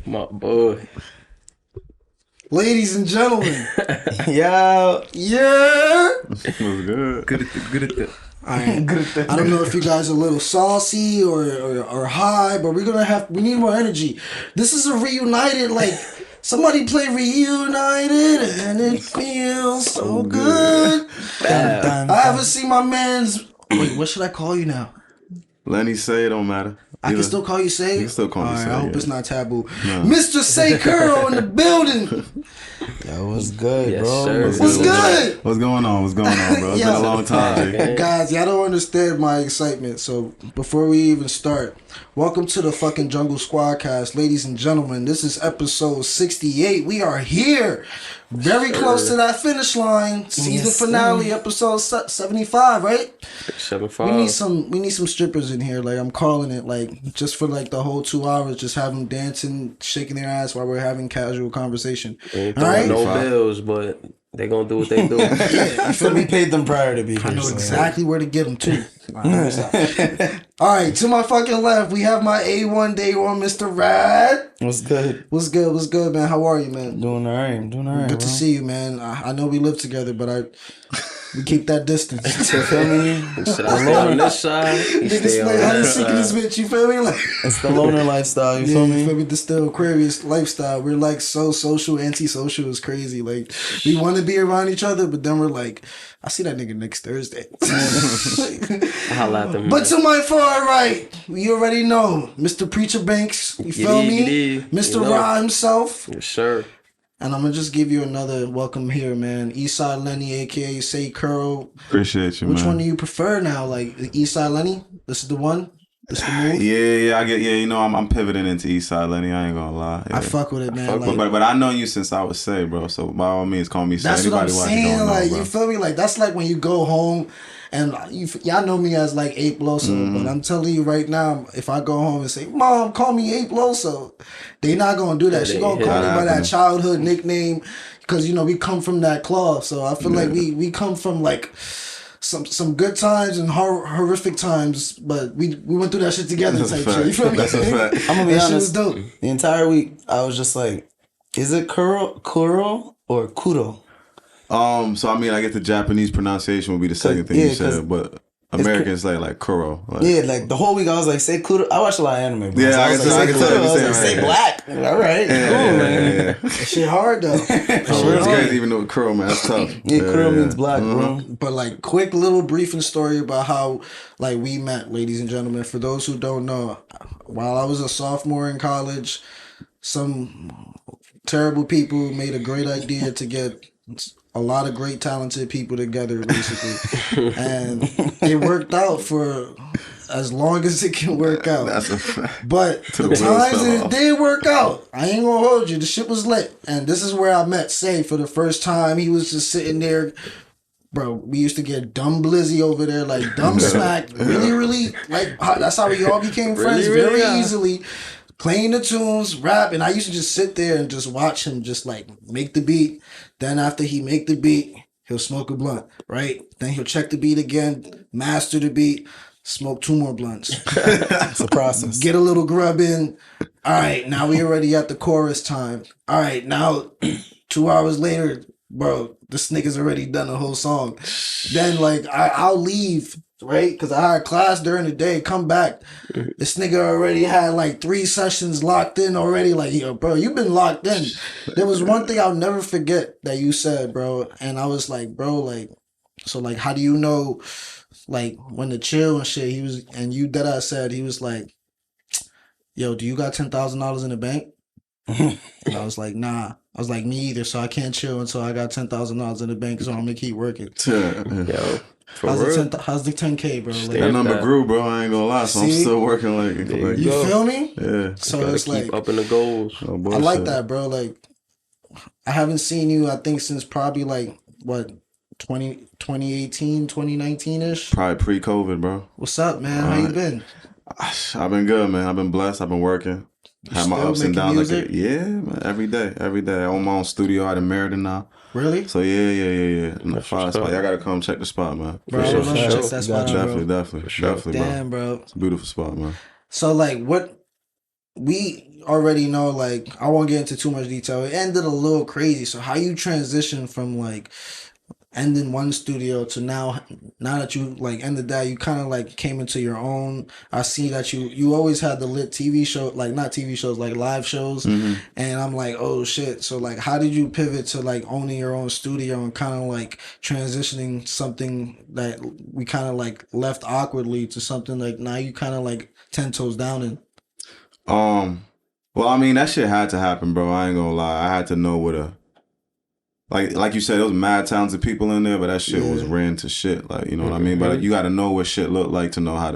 My boy. Ladies and gentlemen. Yeah. Was good. Good at that. I don't know if you guys are a little saucy or high, but we need more energy. This is a reunited, like somebody play reunited and it feels so good. I haven't seen my man's. Wait, what should I call you now? Lenny Say, it don't matter. I can still call you Say? You can still call me Say. I hope yeah. it's not taboo. No. Mr. Say Curl in the building. Yo, what's good, Yes, bro? sir. What's good? What's going on? What's going on, bro? It's Yo. been a long time. G. Guys, y'all don't understand my excitement. So before we even start, welcome to the fucking Jungle Squadcast, ladies and gentlemen. This is episode 68. We are here, very close to that finish line. Season finale, episode 75, right? 75. We need some strippers in here. Like I'm calling it, like just for like the whole 2 hours, just have them dancing, shaking their ass while we're having casual conversation. Ain't All right? no bills, but they gonna do what they do. Yeah, So we paid them prior to be here. I know so. exactly where to get them too. All right, to my fucking left, we have my A1 Day One, Mr. Rad. What's good? What's good? What's good, man? How are you, man? Doing all right. Good to see you, man. I know we live together, but we keep that distance. You feel me? Should I stay on this side? You Niggas stay on play hide and that seek in this side. bitch. You feel me? Like, It's the loner lifestyle. You feel me? The still Aquarius lifestyle. We're like so social, anti-social is crazy. Like we want to be around each other, but then we're like, I see that nigga next Thursday. Holla at them. But to my far right, you already know, Mr. Preacher Banks. You feel me? Mr. Ra himself. Yes, sir. And I'm gonna just give you another welcome here, man. Eastside Lenny, aka Say Curl. Appreciate you, Which man. one do you prefer now? Like the Eastside Lenny? This is the one? This the move? Yeah, I get. Yeah, you know, I'm pivoting into Eastside Lenny. I ain't gonna lie. Yeah. I fuck with it, man. Like, But I know you since I was Say, bro. So by all means, call me Say. that's what I'm Anybody watching saying. don't know, Like bro. you feel me? Like that's like when you go home. And y'all know me as like Ape Loso, but I'm telling you right now, if I go home and say, "Mom, call me Ape Loso," they not gonna do that. She gonna call me by that childhood nickname because you know we come from that cloth. So I feel like we come from like some good times and horrific times, but we went through that shit together. That's Type a shit. You feel me? That's a fact. I'm gonna be That shit honest. was dope. The entire week, I was just like, is it kuro or kuro? So I mean, I guess the Japanese pronunciation would be the second thing yeah, you said, but Americans say like kuro. Like, Yeah, like the whole week I was like, say kuro. I watched a lot of anime. Bro. Yeah, so I was can like, tell- say I can tell kuro. you I was saying like, say right. black. All right, cool, man. yeah. That shit hard though. It's crazy, even though kuro, man, that's tough. Yeah, kuro means black, bro. But like quick little briefing story about how like we met, ladies and gentlemen. For those who don't know, while I was a sophomore in college, some terrible people made a great idea to get a lot of great talented people together basically. And it worked out for as long as it can work out. That's a fact. But To the the wheels times fell that it off. did work out, I ain't gonna hold you. The shit was lit. And this is where I met Say for the first time. He was just sitting there. Bro, we used to get dumb blizzy over there, like dumb smack. Really, like that's how we all became friends very easily. Playing the tunes, rap, and I used to just sit there and just watch him just like make the beat. Then after he make the beat, he'll smoke a blunt, right? Then he'll check the beat again, master the beat, smoke 2 more blunts. It's a process. Get a little grub in. All right, now we already at the chorus time. All right, now 2 hours later, bro, this nigga's already done the whole song. Then like I'll leave, right? Because I had class during the day. Come back, this nigga already had like 3 sessions locked in already. Like, yo, bro, you've been locked in. There was one thing I'll never forget that you said, bro, and I was like, bro, like, so like, how do you know, like, when to chill and shit? He was, and you dead ass said, he was like, yo, do you got $10,000 in the bank? And I was like, nah. I was like, me either. So I can't chill until I got $10,000 in the bank. So I'm gonna keep working. Yo, for How's real. how's the 10K, bro? Like, That number that. grew, bro. I ain't gonna lie. So I'm See? still working like you feel me? yeah. So Gotta it's keep like up in the goals. No I bullshit. like that, bro. Like I haven't seen you. I think since probably like what 2018, 2019-ish. Probably pre-COVID, bro. What's up, man? How you been? I've been good, man. I've been blessed. I've been working. Had my still ups and making downs. music? Like yeah, man. Every day. I own my own studio out in Meriden now. Really? So yeah. In the That's fire what's spot. up. Y'all gotta come check the spot, man. Bro, I sure, would love for to sure. check that spot out, Definitely, bro. definitely, sure. definitely, bro. Damn, bro. It's a beautiful spot, man. So like, what? we already know, like, I won't get into too much detail. It ended a little crazy. So how you transition from like ending one studio to now that you like ended that, you kind of like came into your own. I see that you always had the lit TV show, like not TV shows, like live shows. Mm-hmm. And I'm like, oh shit. So like, how did you pivot to like owning your own studio and kind of like transitioning something that we kind of like left awkwardly to something like now you kind of like 10 toes down in? Well, I mean, that shit had to happen, bro. I ain't gonna lie. I had to know what like you said, there was mad talented people in there, but that shit was ran to shit. Like, you know what I mean? But you got to know what shit look like to know how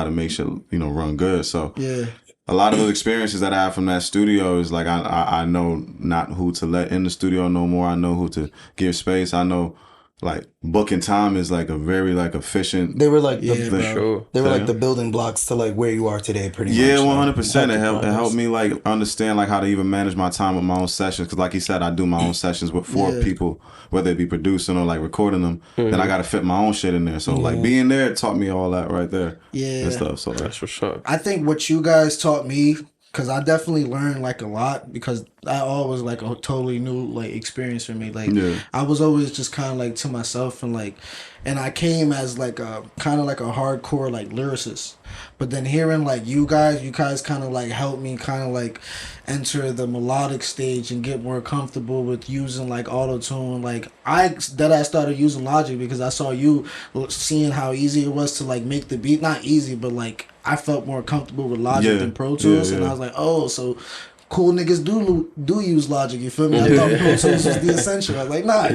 to make shit, you know, run good. So Yeah. a lot of those experiences that I have from that studio is like I know not who to let in the studio no more. I know who to give space. I know like booking time is like a very like efficient. They were like Sure. they were like the building blocks to like where you are today, pretty much. Yeah, like, 100%. It helped progress. me like understand like how to even manage my time with my own sessions. Because like he said, I do my own sessions with four people, whether it be producing or like recording them. Then I got to fit my own shit in there. So like being there taught me all that right there. Yeah. And stuff. So That's for sure. I think what you guys taught me, because I definitely learned like a lot, because that all was like a totally new like experience for me. Like I was always just kind of like to myself and I came as like a kind of like a hardcore like lyricist. But then hearing like you guys kind of like helped me kind of like enter the melodic stage and get more comfortable with using like auto tune. Like I started using Logic because I saw you seeing how easy it was to like make the beat. Not easy, but like I felt more comfortable with Logic than Pro Tools, and I was like, oh, so cool niggas do use Logic. You feel me? I thought Pro Tools was the essential. I was like, nah,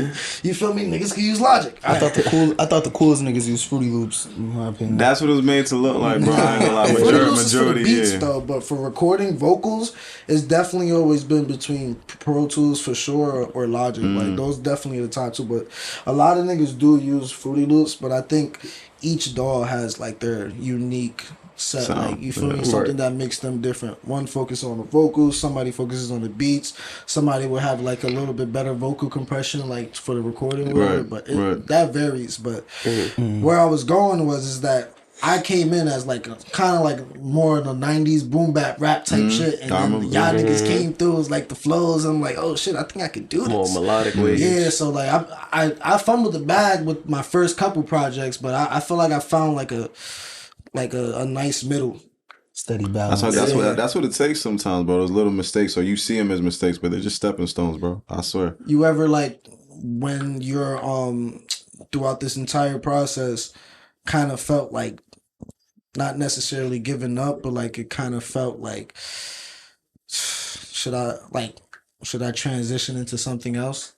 you feel me? Niggas can use Logic. I thought the coolest niggas use Fruity Loops, in my opinion. that's what it was made to look like, bro. I ain't gonna lie. Fruity Loops is for the Majority, beats though, but for recording vocals, it's definitely always been between Pro Tools for sure or Logic. Like those definitely the top two. But a lot of niggas do use Fruity Loops, but I think each DAW has like their unique set. Sound. Like you feel me? Something that makes them different. One focuses on the vocals, somebody focuses on the beats, somebody will have like a little bit better vocal compression like for the recording but that varies. But where I was going is that I came in as like kind of like more of the 90s boom bap rap type shit, and then y'all niggas came through. It was like the flows. I'm like, oh shit, I think I could do this. More melodic ways. Yeah, so like I fumbled the bag with my first couple projects, but I feel like I found like a nice middle. Steady balance. That's what it takes sometimes, bro. Those little mistakes, or you see them as mistakes, but they're just stepping stones, bro. I swear. You ever like when you're throughout this entire process kind of felt like not necessarily giving up, but like it kind of felt like should I transition into something else?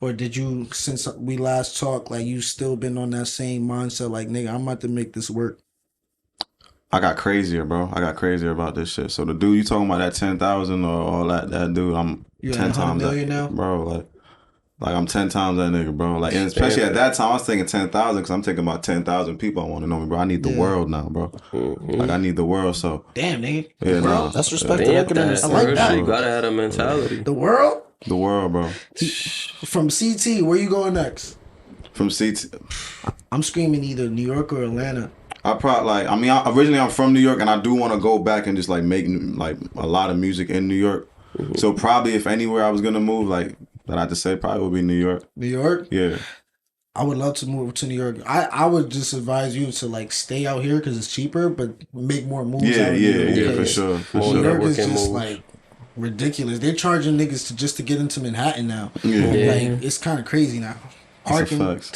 Or did you, since we last talked, like you still been on that same mindset, like nigga, I'm about to make this work? I got crazier, bro. I got crazier about this shit. So the dude you talking about, that 10,000 or all that dude, I'm You 10 at times 100 million that, now, bro. Like I'm 10 times that nigga, bro. Like, and especially at that time, I was thinking 10,000 because I'm thinking about 10,000 people I want to know me, bro. I need the world now, bro. Like I need the world. So damn nigga, yeah, bro. no, That's respectful. Damn, I can understand. I like that. You gotta have a mentality. The world the world, bro. from CT. Where you going next? From CT. I'm screaming either New York or Atlanta. I probably like. I mean, originally I'm from New York, and I do want to go back and just like make like a lot of music in New York. So probably if anywhere I was gonna move, like that, I just say probably would be New York. New York? Yeah. I would love to move to New York. I would just advise you to like stay out here because it's cheaper, but make more moves out here. Yeah, for because sure. For More New sure. York is networking just moves. like ridiculous. They're charging niggas just to get into Manhattan now. Yeah. Like it's kind of crazy now. That's a Parking, fact.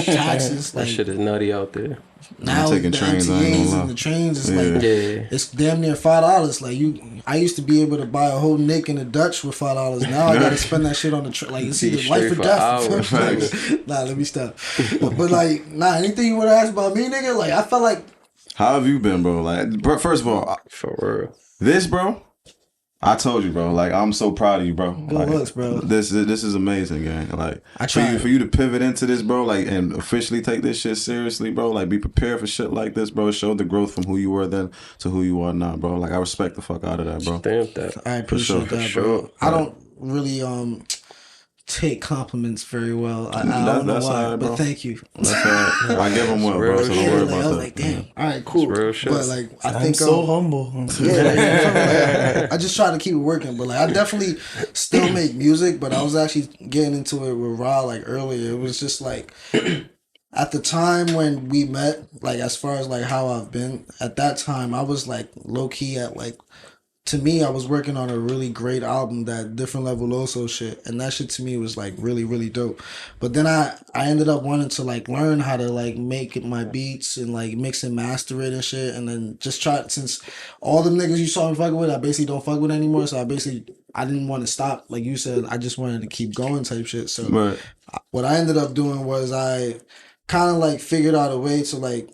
taxes, That like shit is nutty out there. now taking the trains, I ain't gonna MTAs lie. and the trains is Yeah. like Yeah. it's damn near $5. Like I used to be able to buy a whole Nick and a Dutch with $5. Now I gotta spend that shit on the like it's Be either life or straight for death. hours. Nah, let me stop. But like, anything you wanna ask about me, nigga? Like I felt like How have you been, bro? Like, first of all, For real. this, bro. I told you, bro. Like, I'm so proud of you, bro. Good Like, looks, bro. This is amazing, gang. Like, I for tried. you to pivot into this, bro. Like, and officially take this shit seriously, bro. Like, be prepared for shit like this, bro. It showed the growth from who you were then to who you are now, bro. Like, I respect the fuck out of that, bro. Stamp that. I appreciate sure, that, for bro. sure. I don't really take compliments very well. I don't know That's why, all right, but bro. thank you. That's all right. I give him one, bro. So don't Yeah, worry like, I about was that. like, damn. All right, cool. real shit. But like, I I'm think so humble. yeah, like, you feel me? Like, I just try to keep it working, but like I definitely still make music. But I was actually getting into it with Ra like earlier. It was just like at the time when we met, like as far as like how I've been at that time, I was like low key at like. To me, I was working on a really great album, that different level Loso shit, and that shit to me was like really, really dope. But then I ended up wanting to like learn how to like make my beats and like mix and master it and shit, and then just try, since all the niggas you saw me fucking with, I basically don't fuck with anymore. So I didn't want to stop. Like you said, I just wanted to keep going type shit. So Right. what I ended up doing was I kind of like figured out a way to like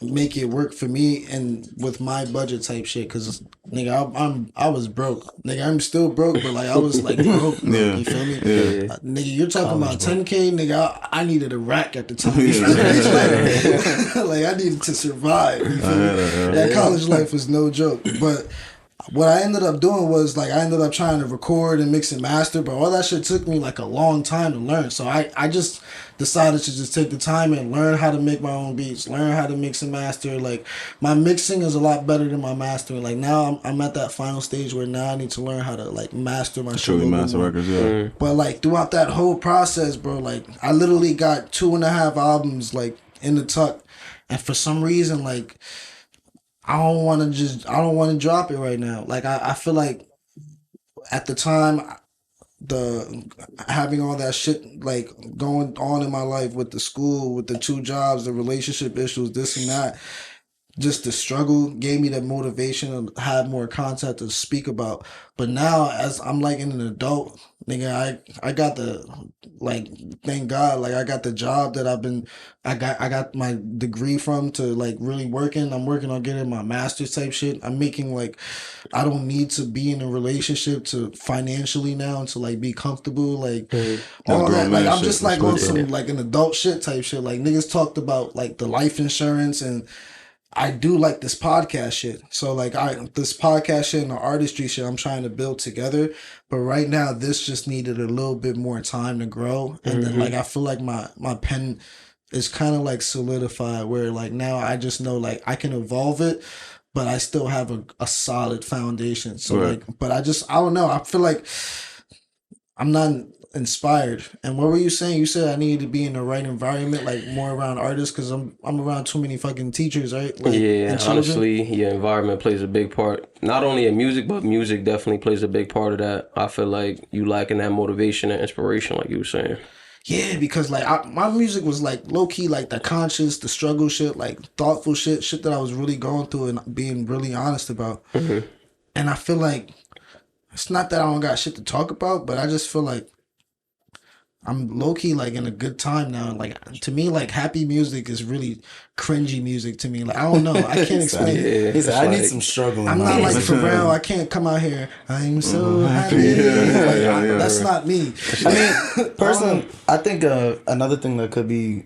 make it work for me and with my budget type shit. Cause nigga, I was broke. Nigga, I'm still broke, but like I was like broke. Yeah. You feel me? Yeah. Nigga, you're talking about 10K. Nigga, I needed a rack at the time. Yeah. Like I needed to survive. You feel me? Yeah. That college life was no joke. But what I ended up doing was like I ended up trying to record and mix and master, but all that shit took me like a long time to learn. So I just decided to just take the time and learn how to make my own beats, learn how to mix and master. Like my mixing is a lot better than my mastering. Like now I'm at that final stage where now I need to learn how to like master my shit. Truly master records, yeah. But like throughout that whole process, bro, like I literally got 2.5 albums like in the tuck, and for some reason like I don't want to drop it right now. Like I feel like at the time, the having all that shit like going on in my life with the school, with the 2 jobs, the relationship issues, this and that, just the struggle gave me the motivation to have more content to speak about. But now as I'm like an adult, nigga, I got the, like, thank God, like I got the job that I got my degree from to like really working. I'm working on getting my master's type shit. I'm making like, I don't need to be in a relationship to financially now to like be comfortable. Like all that. Like I'm just like on some like an adult shit type shit. Like niggas talked about like the life insurance, and I do like this podcast shit. So like this podcast shit and the artistry shit I'm trying to build together. But right now this just needed a little bit more time to grow. And then like I feel like my pen is kind of like solidified, where like now I just know like I can evolve it, but I still have a solid foundation. So like, but I don't know. I feel like I'm not inspired. And what were you saying? You said I needed to be in the right environment, like more around artists, because I'm around too many fucking teachers, right? Like, yeah, honestly, your environment plays a big part. Not only in music, but music definitely plays a big part of that. I feel like you lacking that motivation and inspiration, like you were saying. Yeah, because like my music was like low key, like the conscious, the struggle shit, like thoughtful shit that I was really going through and being really honest about. And I feel like it's not that I don't got shit to talk about, but I just feel like I'm low key like in a good time now. Like to me, like happy music is really cringy music to me. Like I don't know, I can't explain it. He said, I need some struggling. I'm not like Pharrell. I can't come out here. I'm so happy. That's not me. I mean, personally, I think another thing that could be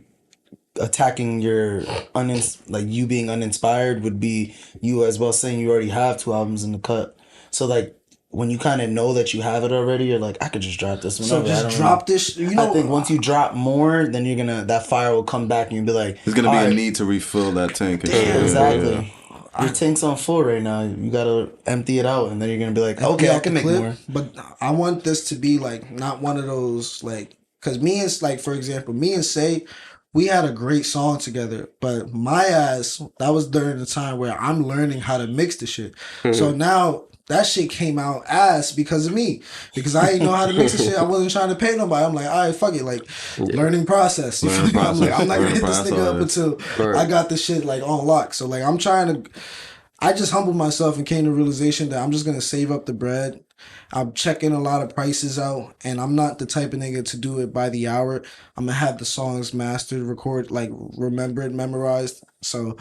attacking your like you being uninspired would be you as well saying you already have 2 albums in the cut. So like, when you kind of know that you have it already, you're like, I could just drop this whenever. So just drop this. You know, I think once you drop more, then you're gonna, that fire will come back and you'll be like, there's gonna be a need to refill that tank. And shit. Exactly. Your tank's on full right now. You gotta empty it out, and then you're gonna be like, okay, I can make more. But I want this to be like not one of those like, because me and like, for example, me and Say, we had a great song together, but my ass, that was during the time where I'm learning how to mix the shit. So now that shit came out ass because of me. Because I didn't know how to mix the shit. I wasn't trying to pay nobody. I'm like, all right, fuck it. Like, learning process. You feel me? I'm like, I'm not going to hit this nigga up until I got this shit, like, on lock. So, like, I just humbled myself and came to the realization that I'm just going to save up the bread. I'm checking a lot of prices out, and I'm not the type of nigga to do it by the hour. I'm going to have the songs mastered, record, like, remembered, memorized. So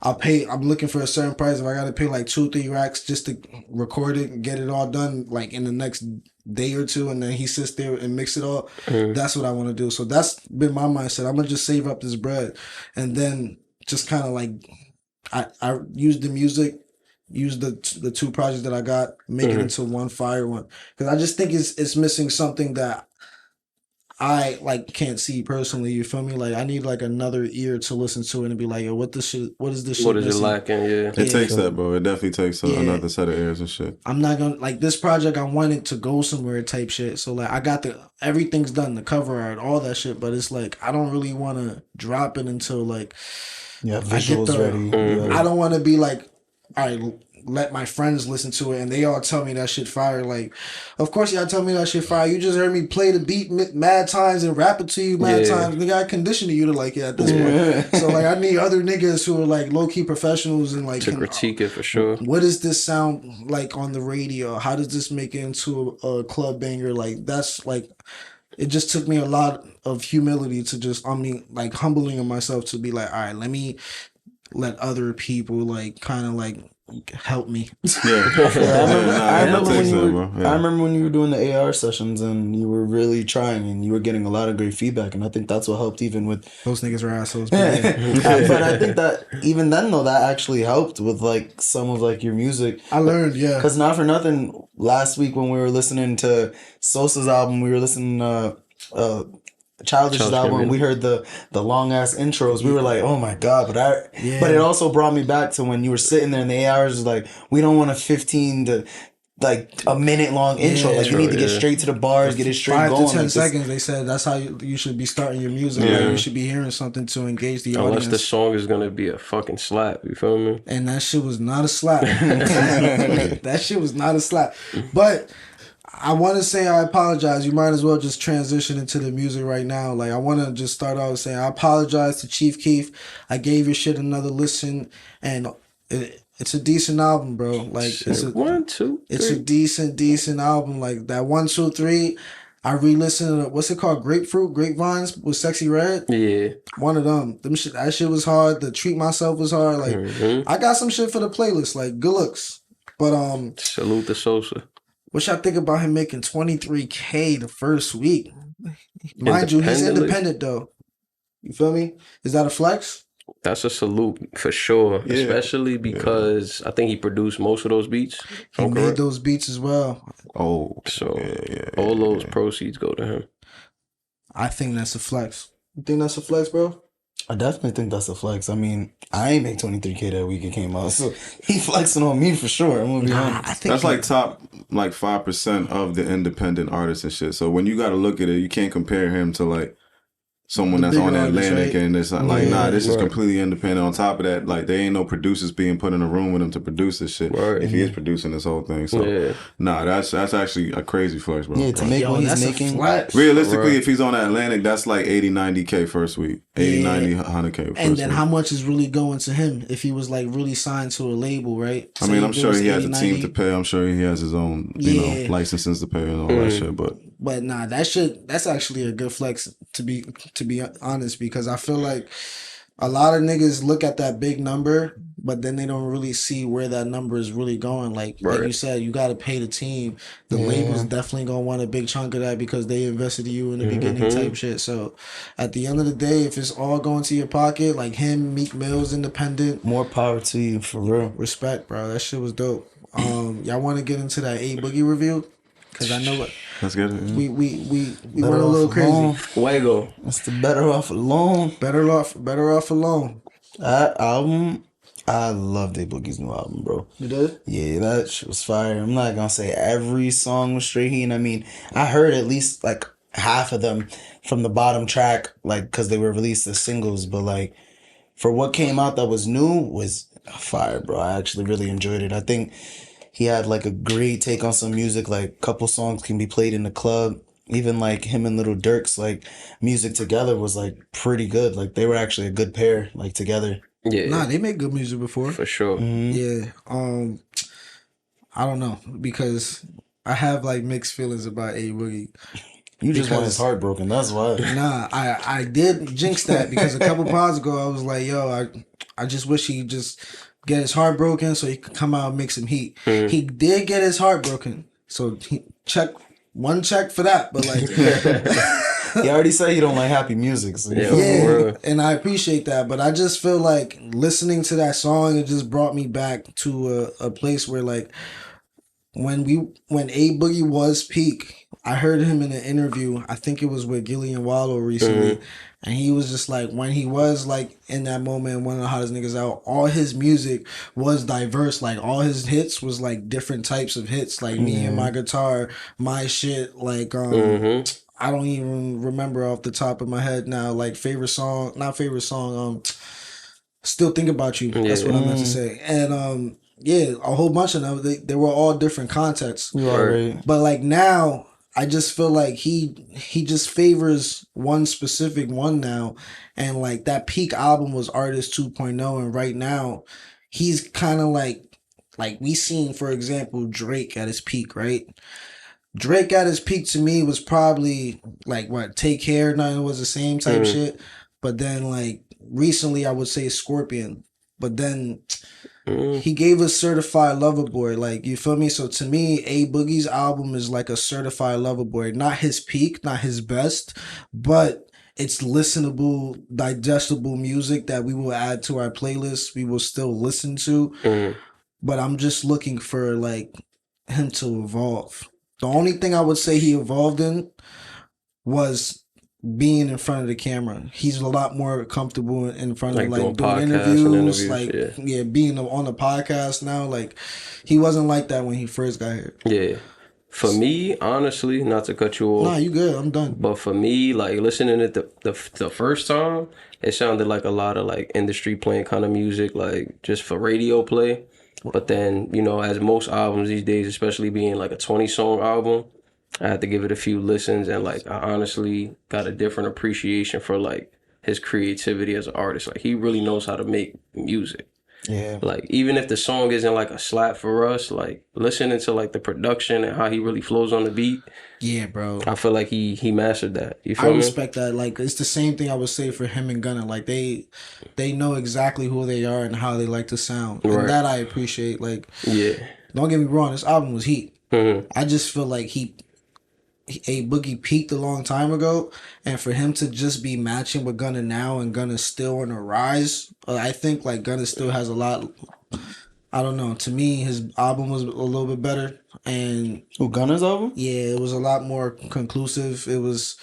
I'm looking for a certain price. If I got to pay like 2-3 racks just to record it and get it all done like in the next day or two, and then he sits there and mix it all, that's what I want to do. So that's been my mindset. I'm going to just save up this bread and then just kind of like, I use the music, use the 2 projects that I got, make it into one fire one. Because I just think it's missing something that I like can't see personally. You feel me? Like I need like another ear to listen to it and be like, yo, what is this shit? What is it missing? lacking? Yeah. It takes that, bro. It definitely takes another set of ears and shit. I'm not gonna like this project. I want it to go somewhere type shit. So like I got everything's done, the cover art, all that shit. But it's like I don't really want to drop it until like visuals ready. I don't want to be like, all right, let my friends listen to it and they all tell me that shit fire. Like, of course y'all tell me that shit fire. You just heard me play the beat mad times and rap it to you mad times. Nigga, I conditioned you to like it at this point. So like I need other niggas who are like low key professionals and like to critique it for sure. What does this sound like on the radio? How does this make it into a club banger? Like that's like it just took me a lot of humility to just like humbling of myself to be like, all right, let me let other people like kind of like help me. I remember when you were doing the AR sessions and you were really trying and you were getting a lot of great feedback, and I think that's what helped even with those niggas are assholes. But I think that even then though that actually helped with like some of like your music. I learned, because not for nothing, last week when we were listening to Sosa's album, we were listening to Childish's album, and we heard the long ass intros. We were like, oh my god! But it also brought me back to when you were sitting there in the 8 hours. Like, we don't want a 15 to like a minute long intro. Like you need to get straight to the bars, get it straight 5 going. to 10 like seconds. They said that's how you should be starting your music. Like, you should be hearing something to engage the audience. Unless the song is gonna be a fucking slap. You feel me? And that shit was not a slap. That shit was not a slap. But I want to say I apologize. You might as well just transition into the music right now. Like, I want to just start out saying I apologize to Chief Keef. I gave your shit another listen, and it's a decent album, bro. Like, it's a 1, 2, 3. It's a decent album. Like that 1, 2, 3. I re-listened to what's it called? Grapevines with Sexy Red. Yeah, one of them. That shit was hard. The Treat Myself was hard. Like I got some shit for the playlist. Like good looks, but salute to Sosa. What y'all think about him making $23K the first week? Mind you, he's independent though. You feel me? Is that a flex? That's a salute for sure, especially because I think he produced most of those beats. He made those beats as well. Oh, so all those proceeds go to him. I think that's a flex. You think that's a flex, bro? I definitely think that's a flex. I mean, I ain't make $23K that week it came out, so he flexing on me for sure. I'm gonna be honest. I think that's like top 5% of the independent artists and shit. So when you got to look at it, you can't compare him to like someone that's on Atlantic, right? And it's not like, nah, this is completely independent. On top of that, like there ain't no producers being put in a room with him to produce this shit. Right. If he is producing this whole thing, so nah, that's actually a crazy flex, bro. Yeah, to make what he's making. Realistically, if he's on Atlantic, that's like 80, 90K first week, 80, 90, 100K. And then how much is really going to him if he was like really signed to a label, right? I mean, I'm sure he has a team to pay. I'm sure he has his own, you know, licenses to pay and all that shit. But nah, that's actually a good flex to be honest, because I feel like a lot of niggas look at that big number, but then they don't really see where that number is really going. Like you said, you got to pay the team. The label's definitely gonna want a big chunk of that because they invested in you in the beginning type shit. So at the end of the day, if it's all going to your pocket, like him, Meek Mill's independent, more power to you for real. Respect, bro. That shit was dope. Y'all want to get into that A Boogie review? Because I know what. Let's get it. We went a little crazy. Fuego. It's the Better Off Alone. Better off alone. That album, I loved A Boogie's new album, bro. You did? Yeah, that shit was fire. I'm not gonna say every song was straight heat. I mean, I heard at least like half of them from the bottom track, like because they were released as singles. But like for what came out that was new was fire, bro. I actually really enjoyed it. I think he had like a great take on some music. Like a couple songs can be played in the club. Even like him and Little Durk's like music together was like pretty good. Like they were actually a good pair, like together. Yeah. Nah, they made good music before. For sure. Yeah. I don't know, because I have like mixed feelings about A Boogie. You just want his heart broken, that's why. Nah, I did jinx that because a couple pods ago I was like, yo, I just wish he just get his heart broken so he could come out and make some heat. He did get his heart broken, so he one check for that. But like, he already said he don't like happy music. So and I appreciate that. But I just feel like listening to that song, it just brought me back to a place where like when A Boogie was peak, I heard him in an interview. I think it was with Gillian Wallow recently, and he was just like, when he was like in that moment, one of the hottest niggas out, all his music was diverse. Like all his hits was like different types of hits, like me and my guitar, my shit, like I don't even remember off the top of my head now. Like not favorite song. Still think about you. That's what I meant to say. And yeah, a whole bunch of them. They were all different contexts. Right. But like now, I just feel like he just favors one specific one now, and like that peak album was Artist 2.0, and right now, he's kind of like we seen, for example, Drake at his peak, right? Drake at his peak to me was probably like what Take Care, nothing was the same type shit, but then like recently I would say Scorpion, but then. He gave us Certified Lover Boy, like, you feel me? So to me, A Boogie's album is like a Certified Lover Boy. Not his peak, not his best, but it's listenable, digestible music that we will add to our playlist. We will still listen to. But I'm just looking for like him to evolve. The only thing I would say he evolved in was being in front of the camera. He's a lot more comfortable in front of like doing interviews, like being on the podcast now. Like he wasn't like that when he first got here. Yeah. For me, honestly, not to cut you off. Nah, you good. I'm done. But for me, like listening to the first time, it sounded like a lot of like industry playing kind of music, like just for radio play. But then, you know, as most albums these days, especially being like a 20-song album, I had to give it a few listens, and like I honestly got a different appreciation for like his creativity as an artist. Like he really knows how to make music. Yeah. Like even if the song isn't like a slap for us, like listening to like the production and how he really flows on the beat. Yeah, bro. I feel like he mastered that. You feel me? I respect that. Like it's the same thing I would say for him and Gunna. Like they know exactly who they are and how they like to sound. And that I appreciate. Like don't get me wrong, this album was heat. I just feel like A Boogie peaked a long time ago, and for him to just be matching with Gunna now and Gunna's still on the rise, I think like Gunna still has a lot. I don't know. To me, his album was a little bit better, and Gunna's album? Yeah, it was a lot more conclusive. It was,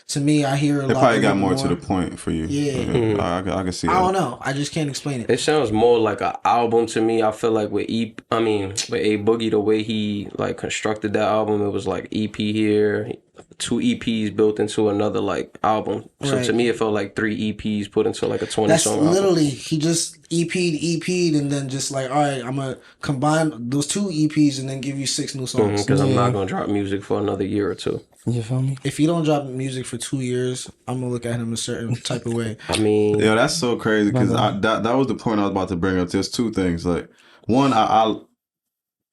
to me, I hear a lot. It probably got more to the point for you. Yeah, I can see that. I don't know. I just can't explain it. It sounds more like an album to me. I feel like with A Boogie, the way he like constructed that album, it was like EP here, 2 EPs built into another like album. So to me, it felt like 3 EPs put into like a 20-song album. That's literally, he just EP'd and then just like, all right, I'm gonna combine those 2 EPs and then give you 6 new songs. Because I'm not gonna drop music for another year or 2. You feel me? If you don't drop music for 2 years, I'm gonna look at him a certain type of way. I mean, yeah, that's so crazy because that was the point I was about to bring up. There's 2 things. Like one, I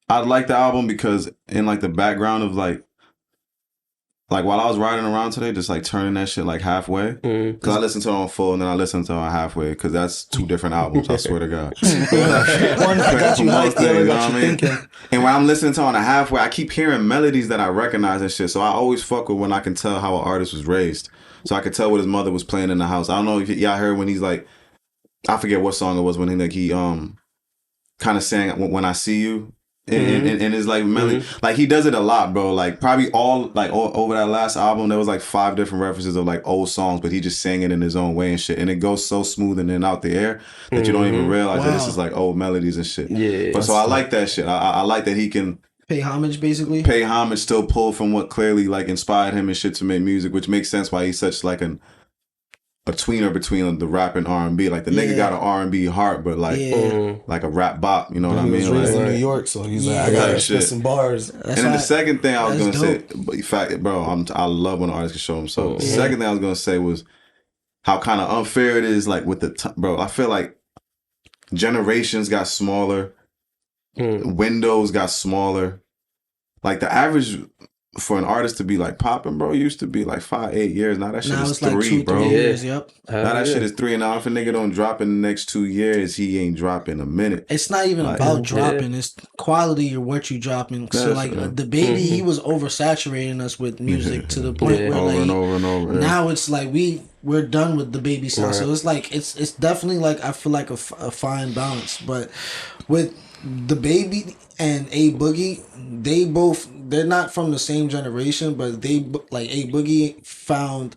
like the album because in like the background of like while I was riding around today, just like turning that shit like halfway. Because I listened to it on full and then I listened to it halfway because that's 2 different albums. I swear to God. One got you hyped, the other got you thinking. And when I'm listening to it on a halfway, I keep hearing melodies that I recognize and shit. So I always fuck with when I can tell how an artist was raised. So I could tell what his mother was playing in the house. I don't know if y'all heard when he's like, I forget what song it was when he kind of sang "When I See You." And it's like melody, like he does it a lot, bro. Like probably all over that last album, there was like 5 different references of like old songs, but he just sang it in his own way and shit. And it goes so smooth and then out the air that you don't even realize that this is like old melodies and shit. Yeah. But so I like that shit. I like that he can pay homage, basically. Pay homage, still pull from what clearly like inspired him and shit to make music, which makes sense why he's such like a tweener between the rap and R&B. Like the nigga got an R&B heart, but like like a rap bop. You know what I mean? He was raised in New York, so he's like, I gotta spit some bars. And then the second thing I was gonna say, in fact, bro, I love when artists can show themselves. The second thing I was gonna say was how kind of unfair it is. Like with the bro, I feel like generations got smaller, windows got smaller. Like the average for an artist to be like popping, bro, used to be like 5-8 years. Now that shit is 3, like 2, bro. 3 years, yep. Now that shit is 3, and now if a nigga don't drop in the next 2 years, he ain't dropping a minute. It's not even like, about dropping; it's quality or what you dropping. So like the baby, he was oversaturating us with music to the point where like over and over. Now it's like we we're done with the baby sound. Right. So it's like it's definitely like I feel like a fine balance. But with the baby and A Boogie, they're not from the same generation, but like A Boogie found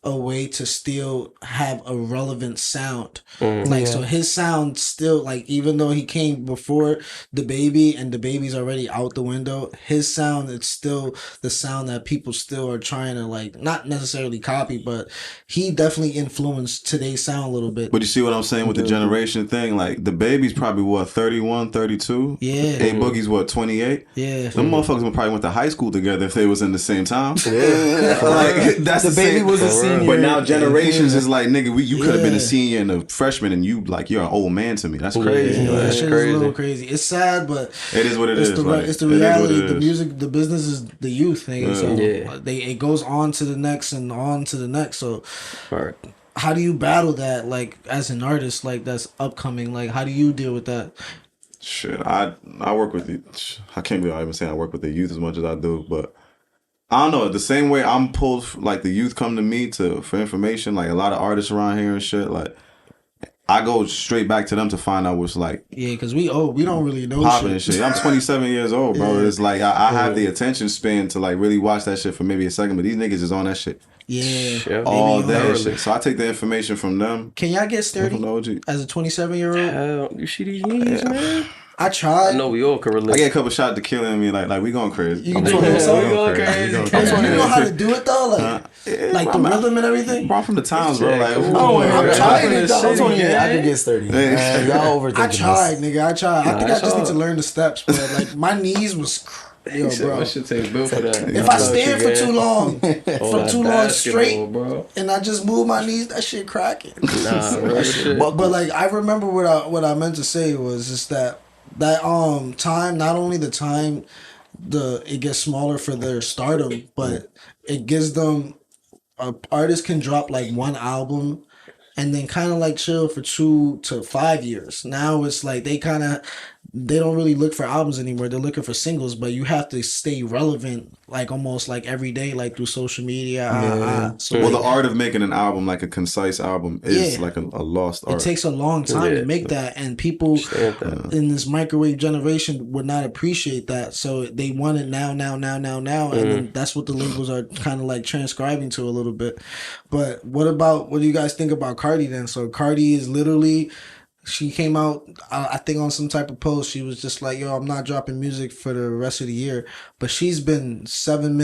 a way to still have a relevant sound. Like so his sound still, like, even though he came before the baby and the baby's already out the window, his sound, it's still the sound that people still are trying to, like, not necessarily copy, but he definitely influenced today's sound a little bit. But you see what I'm saying with the generation thing? Like, the baby's probably, what, 31, 32? Yeah. A Boogie's, what, 28? Yeah. Them motherfuckers probably went to high school together if they was in the same time. Like, that's The baby same. was a senior. But now generations is like, nigga, you could have been a senior and a freshman, and you're an old man to me. That's crazy. Yeah, Like, that shit is a little crazy. It's sad, but it is what it is. it's the It is reality. what it The is. music, the business is the youth, nigga. So Yeah. it goes on to the next and on to the next. So Right. how do you battle that, like, as an artist, like, that's upcoming? Like, how do you deal with that? Shit, I work with the. I can't believe I even saying I work with the youth as much as I do, but I don't know. The same way I'm pulled, like, the youth come to me for information. Like, a lot of artists around here and shit. Like, I go straight back to them to find out what's, like, Yeah, because we don't really know popping and shit. I'm 27 years old, bro. Yeah. It's like I have the attention span to, like, really watch that shit for maybe a second, but these niggas is on that shit Yeah, all Maybe day and early. shit. So I take the information from them. Can y'all get sturdy From the OG. as a 27-year-old? You see these knees, man? I tried. I know we all can I relate. get a couple shots to killing me, like we going crazy. You can I'm do it going yourself? crazy. We going crazy. We going Come crazy. on, You know how to do it though, like the I'm rhythm and everything. Bro, I'm from the towns, bro. Like, Oh, I'm I'm trying trying it, to. I'm telling you, yeah. I could get sturdy. Man, y'all overthinking I tried, this. nigga. I tried. I think I that's just need to hard. learn the steps, but like my knees was, yo, bro. I should take Bill for that. If I stand for too long, for too long straight, bro. and I just move my knees, that shit cracking. Nah, real shit. But like I remember what I meant to say was just that time, not only the time it gets smaller for their stardom, but it gives them artists can drop like one album and then kind of like chill for 2 to 5 years. Now it's like they don't really look for albums anymore. They're looking for singles, but you have to stay relevant, like almost like every day, like through social media. So well, like, the art of making an album, like a concise album, is like a lost art. it takes a long time Yeah. to make that, and people in this microwave generation would not appreciate that. So they want it now, and then that's what the labels are kind of like transcribing to a little bit. But what do you guys think about Cardi then? So Cardi is literally. She came out, I think on some type of post, she was just like, yo, I'm not dropping music for the rest of the year. But she's been 7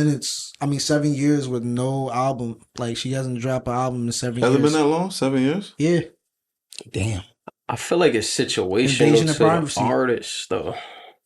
years with no album. Like, she hasn't dropped an album in 7 years. Has it been that long? 7 years? Yeah. Damn. I feel like it's situational Invasion to of privacy. the artist, though.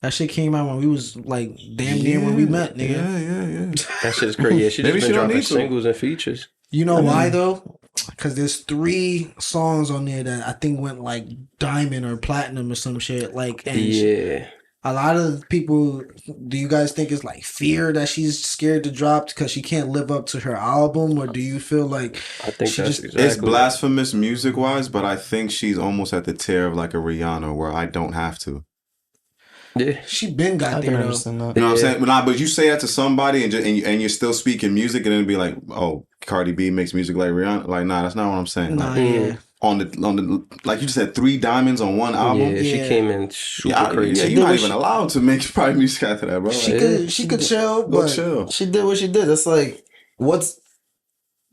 That shit came out when we was, like, damn near when we met, nigga. Yeah. That shit's crazy. Yeah, she Maybe just she been don't dropping need to. singles and features. You know why, though? Because there's 3 songs on there that I think went, like, diamond or platinum or some shit. Like, and Yeah. a lot of people, do you guys think it's like fear that she's scared to drop because she can't live up to her album, or do you feel like I think she that's just exactly It's blasphemous music wise, but I think she's almost at the tier of like a Rihanna where I don't have to. Yeah. she been got I can there though? understand that. You know what I'm saying? But you say that to somebody and you're still speaking music and then it'd be like, oh, Cardi B makes music like Rihanna. Like, nah, that's not what I'm saying. Nah, Like, yeah. on the like you just said, 3 diamonds on one album. Yeah, she Yeah. came in super Yeah, crazy. you're not even allowed to make probably music after that, bro. She could chill, Go but chill. She did what she did. That's like,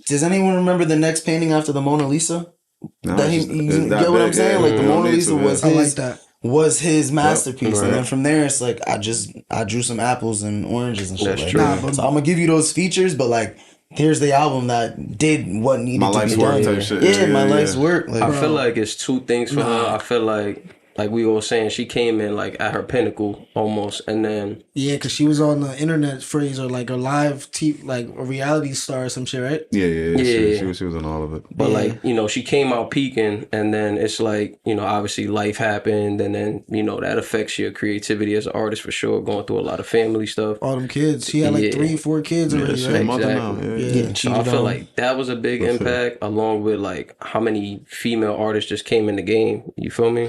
does anyone remember the next painting after the Mona Lisa? No, That it's you it's that get what I'm big. saying? Yeah, Like the we don't Mona need Lisa to, was yeah. I like his that. was his masterpiece, Right. and then from there it's like I drew some apples and oranges and shit. That's like true. that. Nah, but- So I'm gonna give you those features, but like here's the album that did what needed My to life's be work done. type shit. Yeah, my Yeah, life's yeah. work. Like, I feel like it's 2 things for her. Nah. I feel like we were saying, she came in like at her pinnacle almost, and then yeah, because she was on the internet phrase or like a live like a reality star or some shit, right? Yeah. Yeah. She was on all of it. but Yeah. like, you know, she came out peaking, and then it's like, you know, obviously life happened, and then, you know, that affects your creativity as an artist for sure, going through a lot of family stuff. All them kids. She had like Yeah. 3, 4 kids Yeah, already, she right? a mother Exactly. now. Yeah. Yeah. getting So I cheated feel on. like that was a big For sure. impact, along with like how many female artists just came in the game. You feel me?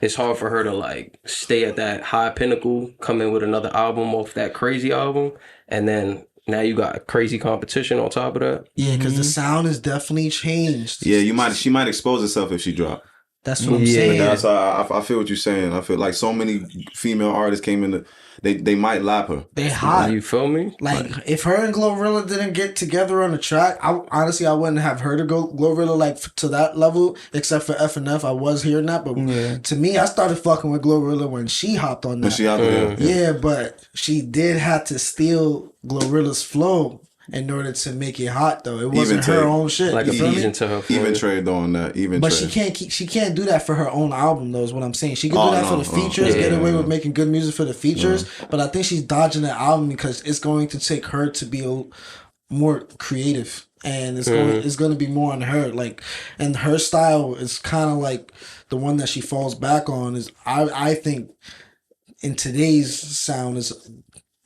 It's hard for her to like stay at that high pinnacle, come in with another album off that crazy album, and then now you got crazy competition on top of that. Yeah, because the sound is definitely changed. Yeah, she might expose herself if she drop. That's what I'm saying. That's I feel what you're saying. I feel like so many female artists came in. They might lap her. They hot. You feel me? Like if her and Glorilla didn't get together on the track, I wouldn't have heard of Glorilla like to that level. Except for F&F, I was hearing that, but to me, I started fucking with Glorilla when she hopped on that. When she hopped on, yeah, but she did have to steal Glorilla's flow in order to make it hot, though. It wasn't her own shit. Like appease into her flow. Even trade on that. But she can't do that for her own album, though, is what I'm saying. She can do that for the features, get away with making good music for the features, but I think she's dodging the album because it's going to take her to be more creative. And it's going to be more on her. Like, and her style is kind of like the one that she falls back on is, I think, in today's sound is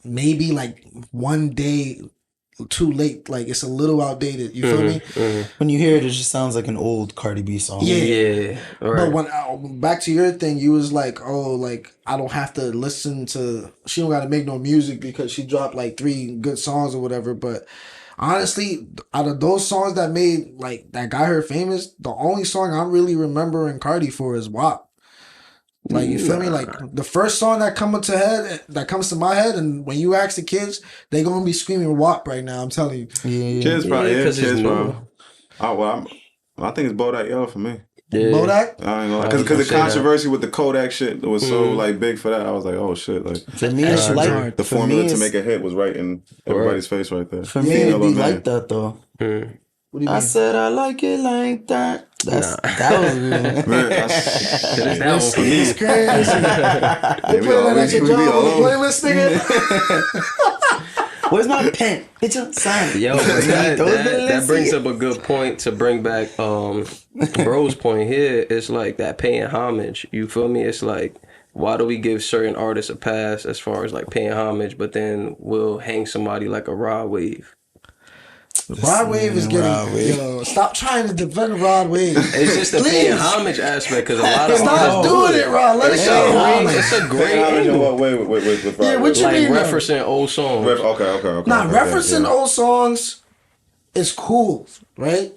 maybe like one day too late. Like it's a little outdated. You feel me? When you hear it, it just sounds like an old Cardi B song. Yeah. Right. But when back to your thing, you was like, oh, like I don't have to listen to. She don't got to make no music because she dropped like 3 good songs or whatever. But honestly, out of those songs that got her famous, the only song I'm really remembering Cardi for is WAP. Like, you feel me? Like, the first song that comes to my head, and when you ask the kids, they gonna be screaming WAP right now, I'm telling you. Yeah. Kids probably, because kids it's probably. I think it's Bodak Yellow for me. Yeah. Bodak? I ain't gonna lie. Because the controversy with the Kodak shit was so, like, big for that. I was like, oh, shit. Like, For me, it's like the formula to make a hit was right in everybody's face right there. For me, it'd be like that, though. What do you mean? I said I like it like that. That was That one for me. It's crazy. They play that at your job on the playlist, nigga. Where's my pen? It's a sign. Yo, but that brings up a good point to bring back bro's point here. It's like that paying homage. You feel me? It's like, why do we give certain artists a pass as far as like paying homage, but then we'll hang somebody like a Rod Wave? Rod Wave is getting. Yo, stop trying to defend Rod Wave. It's just the paying homage aspect because a lot of stop doing it, Rod. Let it go. It's a great angle. With Yeah, what you Like mean? referencing old songs. Okay. Nah, referencing old songs is cool, right?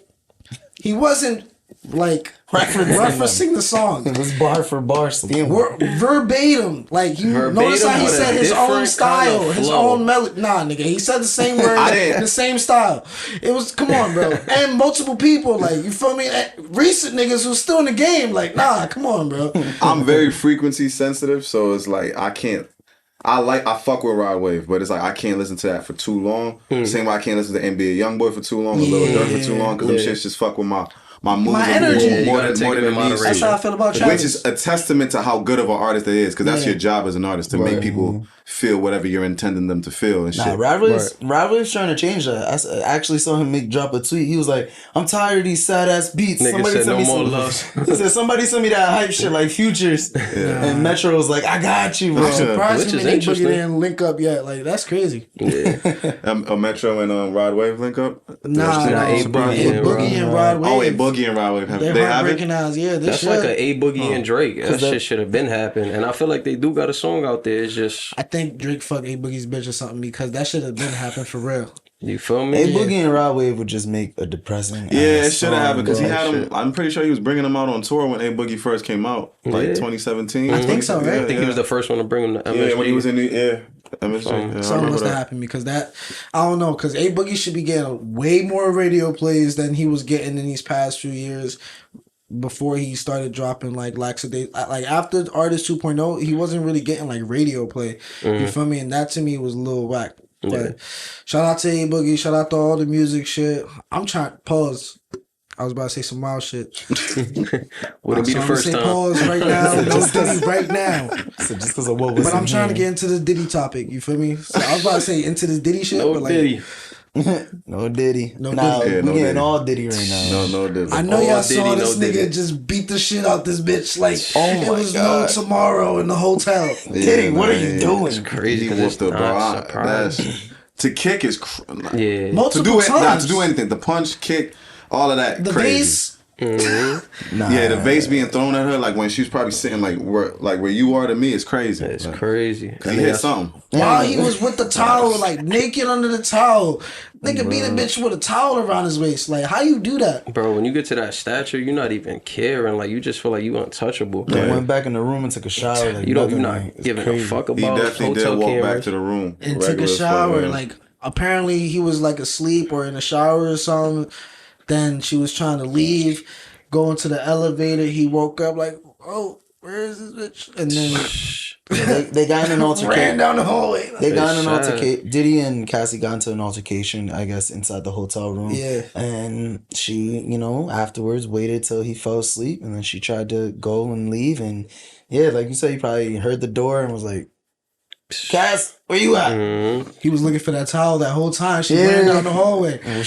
He wasn't like referencing the song. It was bar for bar stealing. Verbatim. Like, you notice how he said his own style, kind of his flow. own melody. Nah, nigga, he said the same words, the same style. It was, come on, bro. And multiple people, like, you feel me? Recent niggas who's still in the game, like, nah, come on, bro. I'm very frequency sensitive, so it's like I can't. I fuck with Rod Wave, but it's like I can't listen to that for too long. Same way I can't listen to NBA Youngboy for too long, or Lil Durk for too long, because them shits just fuck with my mood, My energy. more than it needs to. That's how I feel about Travis. Which is a testament to how good of an artist they is, because that's your job as an artist, to make people feel whatever you're intending them to feel and shit. Nah, Rod Wave's trying to change that. I actually saw him drop a tweet. He was like, I'm tired of these sad ass beats. Nigga Somebody said sent me no more some love. He said, somebody sent me that hype shit like Futures. And Metro was like, I got you, bro. I'm surprised Which him is and A Boogie interesting. didn't link up yet. Like, that's crazy. A Metro and Rod Wave link up? Nah, A Boogie and Rod Wave. Oh, A Boogie and Rod Wave. They're They have heartbreaking it? eyes. Yeah, That's like an A Boogie and Drake. That shit should have been happening. And I feel like they do got a song out there. It's just, I think Drake fucked A Boogie's bitch or something because that should have been happening for real. you feel me? A Boogie and Rod Wave would just make a depressing. Yeah, it should have happened because he bro. had him. I'm pretty sure he was bringing them out on tour when A Boogie first came out, like 2017. I think so, right? I think he was the first one to bring him to MSG. Yeah, when he was in the MSG. Yeah, I Something remember must have that. happened because that, I don't know, because A Boogie should be getting way more radio plays than he was getting in these past few years before he started dropping like Laxaday. Like after Artist 2.0, he wasn't really getting like radio play. You feel me? And that to me was a little whack. But shout out to A Boogie, shout out to all the music shit. I'm trying to pause. I was about to say some wild shit. Would it be the first time? Pause right now. No Diddy right now. So just because of what was But I'm in trying to here. get into the Diddy topic. You feel me? So I was about to say into this Diddy shit. No but like, Diddy. No Diddy. No Nah, Diddy. we no getting Diddy. all Diddy right now. No, Diddy. I know All y'all saw Diddy, this no nigga Diddy. just beat the shit out this bitch like Oh it my was God. no tomorrow in the hotel. Diddy, what are you doing? It's crazy He because whooped it's her, bro. not surprising. To kick is Yeah. Multiple to do it, times. not to do anything. The punch, kick, all of that. The crazy. bass Nah. Yeah, the vase being thrown at her, like when she was probably sitting like where you are to me, is crazy. It's like, crazy. He hit something. While he was with the towel, like naked under the towel. Nigga beat a bitch with a towel around his waist. Like, how you do that? Bro, when you get to that stature, you're not even caring. Like, you just feel like you untouchable. I went back in the room and took a shower. Like, You don't, nothing, you're like, not it's giving crazy. a fuck He about definitely did hotel walk back cameras. to the room And took a regular as fuck, shower. yeah. Like, apparently he was like asleep or in a shower or something. Then she was trying to leave, go into the elevator. He woke up like, oh, where is this bitch? And then They got in an ran altercation. down the hallway. They got in an It's sad. altercation. Diddy and Cassie got into an altercation, I guess, inside the hotel room. Yeah. And she, afterwards waited till he fell asleep, and then she tried to go and leave. And yeah, like you said, he probably heard the door and was like, Cass, where you at? He was looking for that towel that whole time. She Yeah. ran down the hallway. And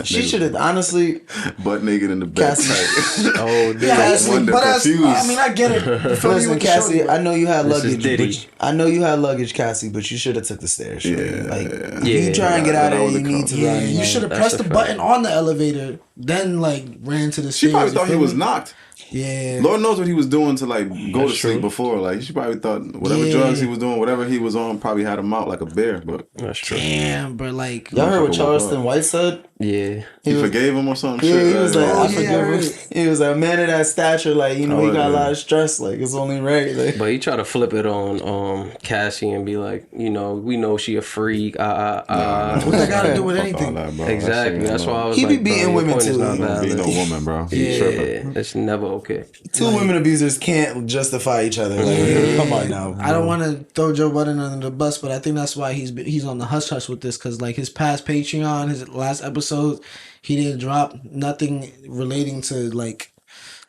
she should have, honestly, butt naked in the bed. Cassie. Oh, dude. Yeah, Cassie, wonder, but that's, confused. I mean, I get it. You feel me Listen, with the Cassie, shorty, I know you had This is luggage. Diddy. But I know you had luggage, Cassie, but you should have took the stairs. Shorty. Yeah. Like, Yeah. you try and get out That of was there, you the need to Yeah, run. you like- should have That's pressed a the fact. button on the elevator, then like ran to the She stairs. probably you thought he feel was me? knocked. Yeah. Lord knows what he was doing to like go That's to sleep true. before. Like she probably thought whatever Yeah. drugs he was doing, whatever he was on, probably had him out like a bear. But That's true. Damn, but like, Y'all heard what Motherfucker woke Charleston up. White said? Yeah. he was- forgave him or something. Yeah, shit. he was like, Oh, I yeah, forgive I him. heard. He was like, a man of that stature, like, you know, he got a yeah. lot of stress, like, it's only right. Like, But he tried to flip it on Cassie and be like, we know she a freak. what that got to do with Fuck anything? all that, bro. Exactly. That shit That's ain't why I no- was He like, be bro, beating your women point is too. not He don't Be valid. no woman, bro. He Yeah, tripping. it's never okay. two women abusers can't justify each other. Like, come on now. I don't want to throw Joe Budden under the bus, but I think that's why he's on the hush hush with this, because like his past Patreon, his last episode, he didn't drop nothing relating to like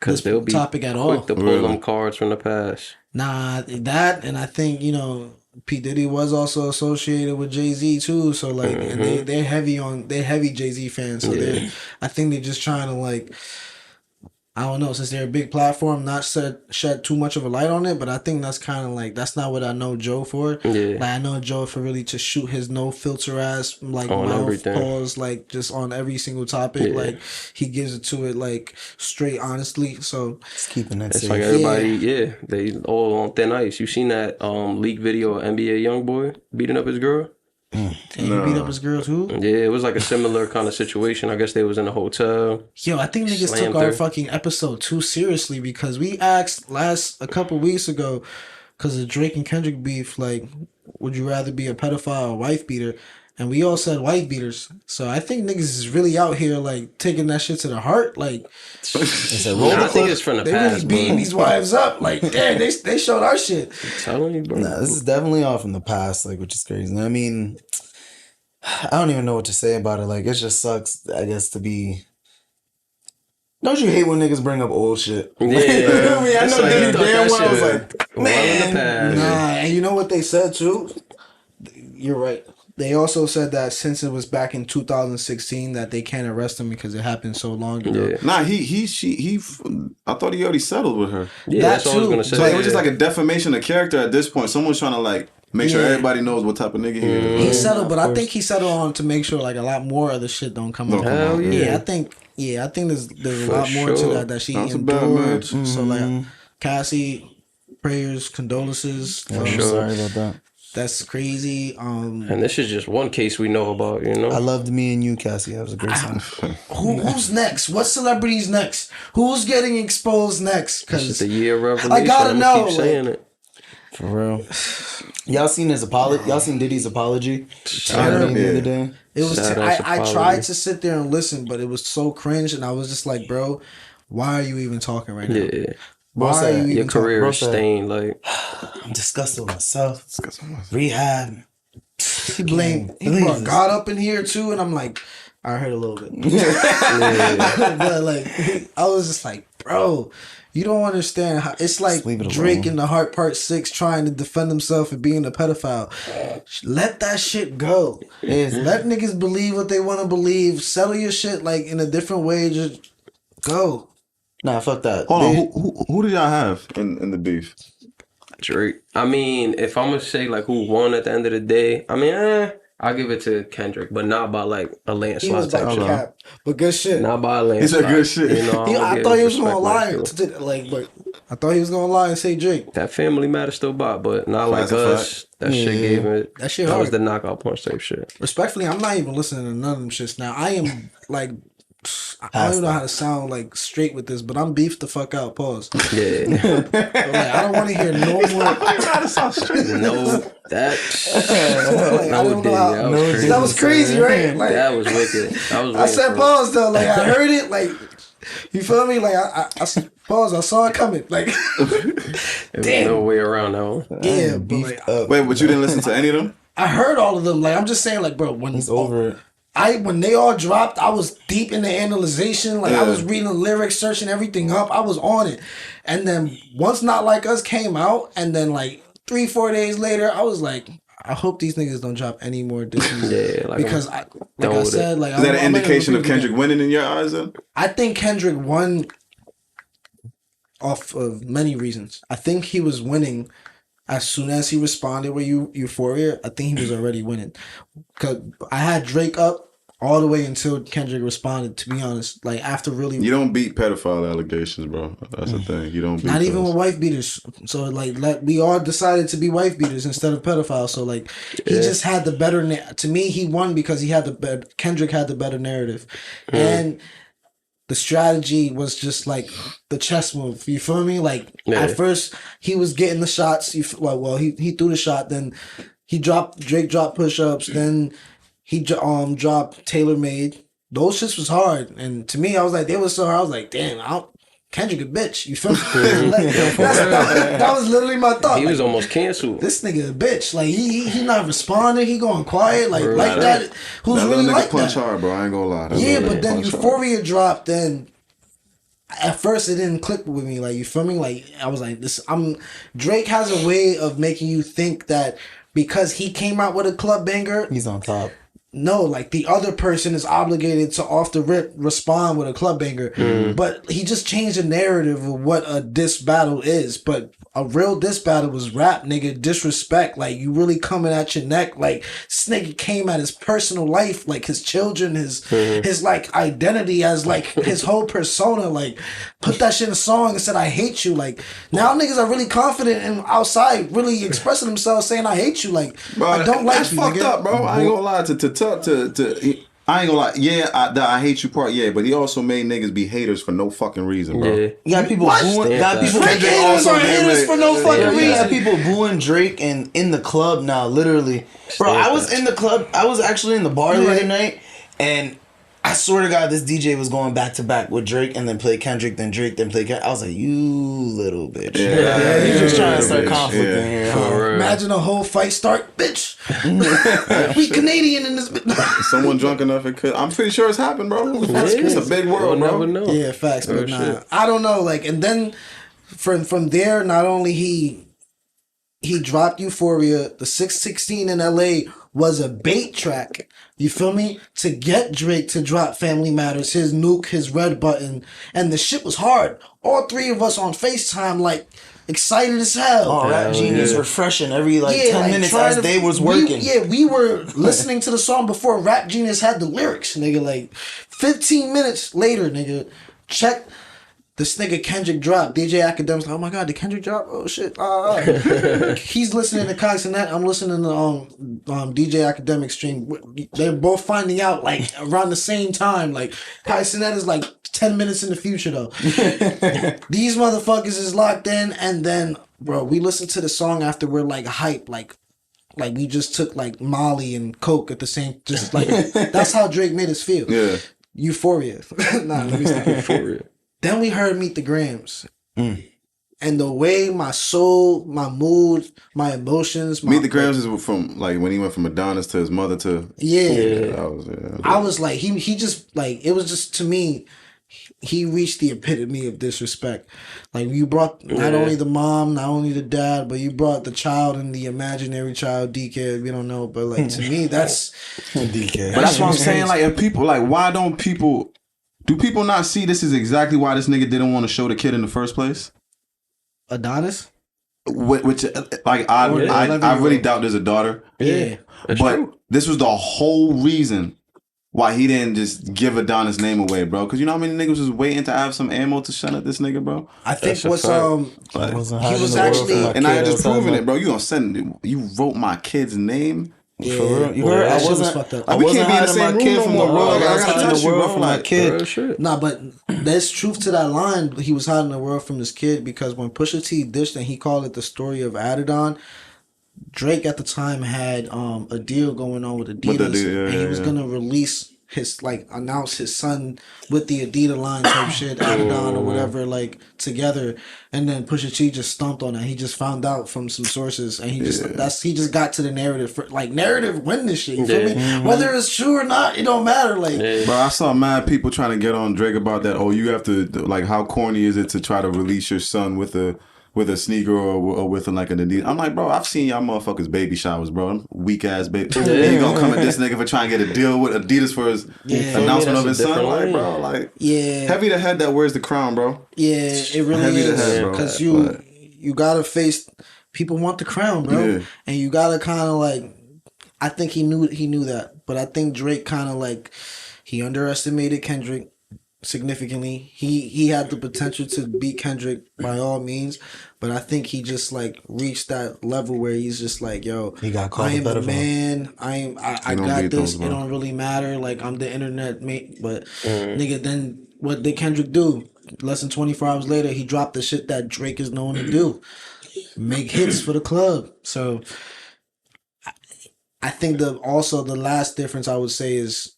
Because this they'll be topic at quick all. to pull Really? them cards from the past. Nah, that, and I think P Diddy was also associated with Jay-Z too, so like and they're heavy Jay-Z fans, so I think they're just trying to like, I don't know, since they're a big platform, not shed too much of a light on it, but I think that's kind of like, that's not what I know Joe for. Yeah. Like I know Joe for really to shoot his no filter ass like On mouth everything. pause, like just on every single topic, Yeah. like he gives it to it like straight honestly. So Just keeping that It's safe. like everybody, they all on thin ice. You seen that leak video of NBA YoungBoy beating up his girl? and he beat up his girl too. Yeah, it was like a similar kind of situation. I guess they was in a hotel. Yo, I think niggas Slammed took our her. fucking episode too seriously, because we asked a couple weeks ago, because of Drake and Kendrick beef, like, would you rather be a pedophile or a wife beater? And we all said wife beaters. So I think niggas is really out here like taking that shit to the heart. Like It's a Nah, roll I the think clip. it's from the they really past, beating bro. these wives up. Like damn, they showed our shit. Telling you, bro. Nah, this is definitely off in the past, like, which is crazy. I mean, I don't even know what to say about it. Like, it just sucks, I guess, to be. Don't you hate when niggas bring up old shit? Yeah. You feel me? I It's know like, Diddy you thought damn that well was shit like, well in the man. past. Nah, and you know what they said too? You're right. They also said that since it was back in 2016 that they can't arrest him because it happened so long ago. Yeah. Nah, I thought he already settled with her. Yeah, That that's what I was too. gonna say. So it was just like a defamation of character at this point. Someone's trying to like make sure Yeah. everybody knows what type of nigga he is. He settled, but I course. think he settled on to make sure like a lot more other shit don't come Don't up. come Hell out. yeah. I think there's a For lot more to sure. that she That's a bad man. endured. So like Cassie, prayers, condolences. I'm sure. sorry about that. That's crazy. And this is just one case we know about, you know? I loved Me and You, Cassie. That was a great song. Who's next? What celebrities next? Who's getting exposed next? This is Because the year of revelation. I gotta I'ma know, keep saying like- it. For real. Y'all seen his apology? Y'all seen Diddy's apology? Terrible. The other day? it was. Sad I ass tried apology. to sit there and listen, but it was so cringe, and I was just like, bro, why are you even talking right now? Yeah. Bro Why are said, you Your even talking? career bro is said- stained. Like, I'm disgusted with myself. Rehab. He blamed. He Believe brought this. God up in here too, and I'm like, I heard a little bit, but like, I was just like, bro, you don't understand how it's like leave it Drake alone. in the Heart Part 6 trying to defend himself for being a pedophile. Let that shit go. Let niggas believe what they want to believe. Settle your shit like in a different way. Just go. Nah, fuck that. Hold on, They- who did y'all have in the beef? Drake. I mean, if I'm gonna say like who won at the end of the day, I mean, I'll give it to Kendrick, but not by like a He was landslide about type to shit. cap, but good shit. Not by a He landslide. said good shit. You know, I thought he was gonna lie, but I thought he was gonna lie and say Drake. that Family Matter still bought, but not like That's a us. That shit gave it. That shit That was hard. the knockout punch type shit. Respectfully, I'm not even listening to none of them shits now. I am like, I don't even know how to sound like straight with this, but I'm beefed the fuck out. Pause. Yeah. But, like, I don't want to hear no more. No, that. Like, I don't know how. That was crazy. That was crazy, right? Like, That was wicked. I said pause though. Like I heard it. Like you feel me? Like I pause. I saw it coming. Like There damn. was no way around that one. Yeah, but like, Wait, but you didn't listen to any of them? I heard all of them. Like I'm just saying, like bro, when He's over it. when they all dropped, I was deep in the analyzation. Like I Yeah. was reading the lyrics, searching everything up. I was on it. And then once Not Like Us came out, and then like 3-4 days later, I was like, I hope these niggas don't drop any more disses. Yeah, like because done I with said, like Is that an I'm indication of gonna repeat it Kendrick winning in your eyes then? I think Kendrick won off of many reasons. I think he was winning as soon as he responded with Euphoria. I think he was already winning. Cause I had Drake up all the way until Kendrick responded. To be honest, like after really, You don't beat pedophile allegations, bro. That's the thing. You don't beat not even those. with wife beaters. So like we all decided to be wife beaters instead of pedophiles. So like he just had the better. To me, he won because he had the better. Kendrick had the better narrative, and the strategy was just like the chess move. You feel me? Like at first he was getting the shots. He threw the shot. Then Drake dropped push ups. Then he dropped Tailor Made. Those shits was hard. And to me, I was like, they was so hard. I was like, damn, Kendrick a bitch. You feel me? Like, that was literally my thought. He Like, was almost canceled. this nigga a bitch. Like he not responding. He going quiet. Like Bro, like that. Who's That really little nigga like punch that? hard, bro. I ain't gonna lie. That Yeah, little but nigga then punch hard. Euphoria dropped. Then at first it didn't click with me. Like you feel me? Like I was like this. Drake has a way of making you think that because he came out with a club banger. He's on top. No, like the other person is obligated to off the rip respond with a club banger. But he just changed the narrative of what a diss battle is. But a real diss battle was rap, nigga, disrespect. Like you really coming at your neck. Like this nigga came at his personal life, like his children, his like identity as like his whole persona. Like put that shit in a song and said I hate you. Like now niggas are really confident and outside really expressing themselves saying I hate you. Like Bro, I don't like that's you. fucked Nigga. up, bro. I ain't gonna lie. I ain't gonna lie. Yeah, I hate you part. Yeah, but he also made niggas be haters for no fucking reason, bro. Yeah. You got people booing. Stand Got that. people. Drake haters are haters for no fucking You reason. got people booing Drake and in the club now, literally. Bro, I was in the club. I was actually in the bar the other night, and I swear to God, this DJ was going back to back with Drake and then play Kendrick, then Drake, then play Kendrick. I was like, you little bitch. Yeah, He's just trying to bitch. start conflict in Yeah. here. Huh? Imagine a whole fight start, bitch. We Canadian in this bitch. Someone drunk enough it could. I'm pretty sure it's happened, bro. It's a big world, We'll bro. never know. Yeah, facts, but Real nah. shit. I don't know. Like, and then from there, not only he dropped Euphoria, the 616 in LA was a bait track. You feel me? To get Drake to drop Family Matters, his nuke, his red button, and the shit was hard. All three of us on FaceTime, like, excited as hell. Oh, Rap Genius refreshing every 10 minutes trying as to- they was working. We were listening to the song before Rap Genius had the lyrics, nigga. Like 15 minutes later, nigga, check this nigga Kendrick drop. DJ Academic's like, oh my god, did Kendrick drop? Oh shit. He's listening to Cox and that. I'm listening to DJ Academic stream. They're both finding out like around the same time. Like Cox and that is like 10 minutes in the future though. These motherfuckers is locked in, and then bro, we listened to the song after we're like hype, like we just took like Molly and Coke at the same, just like that's how Drake made us feel. Yeah. Euphoria. Nah, let me stop. Euphoria. Then we heard Meet the Grams. And the way my soul, my mood, my emotions. Meet the Grams is from like when he went from Adonis to his mother to. Yeah. That was, I was like, he just like, it was just to me, he reached the epitome of disrespect. Like you brought not only the mom, not only the dad, but you brought the child and the imaginary child, DK, we don't know. But like to me, that's DK. But that's what I'm saying. Like, if people like, why don't people? Do people not see this is exactly why this nigga didn't want to show the kid in the first place? Adonis. which like I really doubt there's a daughter. Yeah. But this was the whole reason why he didn't just give Adonis' name away, bro. Because you know how many niggas was waiting to have some ammo to shut at this nigga, bro. I think That's a what's he was actually, and I had just proven it, bro. You gonna send it? You wrote my kid's name. Yeah, for real. You heard? I That shit was wasn't. fucked up. I We wasn't can't be in the hiding same my room kid no from the more, bro. world. Like, I was I gotta hiding touch the you, world bro. from my Like, kid. Real shit. Nah, but there's truth to that line. He was hiding the world from his kid because when Pusha T dished and he called it the story of Adidon, Drake at the time had a deal going on with Adidas, and he was gonna release announce his son with the Adidas line type shit, Adidon or whatever, like together. And then Pusha T just stomped on that. He just found out from some sources, and he just got to the narrative. Narrative win this shit. You feel me? Whether it's true or not, it don't matter. Bro, I saw mad people trying to get on Drake about that. Oh, you have to like, how corny is it to try to release your son with a sneaker or with like an Adidas? I'm like, bro, I've seen y'all motherfuckers baby showers, bro. Weak ass baby. And you gonna come at this nigga for trying to get a deal with Adidas for his announcement of his son? Like, bro, like, heavy the head that wears the crown, bro. Yeah, it really Heavy the is. head, bro. Because you gotta face. People want the crown, bro, and you gotta kind of like. I think he knew that, but I think Drake kind of like he underestimated Kendrick significantly. He had the potential to beat Kendrick by all means, but I think he just like reached that level where he's just like, yo, He got called I am a the pedophile. man. I don't got beat this. those, It bro. don't really matter. Like I'm the internet mate, but nigga, then what did Kendrick do? Less than 24 hours later, he dropped the shit that Drake is known to do. Make hits for the club. So I think the last difference I would say is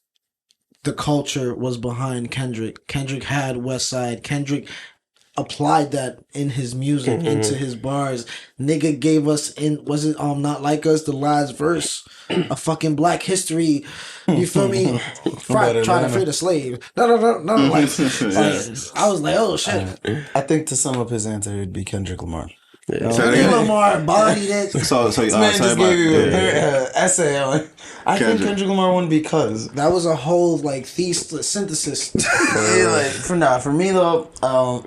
the culture was behind Kendrick. Kendrick had West Side. Kendrick applied that in his music, into his bars. Nigga gave us Not Like Us, the last verse, a fucking Black History. You feel me? Trying to free the slave. No. Like, I was like, oh shit. I think to sum up his answer, it'd be Kendrick Lamar. Lamar bodied it. So This man just gave you an essay on. I think Kendrick Lamar won because That was a whole like synthesis. for me though,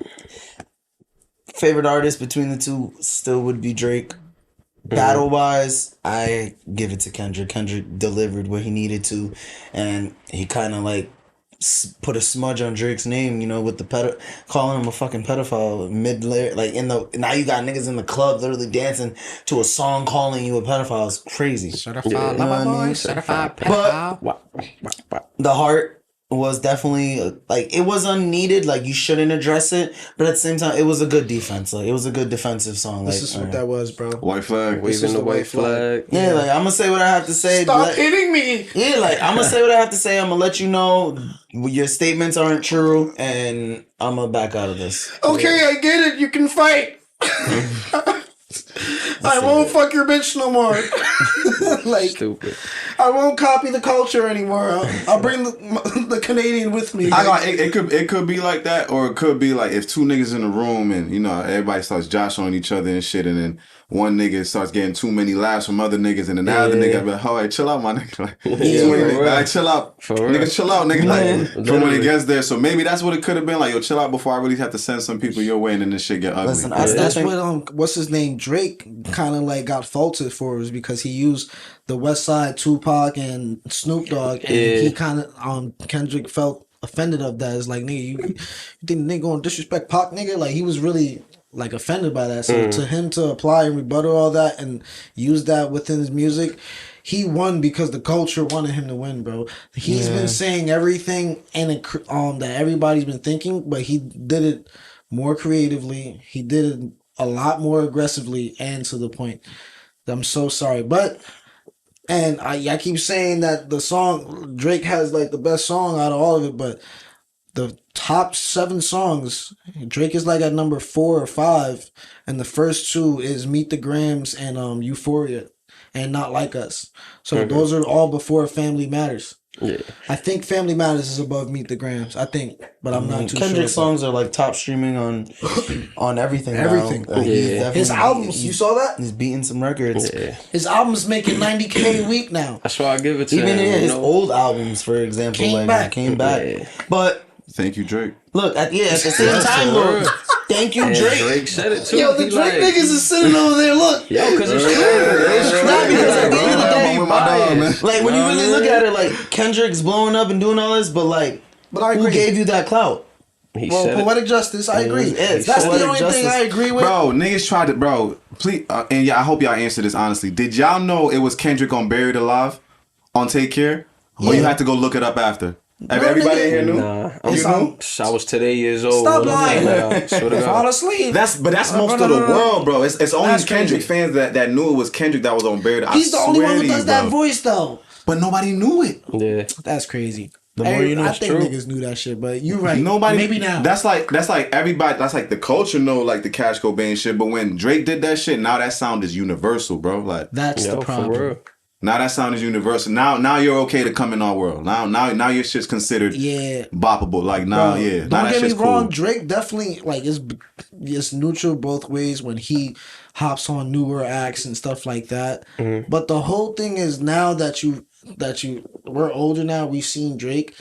favorite artist between the two still would be Drake. Battle wise, I give it to Kendrick. Kendrick delivered what he needed to, and he kind of like put a smudge on Drake's name, you know, with the calling him a fucking pedophile mid-layer, like now you got niggas in the club literally dancing to a song calling you a pedophile. It's crazy. Certified lover boy, certified pedophile. But the heart was definitely like, it was unneeded. Like, you shouldn't address it, but at the same time, it was a good defense. Like, it was a good defensive song. This is what that was, bro. White flag. Waving the white flag. Yeah, like, I'm gonna say what I have to say. Stop hitting me. Yeah, like, I'm gonna say what I have to say. I'm gonna let you know your statements aren't true, and I'm gonna back out of this. Okay, I get it. You can fight. I won't fuck your bitch no more. Like, Stupid. I won't copy the culture anymore. I'll bring the Canadian with me. It could be like that, or it could be like if two niggas in the room and you know everybody starts joshing on each other and shit, and then one nigga starts getting too many laughs from other niggas, and then the other nigga be like, "Oh, hey, chill out, my nigga." Like, like, chill out, nigga, chill out, nigga. Like, from when it gets there, so maybe that's what it could have been. Like, yo, chill out before I really have to send some people your way, and then this shit get ugly. Listen, That's what what's his name, Drake, kind of like got faulted for, was because he used the West Side, Tupac and Snoop Dogg, and he kind of Kendrick felt offended of that. It's like, nigga, you think the nigga gonna disrespect Pac, nigga? Like, he was really like offended by that. So to him to apply and rebuttal all that and use that within his music, he won because the culture wanted him to win, bro. He's been saying everything and that everybody's been thinking, but he did it more creatively. He did it a lot more aggressively and to the point. I'm so sorry, but and I keep saying that the song Drake has like the best song out of all of it, but the top 7 songs, Drake is like at number 4 or 5, and the first 2 is Meet the Grams and Euphoria and Not Like Us. So those are all before Family Matters. Yeah. I think Family Matters is above Meet the Grams. I think, but I'm not too sure. Kendrick's songs are like top streaming on everything. Everything. Now. Like, his albums, you saw that? He's beating some records. Yeah. His album's making $90K a week now. That's why I give it to Even him. his old albums, for example, Came back. came back. Yeah. But Thank you, Drake. Look, at the same time, look, thank you, And Drake. Drake said it too. Yo, the He Drake like, niggas is sitting over there. Look, yo, because it's true. It's true. Nah, because at the end of the day, I'm with my dog, man. like when you really look at it, like Kendrick's blowing up and doing all this, but like, I who agree. gave you that clout? He Well, said it. poetic justice, I agree. It's That's the poetic only thing justice. I agree with. Bro, niggas tried to, bro. Please, and yeah, I hope y'all answer this honestly. Did y'all know it was Kendrick on Buried Alive on Take Care, or you had to go look it up after? Everybody in here knew. Nah, It's I was today years old. Stop when lying. I swear to Fall God. asleep. That's most No, of the no, no. world, bro. It's only That's Kendrick crazy. fans that knew it was Kendrick that was on Buried. He's the only one who does that bro. voice, though. But nobody knew it. Yeah. That's crazy. The more you know, I it's think true. niggas knew that shit, but you're right. Nobody. Maybe now. That's like everybody. That's like the culture know like the Cash Cobain shit. But when Drake did that shit, now that sound is universal, bro. Like That's Yo, the for problem. real. now that sound is universal. Now you're okay to come in our world. Now your shit's considered Yeah. boppable. Like now, Bro, yeah. Don't Now that get me shit's wrong. cool. Drake definitely like it's neutral both ways when he hops on newer acts and stuff like that. Mm-hmm. But the whole thing is now that we're older now. We've seen Drake.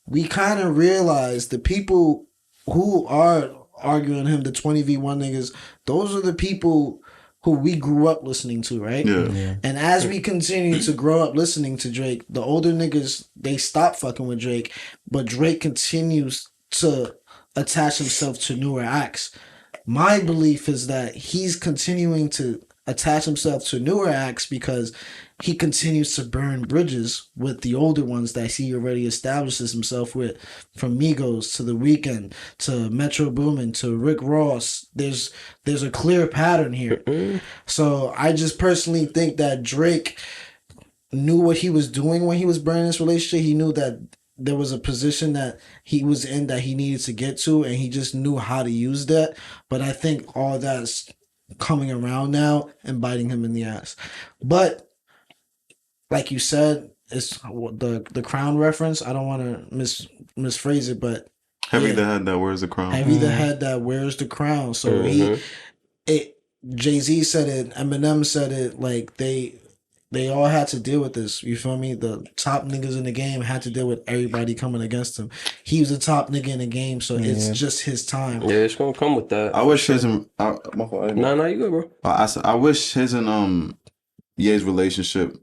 We kind of realize the people who are arguing him, the 20v1 niggas. Those are the people who we grew up listening to, right? Yeah. And as we continue to grow up listening to Drake, the older niggas, they stop fucking with Drake, but Drake continues to attach himself to newer acts. My belief is that he's continuing to attach himself to newer acts because he continues to burn bridges with the older ones that he already establishes himself with, from Migos to The Weeknd to Metro Boomin to Rick Ross. There's a clear pattern here. So I just personally think that Drake knew what he was doing when he was burning this relationship. He knew that there was a position that he was in that he needed to get to, and he just knew how to use that. But I think all that's coming around now and biting him in the ass. But like you said, it's the crown reference. I don't want to misphrase it, but Heavy yeah. the head that wears the crown. Heavy the head that wears the crown. So Jay-Z said it, Eminem said it, like they all had to deal with this. You feel me? The top niggas in the game had to deal with everybody coming against him. He was the top nigga in the game, so it's just his time. Yeah, it's gonna come with that. I wish his and Nah, you good, bro. I wish his and Ye's relationship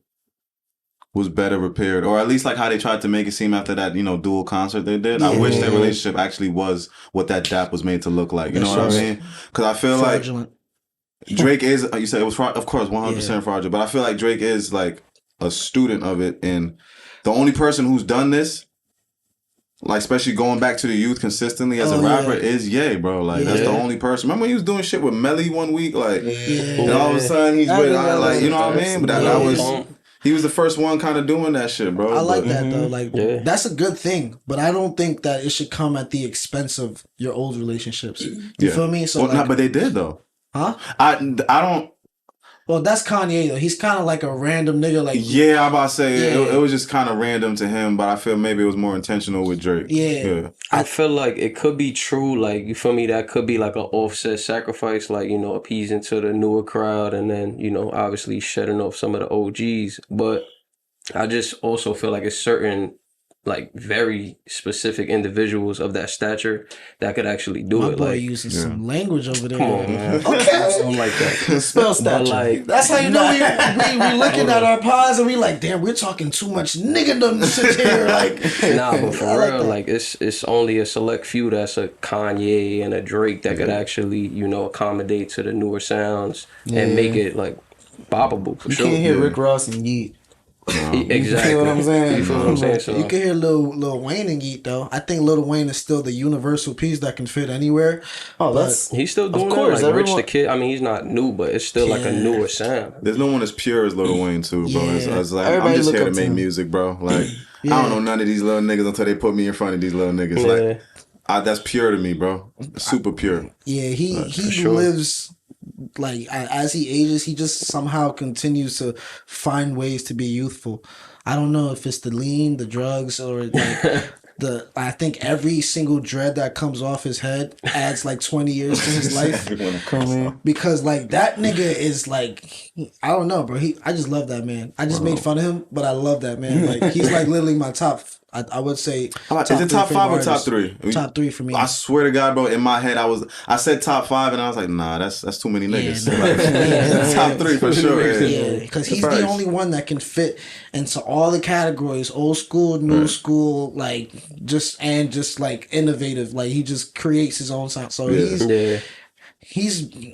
was better repaired, or at least like how they tried to make it seem after that, dual concert they did. I wish their relationship actually was what that dap was made to look like. You know what I mean? Because I feel Fraudulent. like Drake is, you said it was, of course, 100% fraudulent, but I feel like Drake is like a student of it, and the only person who's done this, like especially going back to the youth consistently as a rapper, is Ye, bro. Like that's the only person. Remember when he was doing shit with Melly one week, like, and all of a sudden he's with, like, you know what I mean? But that was. He was the first one kind of doing that shit, bro. I like that though. Like that's a good thing, but I don't think that it should come at the expense of your old relationships. You feel me? So, but they did though. Huh? I don't. Well, that's Kanye though. He's kind of like a random nigga. Like I'm about to say it was just kind of random to him, but I feel maybe it was more intentional with Drake. Yeah. I feel like it could be true. Like, you feel me? That could be like an offset sacrifice, like, appeasing to the newer crowd, and then obviously shedding off some of the OGs. But I just also feel like it's certain, like, very specific individuals of that stature that could actually do my it. boy Like, using some language over there. come on, man. Okay. Something like that. Spell But stature. like, That's how you know we looking at our pods and we like, damn, we're talking too much niggerdom shit here. Like, nah, but for I like real, that. like it's only a select few that's a Kanye and a Drake that could actually, accommodate to the newer sounds and make it like boppable for You sure. can't hear Rick Ross and Yeet. Exactly. You feel what I'm saying? You feel what I'm saying? So you can hear Lil Wayne and Yeet though. I think Lil Wayne is still the universal piece that can fit anywhere. Oh, that's he's still doing course, that. Like Rich everyone- the Kid. I mean, he's not new, but it's still like a newer sound. There's no one as pure as Lil Wayne too, bro. Yeah. It's like I'm Everybody just look here to up to make him. music, bro. Like I don't know none of these little niggas until they put me in front of these little niggas. Like that's pure to me, bro. Super pure. Yeah, he sure. lives like as he ages, he just somehow continues to find ways to be youthful. I don't know if it's the lean, the drugs, or like I think every single dread that comes off his head adds like 20 years to his life. Because like that nigga is like, I don't know, bro. I just love that man. I just made fun of him, but I love that man. Like he's like literally my top I would say. Is it top 5 or top 3? Top 3 for me. I swear to God, bro. In my head, I said top 5, and I was like, nah, that's too many niggas. Like, top 3 for sure. Yeah, because he's the only one that can fit into all the categories: old school, new school, like just like innovative. Like he just creates his own sound. So he's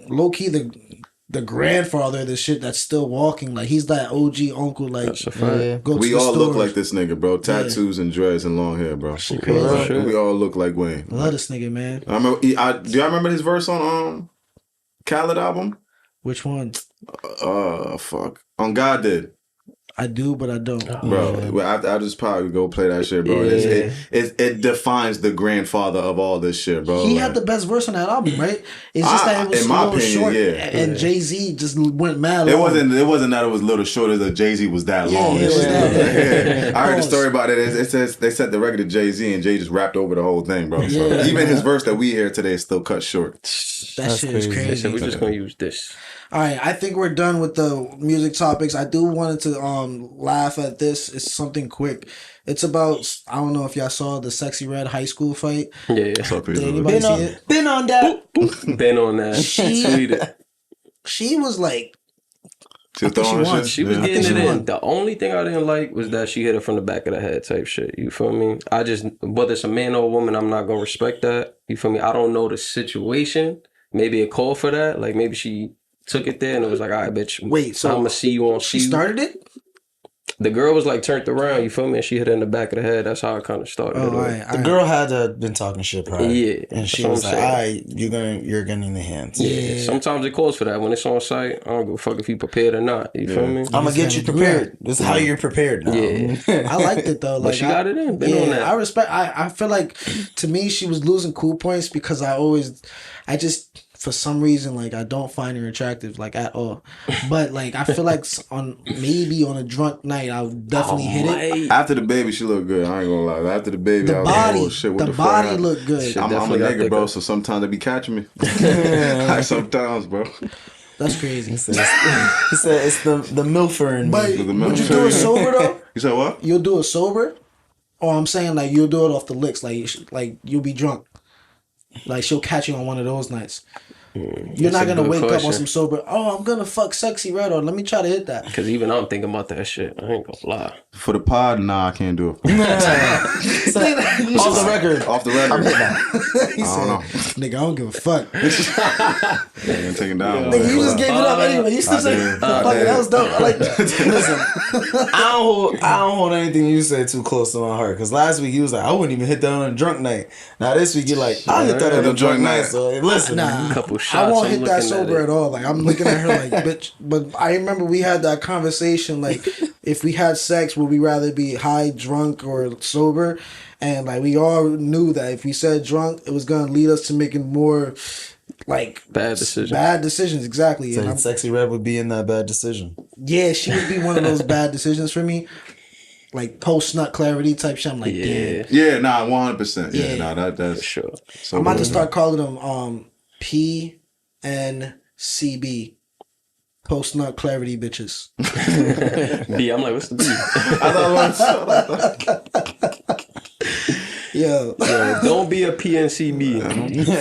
low key the grandfather of this shit that's still walking. Like he's that OG uncle. Like we all look like this nigga, bro. Tattoos and dreads and long hair, bro. We all look like Wayne. Love this nigga, man. I remember. Do y'all remember his verse on Khaled album? Which one? Fuck. On God Did. I do, but I don't. Bro, I just probably go play that shit, bro. Yeah. It defines the grandfather of all this shit, bro. He had the best verse on that album, right? It's just that it was in a my little opinion, short, yeah. and Jay-Z just went mad long. It wasn't that it was a little short, as Jay-Z was that long. I heard the story about it. It says they set the record to Jay-Z, and Jay just rapped over the whole thing, bro. So even his verse that we hear today is still cut short. That's shit is crazy. They said we're just gonna use this. All right, I think we're done with the music topics. I do wanted to laugh at this. It's something quick. It's about, I don't know if y'all saw the Sexy Red high school fight. Yeah. Did anybody see it? Been on that. Been on that. She was like, She was throwing shit. She was getting it in. The only thing I didn't like was that she hit her from the back of the head type shit. You feel me? Whether it's a man or a woman, I'm not gonna respect that. You feel me? I don't know the situation. Maybe a call for that. Like maybe she took it there and it was like, all right, bitch. Wait, so I'm gonna see you on. She started it? The girl was like turned around, you feel me? And she hit her in the back of the head. That's how it kind of started. Oh, right. The girl had been talking shit prior. Yeah. And she was like, all right, you're getting the hands. Yeah. Sometimes it calls for that. When it's on site, I don't give a fuck if you prepared or not. You feel me? I'm going to get you prepared. This is how you're prepared now. Yeah. I liked it though. Like, but she got it in. Been on that. I respect. I feel like to me she was losing cool points because I just for some reason like I don't find her attractive like at all. But like I feel like on a drunk night I'll definitely hit it. After the baby, she looked good. I ain't gonna lie. After the baby, I was like, oh shit, what the body fuck? looked good. I'm a nigga, bro. So sometimes they be catching me. Sometimes, bro. That's crazy. He said it's the milfer in But me. would you do it sober though? You said what? You'll do it sober, or I'm saying like you'll do it off the licks, like you'll be drunk, like she'll catch you on one of those nights. You're not gonna wake up on some sober. Oh, I'm gonna fuck Sexy Red, or let me try to hit that. Because even I'm thinking about that shit. I ain't gonna lie. For the pod, nah, I can't do it. Off the record. Off the record. He said, "Nigga, I don't give a fuck." Nigga, take it down. Nigga, you just gave it up anyway. You still say, "Fuck it, that was dope." I like that. Listen, I don't hold anything you said too close to my heart. Because last week you was like, I wouldn't even hit that on a drunk night. Now this week you're like, I hit that on a drunk night. So listen, nah, couple shots, I won't hit that sober at all. Like I'm looking at her like, bitch. But I remember we had that conversation. Like, if we had sex, would we rather be high, drunk, or sober? And like we all knew that if we said drunk, it was gonna lead us to making more like bad decisions. Bad decisions, exactly. So and Sexy Red would be in that bad decision. Yeah, she would be one of those bad decisions for me. Like post nut clarity type shit. I'm like, damn. Yeah, nah, 100%. Yeah, nah, that's for sure. So I'm about to start calling them PNCB. Post nut clarity bitches. B, I'm like, what's the B? Yo, don't be a PNCB.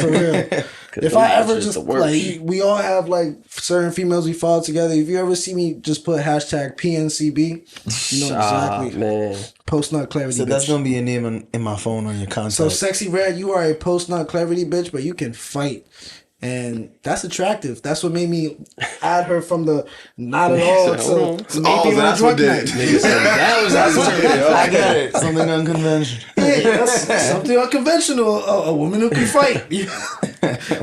For real. If I ever just like, we all have like certain females we follow together. If you ever see me just put hashtag PNCB, you know exactly. Man. Post nut clarity. So bitch. that's gonna be a name in my phone on your contact. So Sexy Red, you are a post nut clarity bitch, but you can fight. And that's attractive. That's what made me add her from the not at all to maybe on a drunk night. That's what did. I get it. Something unconventional. Yeah, that's something unconventional. A woman who can fight,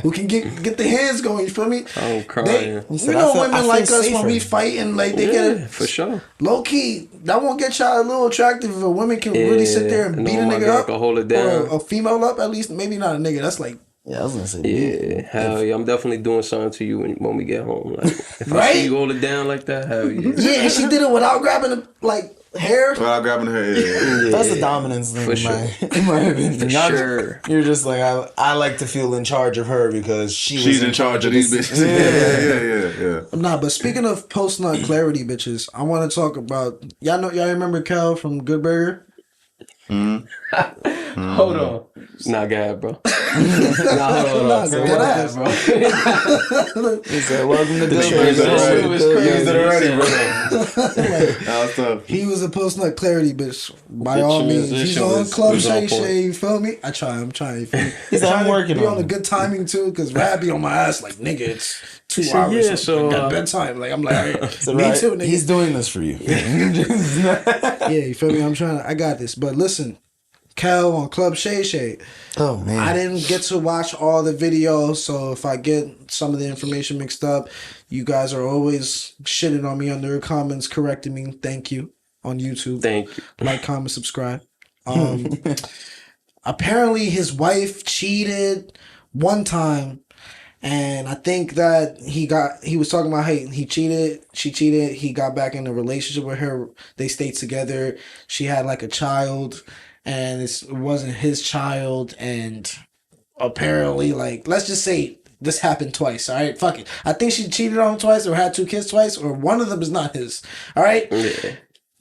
who can get the hands going. You feel me? I'm crying. Women like us when we fight and like they get it for sure. Low key, that won't get y'all a little attractive if a woman can really sit there and beat a nigga up, hold it down. or a female up at least. Maybe not a nigga. That's like. Yeah, I was gonna say. Yeah, hell yeah. I'm definitely doing something to you when we get home. Like, if right? I see you hold it down like that, hell yeah. Yeah, and she did it without grabbing the hair. Without grabbing her hair. Yeah. That's the dominance thing, in my opinion. For sure. You're just like I like to feel in charge of her because she's in charge of these bitches. Yeah. Nah, but speaking of post nut clarity bitches, I want to talk about y'all remember Kel from Good Burger? Hold on. Nah, go ahead, bro. Hold on. Nah, Go ahead, bro. He said, "Welcome to Good Shit was crazy. That was tough. He was supposed to clarity, but by The all means, he's transition on was Club on Shay point. Shay. You feel me? I'm trying. You feel me? He's like, I'm working be on on the it. good timing too, because Rab be on my ass like, nigga, it's 2 said, hours. yeah, so, I got bedtime. Like, I'm like, all right, So, me right, too, nigga. he's doing this for you. Yeah, you feel me? I got this. But listen, Kel on Club Shay Shay. Oh man, I didn't get to watch all the videos, so if I get some of the information mixed up, you guys are always shitting on me under the comments, correcting me. Thank you on YouTube. Thank you. Like, comment, subscribe. Apparently, his wife cheated one time, and I think that he was talking about, hey, she cheated, he got back in a relationship with her, they stayed together, she had like a child, and it wasn't his child, and apparently, like, let's just say this happened twice, all right? Fuck it. I think she cheated on him twice, or had 2 kids twice, or one of them is not his, all right? Yeah.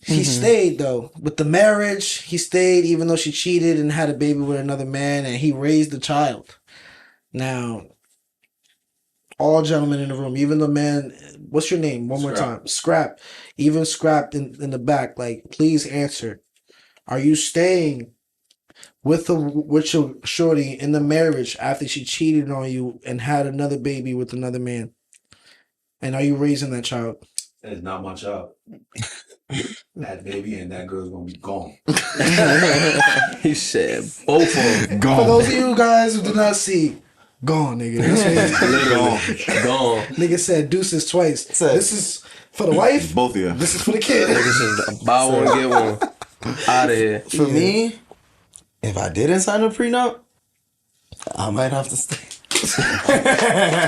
He stayed, though. With the marriage, he stayed, even though she cheated and had a baby with another man, and he raised the child. Now, all gentlemen in the room, even the man, what's your name? One more time. Scrap. Even Scrap in the back, like, please answer. Are you staying with your shorty in the marriage after she cheated on you and had another baby with another man? And are you raising that child? That is not my child. That baby and that girl's gonna be gone. He said both of them. For those of you guys who did not see, gone, nigga. That's what Literally gone. nigga said deuces twice. Said- This is for the wife. Both of you. This is for the kid. This is buy one get one. Out of here. for me, if I didn't sign a prenup, I might have to stay.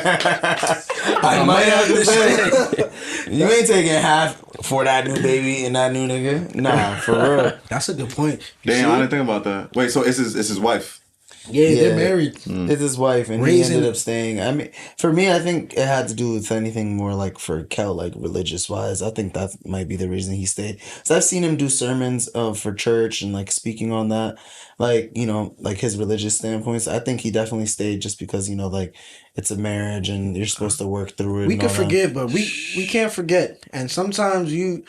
I might have to stay. You ain't taking half for that new baby and that new nigga. Nah, for real. That's a good point. Damn, I didn't think about that. Wait, so it's his wife. Yeah, Yeah. they're married. It's his wife, and Raising- he ended up staying. I mean, for me, I think it had to do with anything more like for Kel, like religious wise. I think that might be the reason he stayed. So I've seen him do sermons for church and like speaking on that, like, you know, like his religious standpoints. I think he definitely stayed just because, you know, like it's a marriage and you're supposed to work through it. We and can all that. forgive, but we can't forget. And sometimes you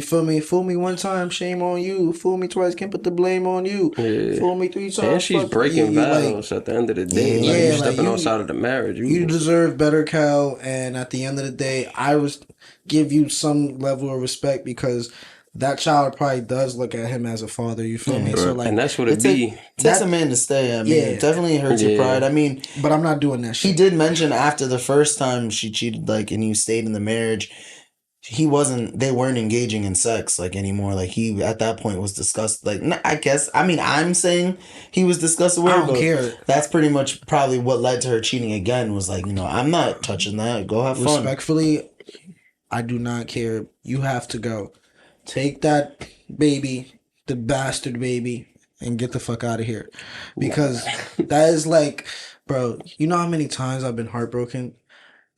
feel me? Fool me one time, shame on you. Fool me twice, can't put the blame on you. Yeah. Fool me 3 times. And she's fuck breaking you. Like, vows at the end of the day. Yeah, Like, you like, stepping you- outside of the marriage. you deserve better, Cal. And at the end of the day, give you some level of respect because that child probably does look at him as a father. You feel me? So like, and that's what it be. Takes a man to stay. I mean, Yeah. it definitely hurts your Yeah. pride. I mean, but I'm not doing that he shit. did mention after the first time she cheated, like, and you stayed in the marriage, they weren't engaging in sex, like, anymore. Like, he, at that point, was disgusted. Like, I'm saying he was disgusted with her, I don't but care. that's pretty much probably what led to her cheating again, was like, you know, I'm not touching that. Go have fun. Respectfully, I do not care. You have to go. Take that baby, the bastard baby, and get the fuck out of here. Because that is like, bro, you know how many times I've been heartbroken?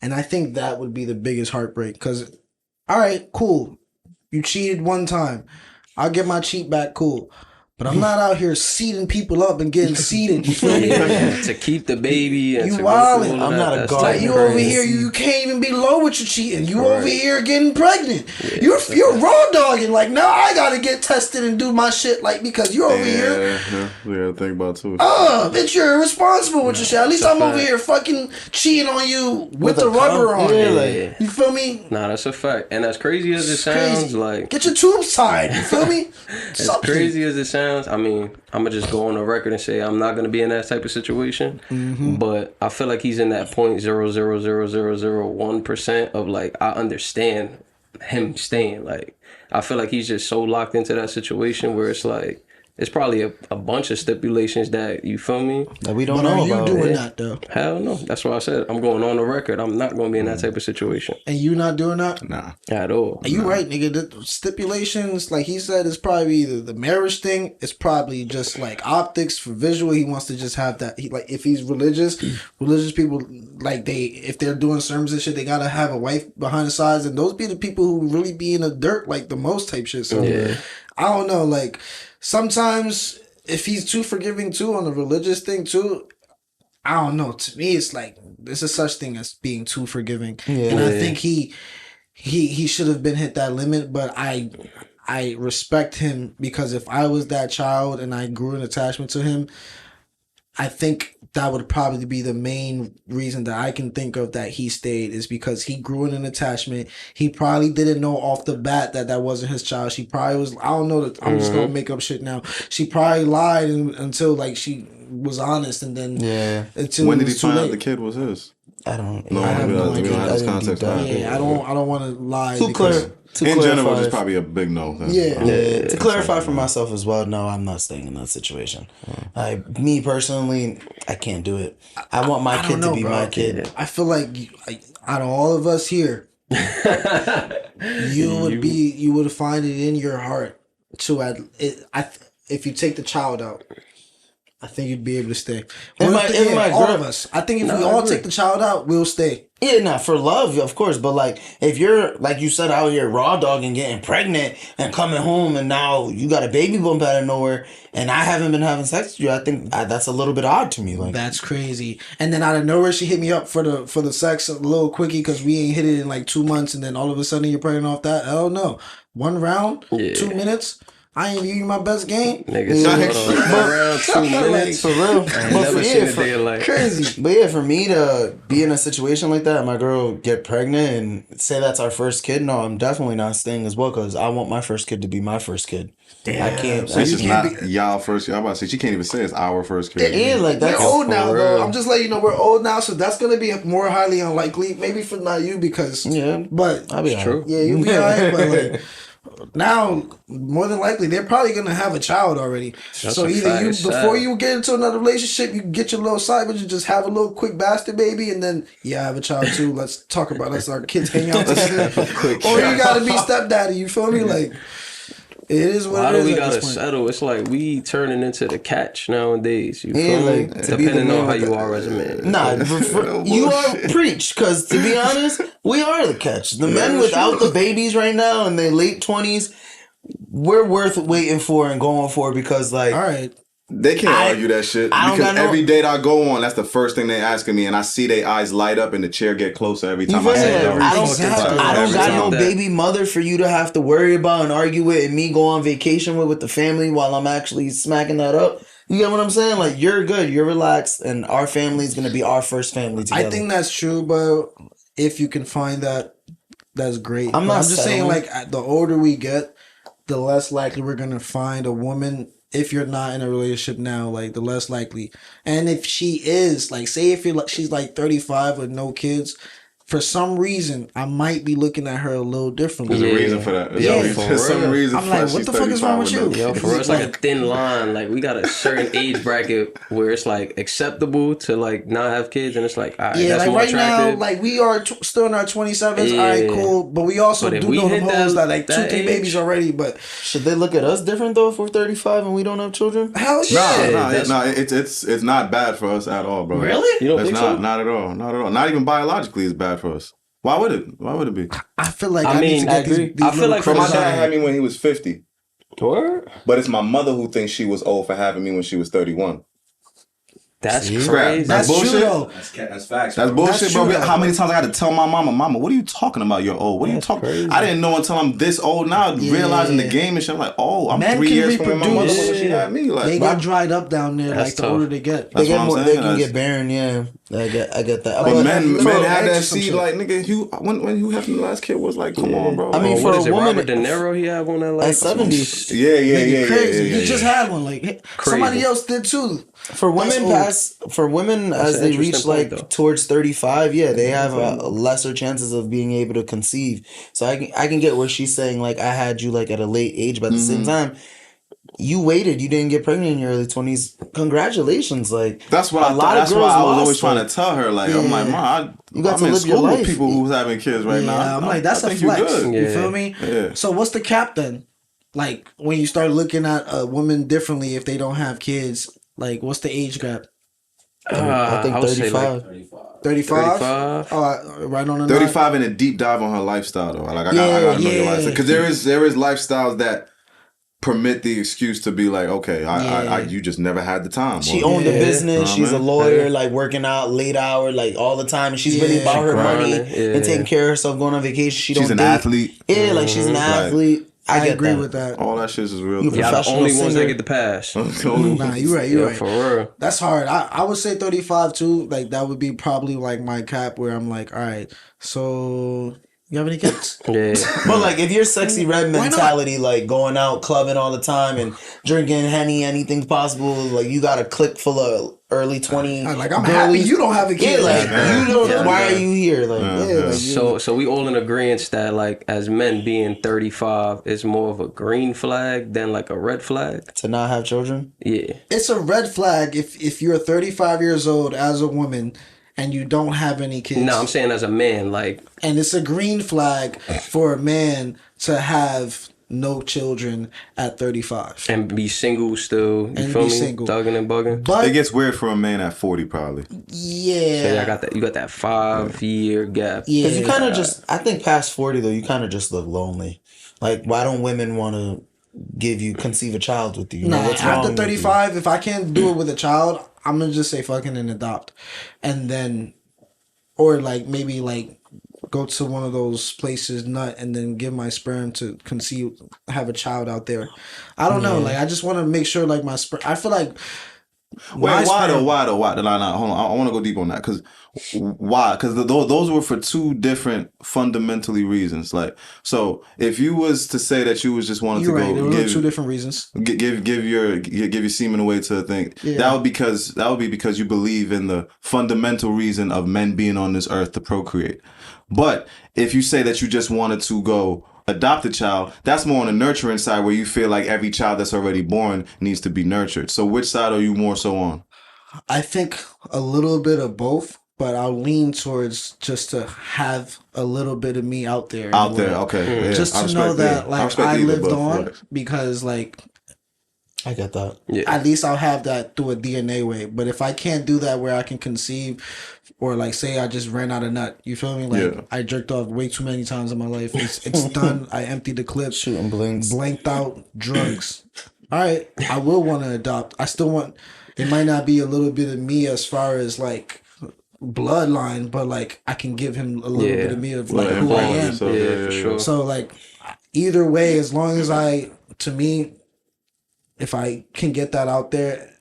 And I think that would be the biggest heartbreak. Because, all right, cool. You cheated one time. I'll get my cheat back, cool. But I'm not out here seeding people up and getting seeded. You feel me? To keep the baby and You to wildin'. go through all I'm of not a that, that's guard. Like like you Crazy. over here, you can't even be low with your cheating. You Right. over here getting pregnant. You're raw dogging. Like now, I gotta get tested and do my shit. Like because you're over here. Yeah, we gotta think about too. Bitch, you're irresponsible with your shit. At least that's a I'm over fact. here fucking cheating on you with a the rubber cum- on. yeah, like- You feel me? Nah, that's a fact. And as crazy as it It's sounds, crazy. like Get your tubes tied. You feel me? as crazy as it sounds, I mean, I'm gonna just go on the record and say I'm not gonna be in that type of situation. But I feel like he's in that 0.0000001% of like I understand him staying. Like I feel like he's just so locked into that situation where it's like it's probably a bunch of stipulations that you feel me. That we don't But know are you about. doing Yeah. that though? Hell no. That's why I said I'm going on the record. I'm not gonna be in that type of situation And you not doing that? Nah. at all. You right, nigga. The stipulations, like he said, is probably either the marriage thing. It's probably just like optics for visual. He wants to just have that. He like if he's religious people like if they're doing sermons and shit, they gotta have a wife behind the sides, and those be the people who really be in the dirt like the most type shit. So Yeah. I don't know. Like sometimes if he's too forgiving too on the religious thing too, I don't know. To me, it's like there's a such thing as being too forgiving, Yeah. and I think he should have been hit that limit. But I respect him because if I was that child and I grew an attachment to him, I think that would probably be the main reason that I can think of that he stayed is because he grew in an attachment. He probably didn't know off the bat that that wasn't his child. She probably was, I don't know, I'm just going to make up shit now. She probably lied until like she was honest and then until When it did he was too find out late. the kid was his? I don't. No, I have no we idea. don't have this I didn't context. deep dive. Yeah, I don't want to lie. Too because- clear. To In general, clarify, it's probably a big no. Yeah. to clarify for myself as well, no, I'm not staying in that situation. Me personally, I can't do it. I want my I kid don't know, to be bro. my kid. I feel like out of all of us here, you would find it in your heart to if you take the child out. I think you'd be able to stay. All of us. I think if we all take the child out, we'll stay. Yeah, not for love, of course, but like if you're like you said out here raw dogging, getting pregnant and coming home, and now you got a baby bump out of nowhere, and I haven't been having sex with you, I think that's a little bit odd to me. Like That's crazy. And then out of nowhere, she hit me up for the sex a little quickie because we ain't hit it in like 2 months, and then all of a sudden you're pregnant off that. Hell no, 1 round, 2 minutes. I ain't give you my best game. Niggas, around 2 minutes. for real, I never seen a day like Crazy. But yeah, for me to be in a situation like that, my girl get pregnant and say that's our first kid, no, I'm definitely not staying as well because I want my first kid to be my first kid. Damn. I can't. So it's just can't not y'all first kid. I'm about to say, she can't even say it's our first kid. Yeah, like We're that's old now, for though. real. I'm just letting you know we're old now, so that's gonna be more highly unlikely. Maybe for not you because but I'll be true. yeah, you'll be alright. But like now, more than likely, they're probably gonna have a child already. That's so a either fact. you It's before sad. you get into another relationship, you get your little side, but you just have a little quick bastard baby, and then I have a child too. Let's talk about us. Our kids hang out together, or you gotta be stepdaddy. You feel me? Like it is what Why it do is. we at gotta this point. settle? It's like we turning into the catch nowadays. You Yeah, feel me? like, to be the Depending man on how with you the- are as a man. Nah, you are preach because to be honest, we are the catch. The men without the babies right now in their late 20s, we're worth waiting for and going for because like All right. They can't argue that shit I don't because got no- every date I go on, that's the first thing they asking me, and I see their eyes light up and the chair get closer every you time feel I me? say Like, that. I don't, Exactly. I don't Every got time. no that. baby mother for you to have to worry about and argue with, and me go on vacation with the family while I'm actually smacking that up. You get what I'm saying? Like you're good, you're relaxed, and our family's gonna be our first family together. I think that's true, but if you can find that, that's great. I'm But not I'm just saying, settling. like, the older we get, the less likely we're gonna find a woman. If you're not in a relationship now, like the less likely. And if she is, like, say if you're like she's like 35 with no kids, for some reason I might be looking at her a little differently. There's a Yeah. reason for that. There's, Yeah, a reason, for there's some real. reason I'm for like, that. what She's the fuck is 35 wrong with no you? kids. Yo, for us, like a thin line. Like we got a certain age bracket where it's like acceptable to like not have kids, and it's like, all right, Yeah, that's like more right attractive. now, like we are still in our 27s. All right, Yeah. cool. But we also But if do we know the hit moles that- that like that 2-3 age- babies already. But Should they look at us different though if we're 35 and we don't have children? hell Nah, yeah. nah, it's not bad for us at all, bro. Really? You don't It's think not, so? not at all, not at all. Not even biologically, it's bad for us. Why would it? Why would it be? I feel like I I, need mean, to I get these, agree. these I feel little like So my critters out dad of had here. me when he was 50, Word? but it's my mother who thinks she was old for having me when she was 31. That's See? crazy. That's bullshit. true though. That's facts. That's bro. bullshit, That's bro. true, though. How many times I got to tell my mama, what are you talking about? You're old. What are you That's talking? crazy. I didn't know until I'm this old now, realizing the Yeah. game and shit. I'm like, oh, I'm Men 3 can years from when my mother was when she reproduce. had me. Like, They get dried up down there That's like the tough. older they get. That's They what get I'm more. saying. They can That's- get barren. Yeah, I get that. But Like, men little had eggs or that some seed. shit. Like, nigga, when you having the last kid was like, come on, bro. I mean, Oh, for what a is it? woman- Robert De Niro, he had one that like at 70, yeah. Crazy. He just had one. Like somebody else did too. for women That's as an they interesting reach point, like though. towards 35, yeah, they have lesser chances of being able to conceive. So I can get where she's saying like I had you like at a late age, but at the same time, you waited, you didn't get pregnant in your early 20s. Congratulations, like That's what a I thought. lot of That's why girls I was lost, always trying like- to tell her. Like, I'm like, Ma, You got I'm to in live your school with life. people who's having kids right now. Yeah, I'm like, that's I a think you flex. good. You Yeah. feel me? Yeah. So what's the cap then? Like when you start looking at a woman differently if they don't have kids, like what's the age gap? I think would say, 35. 35? 35. Oh, right on the 35 and a deep dive on her lifestyle though. Like I gotta know your Yeah. lifestyle because there is lifestyles that permit the excuse to be like, okay, you just never had the time. She Well, owned a business. She's a lawyer, Yeah. like working out late hour, like all the time. And she's really about her money and taking care of herself, going on vacation. She's an athlete. Yeah, like she's an athlete. I agree with that. All that shit is real. You Y'all the professional only ones that singer. get the pass. Nah, you're right. You're right. For real. That's hard. I would say 35 too. Like that would be probably like my cap where I'm like, all right, so you have any kids? Yeah. But like, if you're sexy red Why not? mentality, like going out clubbing all the time and drinking Henny, anything possible, like you got a clique full of early 20. Like I'm happy you don't have a kid. Yeah, like you don't. Yeah, why yeah. are you here? Like, So we all in agreement that like as men being 35 is more of a green flag than like a red flag. to not have children. Yeah. It's a red flag if you're 35 years old as a woman and you don't have any kids. No, I'm saying as a man, like And it's a green flag for a man to have no children at 35. and be single still. You And feel be me? single. Thugging and bugging. But It gets weird for a man at 40, probably. yeah. Yeah, I got that. You got that 5-year gap. Yeah. Because you kind of just, I think past 40 though, you kind of just look lonely. Like, why don't women want to conceive a child with you? You know, Nah, what's wrong after with 35, if I can't do it with a child, I'm gonna just say fucking and adopt. And then, or like maybe like go to one of those places, nut, and then give my sperm to conceive, have a child out there. I don't know. Like, I just want to make sure like my sperm, I feel like. Wait, why though? Why? Hold on. I want to go deep on that because why? Because those were for two different fundamentally reasons. Like, so if you was to say that you was just wanted You're to right. There go were give two different reasons. give your semen away to a thing, that would be because you believe in the fundamental reason of men being on this earth to procreate. But if you say that you just wanted to go adopt a child, that's more on the nurturing side where you feel like every child that's already born needs to be nurtured. So which side are you more so on? I think a little bit of both, but I'll lean towards just to have a little bit of me out there. Out there, okay. Yeah, Just I to know respect that, I like, respect I either, lived but on flex. because, like, I get that. Yeah. at least I'll have that through a DNA way. But if I can't do that where I can conceive, or like say I just ran out of nut, you feel me? Like Yeah. I jerked off way too many times in my life. It's done. I emptied the clip, Shooting blinks. blanked out drugs. All right, I will want to adopt. I still want. It might not be a little bit of me as far as like bloodline, but like I can give him a little bit of me of like who I am. So, Yeah, for sure. So like either way, as long as to me, if I can get that out there,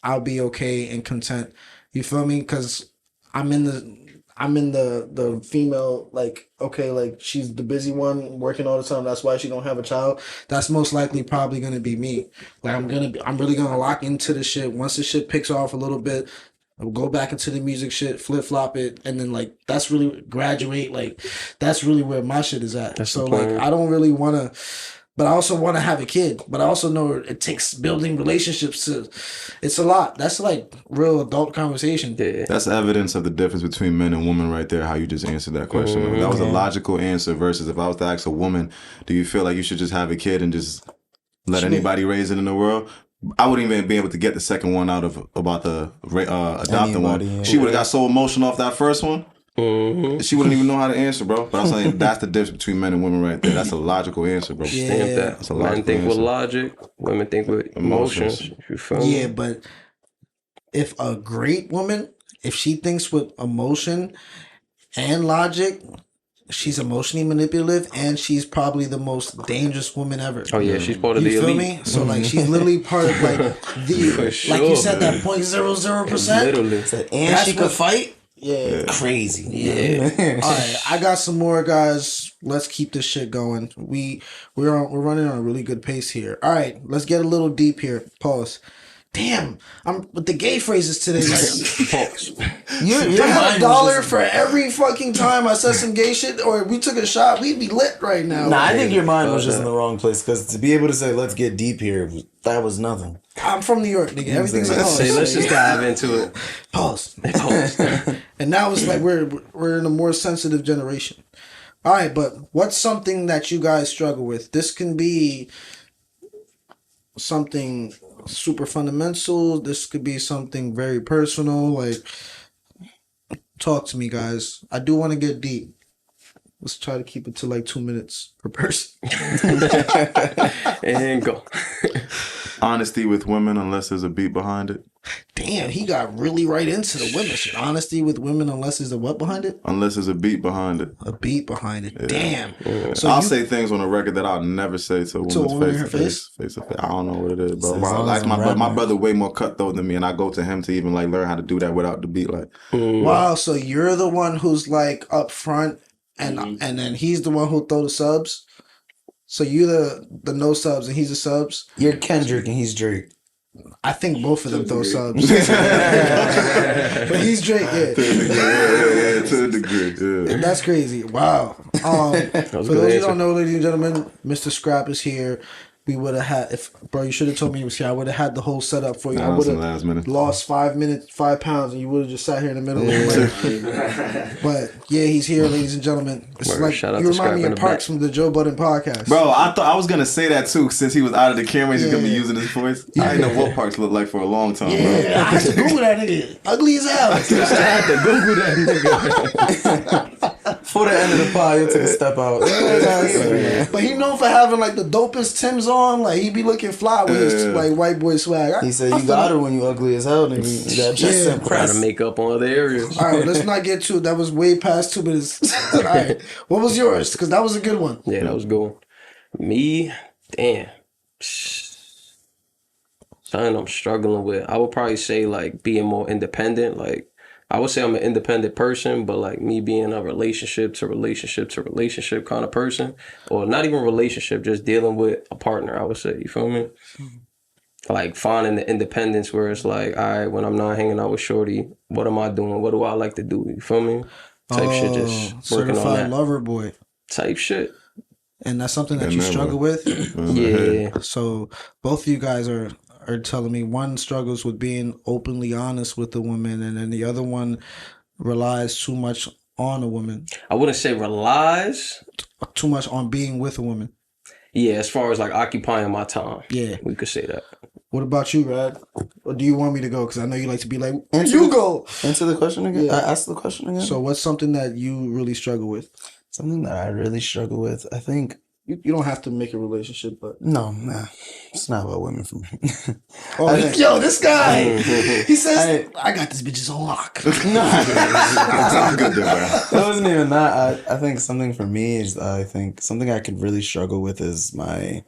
I'll be okay and content. You feel me? Because I'm in the female, like, okay, like she's the busy one working all the time. That's why she don't have a child. That's most likely probably gonna be me. Like I'm really gonna lock into the shit. Once the shit picks off a little bit, I'll go back into the music shit, flip flop it, and then like that's really graduate. Like that's really where my shit is at. That's so the like plan. I don't really want to. But I also want to have a kid. But I also know it takes building relationships to. It's a lot. That's like real adult conversation. Yeah. That's evidence of the difference between men and women right there, how you just answered that question. That was a logical answer versus if I was to ask a woman, do you feel like you should just have a kid and just let anybody raise it in the world? I wouldn't even be able to get the second one out of about the adopting one. Anybody, yeah. She would have got so emotional off that first one. Mm-hmm. She wouldn't even know how to answer, bro. But I'm saying that's the difference between men and women right there. That's a logical answer, bro. Yeah. Stamp that. That's a Men logical think with answer. logic, women think with emotions. You feel me? Yeah, but if a great woman, if she thinks with emotion and logic, she's emotionally manipulative and she's probably the most dangerous woman ever. Oh yeah, she's part of You the feel elite. me? So like she's literally part of like the For like you sure, said that 0.00%. Literally. And That's she could what- fight? Yeah. Crazy. Yeah. All right, I got some more, guys. Let's keep this shit going. We're running on a really good pace here. All right, let's get a little deep here. Pause. Damn, I'm with the gay phrases today. Like, Pause. Your if I had mind $1 was just- for every fucking time I said some gay shit, or we took a shot, we'd be lit right now. Nah, I think your mind was just in the wrong place because to be able to say let's get deep here, that was nothing. I'm from New York, nigga. Everything's a Let's pause. let's just dive into it. Pause. Pause. And now it's like we're in a more sensitive generation. All right, but what's something that you guys struggle with? This can be something super fundamental. This could be something very personal. Like, talk to me, guys. I do want to get deep. Let's try to keep it to like 2 minutes per person. And go. Honesty with women, unless there's a beat behind it. Damn, he got really right into the women shit. Honesty with women, unless there's a what behind it? Unless there's a beat behind it. A beat behind it. Yeah. Damn. Yeah. So I'll say things on the record that I'll never say to a woman's woman in face her to face. Face to face. I don't know what it is, bro. So as long Like as my I'm brother, my rapping. brother way more cutthroat than me, and I go to him to even like learn how to do that without the beat. Like, wow, so you're the one who's like up front and then he's the one who throw the subs. So you the no subs and he's the subs. You're Kendrick and he's Drake. I think both of them throw subs. But he's Drake, yeah. to a degree, yeah. That's crazy. Wow. For was a those good who answer. don't know, ladies and gentlemen, Mr. Scrap is here. We would have had bro, you should have told me he was here. I would have had the whole setup for you. I That was would the have last minute. lost 5 pounds, and you would have just sat here in the middle. But yeah, he's here, ladies and gentlemen. It's Word. like Shout out you to remind me Scrap in of the Parks back. from the Joe Budden podcast. Bro, I thought I was gonna say that too, since he was out of the camera, he's gonna be Yeah. using his voice. I didn't know what Parks looked like for a long time, Yeah, I had to Google that nigga. Ugly as hell. I had to Google that nigga. For the end of the pod, you'll take a step out. But he known for having like the dopest Timbs on. Like he be looking fly with his like white boy swag. He said, you got her when you ugly as hell, nigga. You got just Yeah. to impress. Gotta make up on other areas. All right, let's not get too. That was way past 2 minutes. All right, what was yours? Because that was a good one. Yeah, that was good. Me, damn. Something I'm struggling with. I would probably say like being more independent. Like I would say I'm an independent person, but like me being a relationship to relationship to relationship kind of person, or not even relationship, just dealing with a partner. I would say, you feel me? Like finding the independence where it's like, all right, when I'm not hanging out with Shorty, what am I doing? What do I like to do? You feel me? Type shit, just working on certified that. lover boy, Type shit. and that's something that And you never. struggle with. Yeah. So both of you guys are telling me one struggles with being openly honest with the woman, and then the other one relies too much on a woman, I wouldn't say relies. too much on being with a woman. Yeah, as far as like occupying my time. Yeah. We could say that. What about you, Rad? Or do you want me to go? Because I know you like to be like, Answer you the- go. Answer the question again. Yeah. Ask the question again. So what's something that you really struggle with? Something that I really struggle with, I think. You don't have to make a relationship, but No, nah, it's not about women for me. oh, yo, this guy, he says, I- I got this bitches on lock. I'm good there, bro. It wasn't even that. I think something for me is, I think something I could really struggle with is my.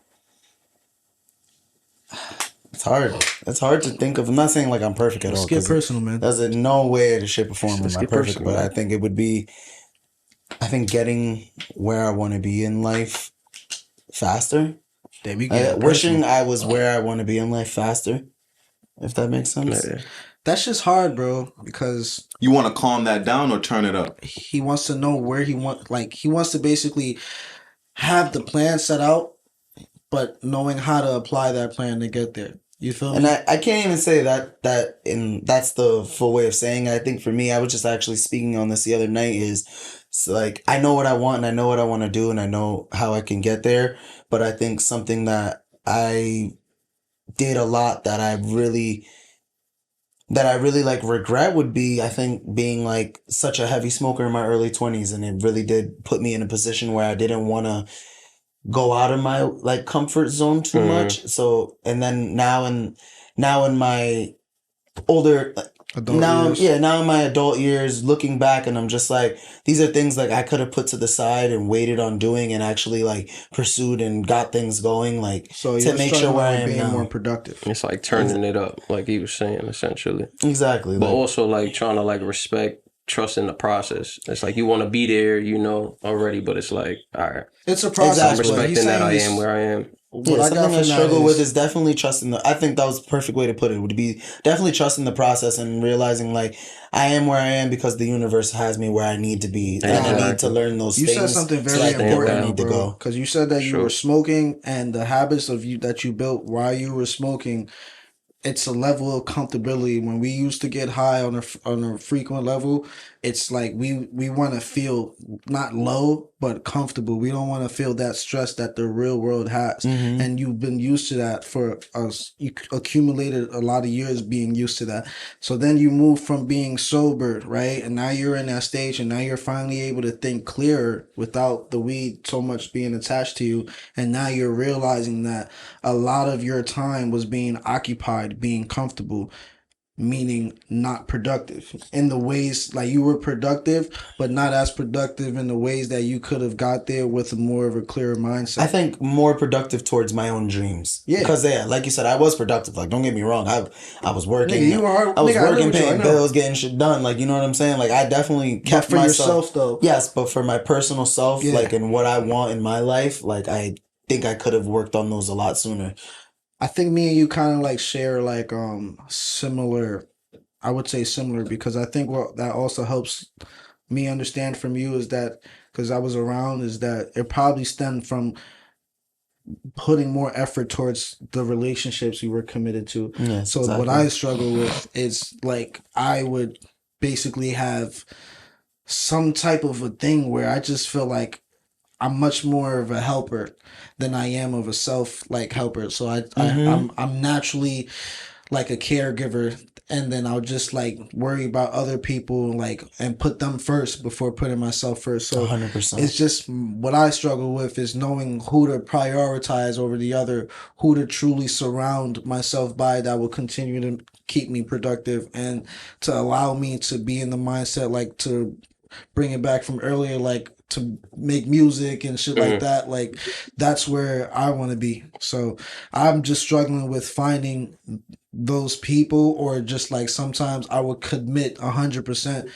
It's hard. It's hard to think of. I'm not saying like I'm perfect at all. Let's get 'cause personal, man. That's in no way, shape, or form am Let's I get perfect. personal, But man. I think it would be. I think getting where I want to be in life faster. There we go. Wishing I was where I want to be in life faster. If that makes sense. Yeah. That's just hard, bro, because You want to calm that down or turn it up? he wants to know where he wants to basically have the plan set out, but knowing how to apply that plan to get there. You feel And me? I can't even say that's the full way of saying it. I think for me, I was just actually speaking on this the other night is it's like I know what I want and I know what I want to do and I know how I can get there. But I think something that I did a lot that I really like regret would be, I think, being like such a heavy smoker in my early 20s, and it really did put me in a position where I didn't want to go out of my like comfort zone too much. So, and then now in my older now in my adult years, looking back, and I'm just like, these are things like I could have put to the side and waited on doing and actually like pursued and got things going, like So to you're make sure struggling where I with am being now. more productive. It's like turning it up, like he was saying, essentially. Exactly. But Like, also like trying to like respect, trust in the process. It's like you want to be there, you know, already, but it's like, all right, It's a process. I'm Exactly. but he's respecting that I saying am where I am. what yeah, I got something I from that struggle with is definitely trusting I think that was the perfect way to put it, would be definitely trusting the process and realizing like I am where I am because the universe has me where I need to be. And I need to Exactly. learn those You things. said something so very I can get where I important, need to bro. go. Because you said that you Sure. were smoking, and the habits of you that you built while you were smoking. It's a level of comfortability. When we used to get high on a frequent level, it's like we want to feel not low but comfortable. We don't want to feel that stress that the real world has. And you've been used to that for us. You accumulated a lot of years being used to that. So then you move from being sober, right? And now you're in that stage, and now you're finally able to think clearer without the weed so much being attached to you. And now you're realizing that a lot of your time was being occupied, being comfortable, meaning not productive in the ways, like you were productive but not as productive in the ways that you could have got there with more of a clearer mindset. I think more productive towards my own dreams. Yeah. Because like you said, I was productive. Like, don't get me wrong. I was working. Nigga, you were hard. I was Nigga, I know working, what you- I paying know. bills, getting shit done. Like, you know what I'm saying? Like, I definitely kept for myself. yourself, though. Yes, but for my personal self, Yeah. like, and what I want in my life, like, I think I could have worked on those a lot sooner. I think me and you kind of like share like similar, I would say similar, because I think what that also helps me understand from you is that, because I was around, is that it probably stemmed from putting more effort towards the relationships you were committed to. Yes, So exactly. what I struggle with is like I would basically have some type of a thing where I just feel like I'm much more of a helper than I am of a self like helper. So I'm naturally like a caregiver, and then I'll just like worry about other people like and put them first before putting myself first. So 100%. it's just what I struggle with is knowing who to prioritize over the other, who to truly surround myself by that will continue to keep me productive and to allow me to be in the mindset, like to bring it back from earlier, like to make music and shit like that. Like that's where I want to be. So I'm just struggling with finding those people, or just like sometimes I would commit 100%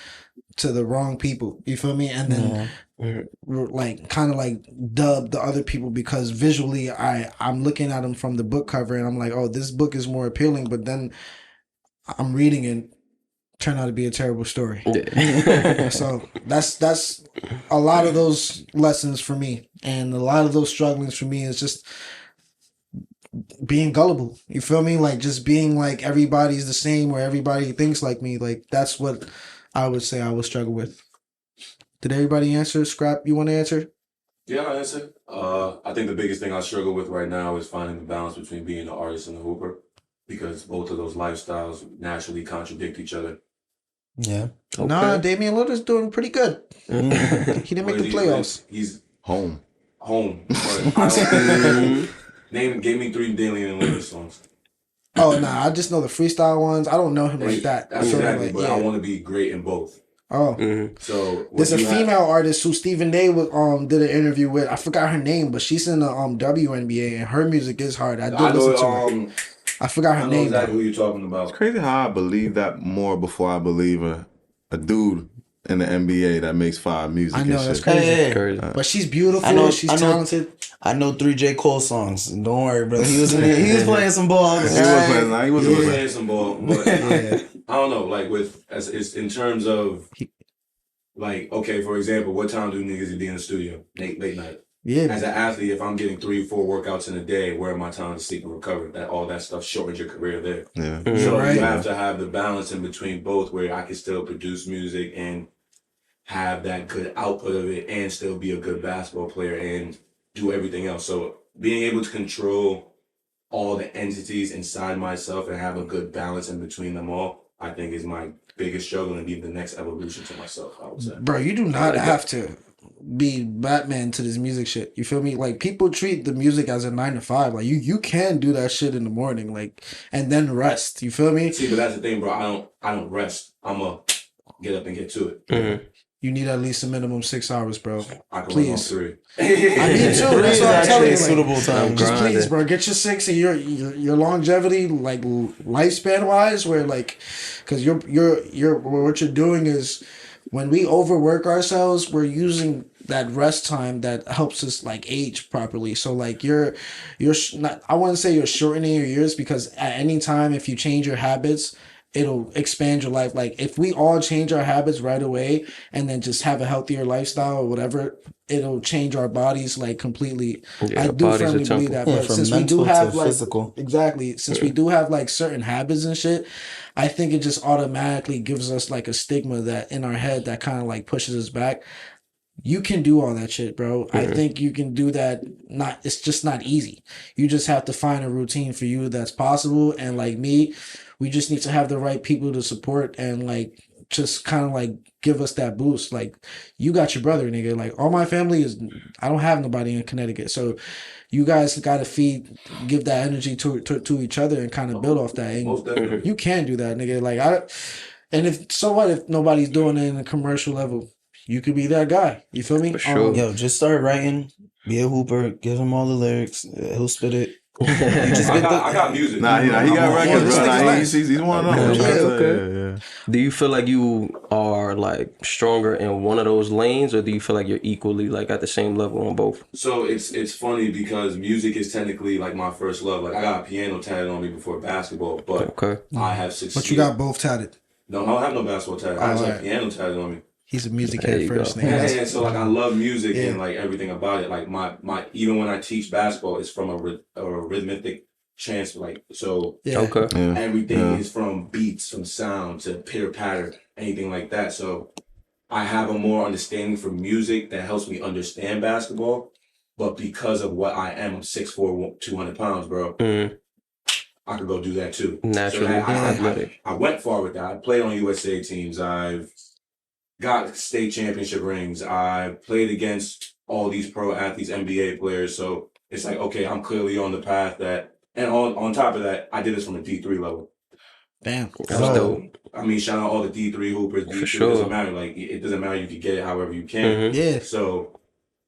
to the wrong people. You feel me? And then like kind of like dub the other people because visually I'm looking at them from the book cover and I'm like, oh, this book is more appealing, but then I'm reading it, turn out to be a terrible story. So that's a lot of those lessons for me, and a lot of those strugglings for me is just being gullible. You feel me? Like just being like everybody's the same or everybody thinks like me. Like that's what I would say I would struggle with. Did everybody answer? Scrap, you want to answer? Yeah, I answer. I think the biggest thing I struggle with right now is finding the balance between being an artist and a hooper, because both of those lifestyles naturally contradict each other. Yeah. Okay. Nah, Damian Lillard's doing pretty good. He didn't make the playoffs. He's Home. home. But I don't give me 3 Damian Lillard songs. Oh, nah, I just know the freestyle ones. I don't know him like that. That's So, exactly. like, But I want to be great in both. Oh. So There's a female artist who Stephen Day was, did an interview with. I forgot her name, but she's in the WNBA and her music is hard. I did listen to her. I forgot her I know name. exactly who you're talking about. It's crazy how I believe that more before I believe a dude in the NBA that makes fire music. I know, and that's shit. crazy. Hey, Crazy. But she's beautiful. She's talented. I know 3 J. Cole songs. Don't worry, bro. He was in there. He was playing some ball. He was playing. He was He was playing. playing some ball, but I don't know. Like it's in terms of like, okay, for example, what time do niggas be in the studio? Late night. Yeah. As an athlete, if I'm getting 3 or 4 workouts in a day, where am I time to sleep and recover? That all that stuff shortens your career there. Yeah. So Right. you have to have the balance in between both, where I can still produce music and have that good output of it, and still be a good basketball player and do everything else. So being able to control all the entities inside myself and have a good balance in between them all, I think is my biggest struggle and be the next evolution to myself, I would say. Bro, you do not have to be Batman to this music shit. You feel me? Like people treat the music as a 9 to 5. Like you can do that shit in the morning, like, and then rest. You feel me? See, but that's the thing, bro. I don't rest. I'ma get up and get to it. You need at least a minimum 6 hours, bro. I can Please. run on 3. I need too. That's what I'm actually telling you. a suitable time. Just Grinding. please, bro, get your 6 and your longevity, like lifespan wise, where like, because you're what you're doing is when we overwork ourselves, we're using that rest time that helps us like age properly. So like you're not, I wouldn't say you're shortening your years, because at any time if you change your habits, it'll expand your life. Like if we all change our habits right away and then just have a healthier lifestyle or whatever, it'll change our bodies like completely. Yeah, I the do body's a firmly believe temple. that. Yeah, But from since we mental do to have like physical. exactly, since we do have like certain habits and shit, I think it just automatically gives us like a stigma that in our head that kind of like pushes us back. You can do all that shit, bro. I think you can do that. Not, it's just not easy. You just have to find a routine for you that's possible. And like me, we just need to have the right people to support and like just kind of like give us that boost. Like you got your brother, nigga. Like all my family is, I don't have nobody in Connecticut, so you guys got to give that energy to each other and kind of build off that. And Most definitely. you can do that, nigga. And if so, what if nobody's doing it in a commercial level? You could be that guy. You feel me? For sure. Yo, just start writing. Be a hooper. Give him all the lyrics. He'll spit it. You just I get got music. Nah, he got records, this bro. nigga's Nah, nice. he's one of them. Yeah, Okay. Yeah. Do you feel like you are like stronger in one of those lanes, or do you feel like you're equally like at the same level on both? So it's funny because music is technically like my first love. Like I got a piano tatted on me before basketball, but Okay. I have succeeded. But you got both tatted. No, I don't have no basketball tattoo. I just have Alright. piano tatted on me. He's a music There head you first, go. nigga. Yeah, so like I love music Yeah. and like everything about it. Like my even when I teach basketball, it's from a rhythmic chance. Like so, Yeah. Okay. Yeah. everything is from beats, from sound to pitter patter, anything like that. So I have a more understanding for music that helps me understand basketball. But because of what I am, I'm 6'4", 200 pounds, bro. Mm, I could go do that too. naturally So athletic. I went far with that. I played on USA teams. I've got state championship rings. I played against all these pro athletes, NBA players. So it's like, okay, I'm clearly on the path that, and on top of that, I did this from a D3 level. Damn. That's Oh. dope. I mean, shout out all the D3 hoopers. D3 sure. doesn't matter. Like, it doesn't matter. You can get it however you can. Mhm. Yeah. So,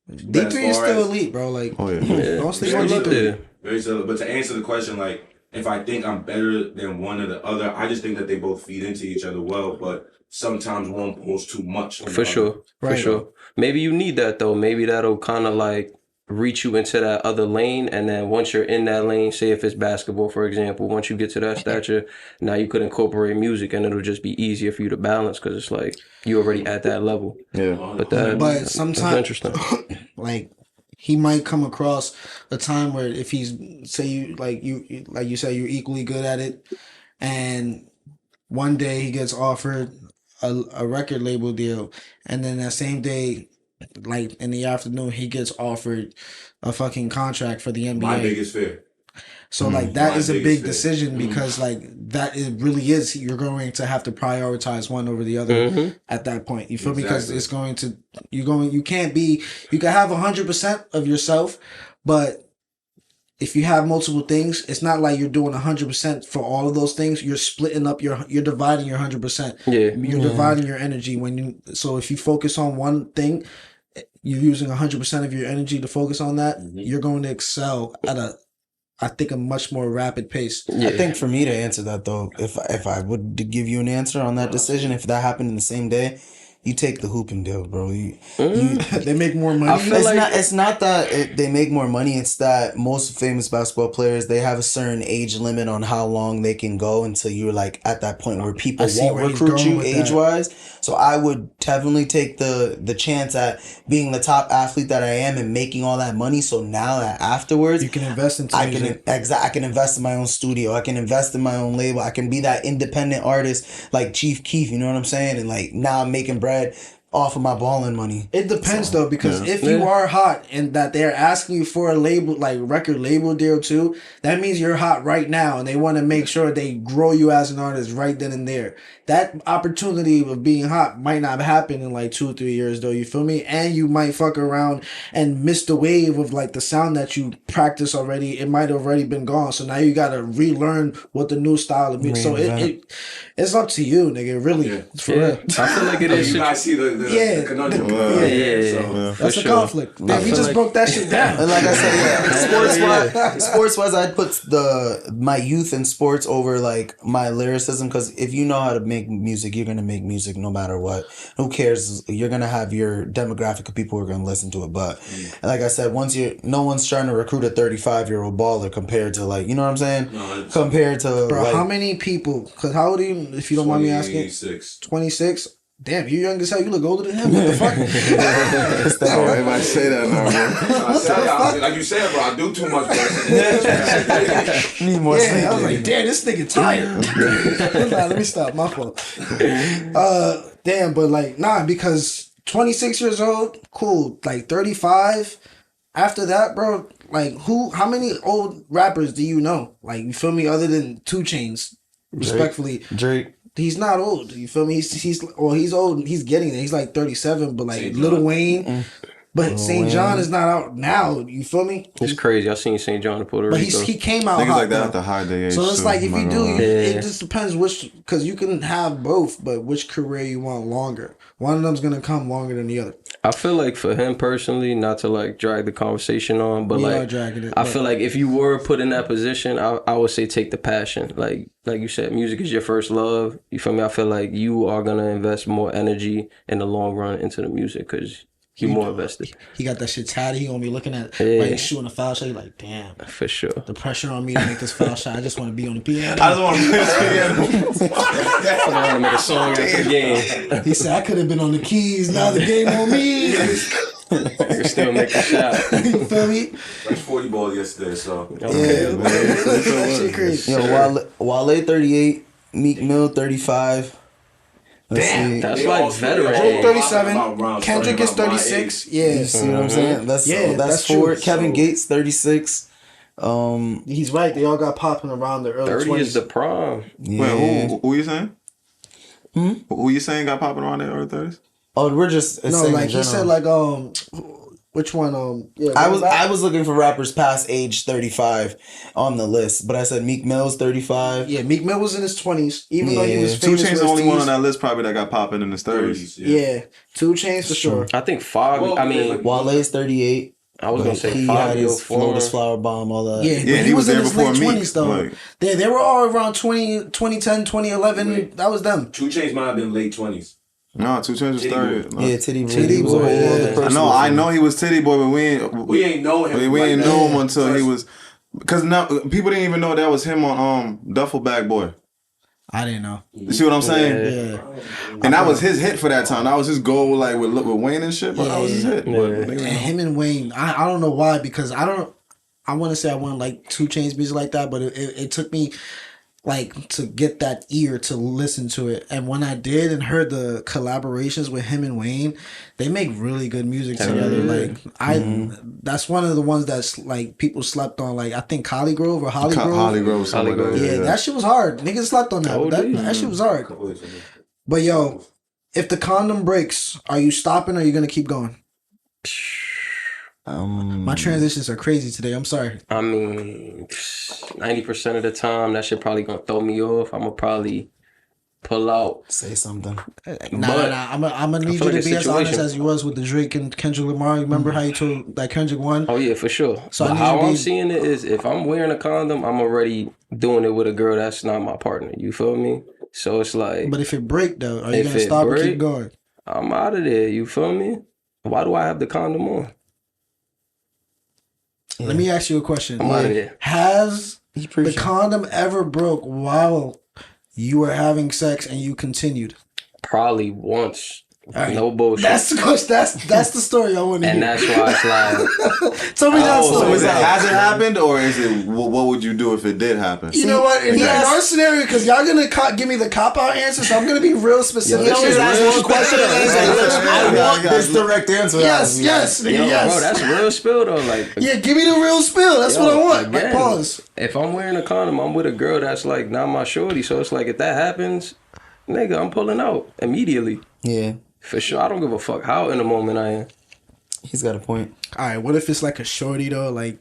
D3 is as far still as- elite, bro. Like, Oh yeah. Yeah. don't sleep Very on good. D3. Yeah. very similar. But to answer the question, like, if I think I'm better than one or the other, I just think that they both feed into each other well. But sometimes one pulls too much. From the For other. sure. For Right. sure. Maybe you need that though. Maybe that'll kind of like reach you into that other lane, and then once you're in that lane, say if it's basketball for example, once you get to that stature, now you could incorporate music and it'll just be easier for you to balance because it's like you already at that level. Yeah. But But that's sometimes, interesting. like, he might come across a time where if he's say you say you're equally good at it, and one day he gets offered a record label deal, and then that same day, like in the afternoon, he gets offered a fucking contract for the NBA. My biggest fear. So like that My is a biggest big fear. decision because like that it really is you're going to have to prioritize one over the other Mhm. at that point. You feel me? Because Exactly. it's going to you can't be you can have 100% of yourself, but if you have multiple things, it's not like you're doing 100% for all of those things. You're splitting up you're dividing your 100%. Yeah. You're dividing your energy so if you focus on one thing, you're using 100% of your energy to focus on that. You're going to excel at I think a much more rapid pace. Yeah. I think for me to answer that though, if I would give you an answer on that decision, if that happened in the same day, you take the hooping deal, bro. They make more money. I feel It's like it's not that they make more money. It's that most famous basketball players, they have a certain age limit on how long they can go until you're like at that point where people I see won't where he's recruit going you with age that. wise. So I would definitely take the chance at being the top athlete that I am and making all that money. So now that afterwards, You can invest into I music. I can invest in my own studio. I can invest in my own label. I can be that independent artist like Chief Keef. You know what I'm saying? And like now I'm making bread off of my balling money. It depends though, because if you are hot and that they're asking you for a label, like record label deal too, that means you're hot right now, and they want to make sure they grow you as an artist right then and there. That opportunity of being hot might not happen in like 2 or 3 years though. You feel me? And you might fuck around and miss the wave of like the sound that you practice already. It might have already been gone, so now you gotta relearn what the new style of music. So it's up to you, nigga. Really, Yeah. for yeah. real. I feel like it is. You guys see the Yeah. conundrum. Yeah. So, For That's a sure. conflict. Damn, we feel just like- broke that shit down. And like I said, yeah, sports wise, I'd put my youth in sports over like my lyricism, because if you know how to make music, you're gonna make music no matter what. Who cares? You're gonna have your demographic of people who are gonna listen to it. But like I said, no one's trying to recruit a 35-year-old baller compared to like, you know what I'm saying? No, Compared to Bro, like, how many people? Because how old are you, if you don't mind me asking? 26. 26? damn, you young as hell. You look older than him. What the fuck? Oh, everybody say that now, bro. I tell y'all, like you said, bro, I do too much, bro. Need more sleep. I was like, damn, this nigga tired. Nah, let me stop. My fault. Damn, but like, nah, because 26 years old, cool. Like 35. After that, bro, like how many old rappers do you know? Like, you feel me? Other than 2 Chainz, respectfully. Drake. He's not old. You feel me? He's old. He's getting there. He's like 37, but like Lil Wayne. But St. John is not out now. You feel me? It's crazy. I seen St. John in Puerto But Rico. he came out Niggas hot, like that though. at the high day age. So it's too, like if you do, man. it just depends which, because you can have both, but which career you want longer. One of them's gonna come longer than the other. I feel like for him personally, not to like drag the conversation on, but We are like dragging it, I but- feel like if you were put in that position, I would say take the passion. Like you said, music is your first love. You feel me? I feel like you are gonna invest more energy in the long run into the music because you more invested. He got that shit tatted. He gonna be looking at Yeah. like he's shooting a foul shot. He like, damn, For sure. the pressure on me to make this foul shot. I just want to be on the piano. I just want to play I want to make a song after the game. He said I could have been on the keys. Now the game on me. I can still make a shot. You feel me? Like 40 ball yesterday, so. Yeah, man. That shit crazy. Yo, Wale 38, Meek Mill 35. Let's see. That's They like all- veteran. they all- 37. around- Kendrick is around my 36. age. Yeah. You see what I'm saying? That's Yeah, that's that's 4. true. Kevin So- Gates 36. He's right. They all got popping around the early 30 20s. is the prime. Yeah. Wait, who you saying? Who you saying got popping around there early 30s? Oh, we're just No, saying like in he said, general. like which one? Yeah, I was looking for rappers past age 35 on the list, but I said Meek Mill's 35. Yeah, Meek Mill was in his 20s, even though he Yeah. was 2 famous. Chainz for the his only one tees. on that list probably that got popping in his 30s. Yeah, 2 Chainz for sure. I think five. Well, I mean, Wale's 38. I was gonna Like, say he had Fabio his Lotus Four. Flower Bomb, all that. Yeah, Yeah, but he was in there his before late Meek, 20s though. like- They were all around 2010, 2011. Wait. That was them. 2 Chainz might have been late 20s. No, 2 Chainz was Titty 30. No. Yeah, Titty Boy. Titty He was a Boy, whole yeah. other person. I know he was Titty Boy, but We ain't know him. we like ain't that. know him until he So was, because now people didn't even know that was him on Duffel Bag Boy. I didn't know. You see what I'm saying? Yeah, And that was his hit for that time. That was his goal, like with Wayne and shit. But that was his hit. But niggas and didn't know. him and Wayne. I don't know why, because I want to say I wouldn't like 2 Chainz music like that, but it took me like to get that ear to listen to it. And when I did and heard the collaborations with him and Wayne, they make really good music together. Like that's one of the ones that's like people slept on. Like I think Holly Grove or Holly Grove. Holly Grove, something like that. Yeah, that shit was hard. Niggas slept on that. Oh, But dude. that shit was hard. But yo, if the condom breaks, are you stopping or are you gonna keep going? My transitions are crazy today. I'm sorry. I mean, 90% of the time, that shit probably gonna throw me off. I'm gonna probably pull out. Say something. Nah. I'm gonna need you feel to like be a as honest situation- as you was with the Drake and Kendrick Lamar. You remember how you told that Kendrick won? Oh yeah, for sure. So I But need how you to I'm be- seeing it is, if I'm wearing a condom, I'm already doing it with a girl that's not my partner. You feel me? So it's like, But if it break though, are you If gonna it stop or keep break, going? I'm out of there. You feel me? Why do I have the condom on? Let me ask you a question. I'm out of there. Has He the preaching. condom ever broke while you were having sex and you continued? Probably once. right. No bullshit. That's the question. That's the story I want to and hear. that's why it's like, Tell me that Oh, story. So is it, has it happened, or is it what would you do if it did happen? You know what? In our scenario, because y'all gonna give me the cop out answer, so I'm gonna be real specific. Yo, this is Ask real one question and spill, say, though. "Look, I want this direct answer." Yes, yes, nigga, Yo, yes. bro, that's real spill though. Like, Yeah, give me the real spill. That's yo, what I want. Like, again, pause. If I'm wearing a condom, I'm with a girl that's like not my shorty. So it's like if that happens, nigga, I'm pulling out immediately. Yeah, For sure. I don't give a fuck how in the moment I am. he's got a point. All right, what if it's like a shorty though? Like,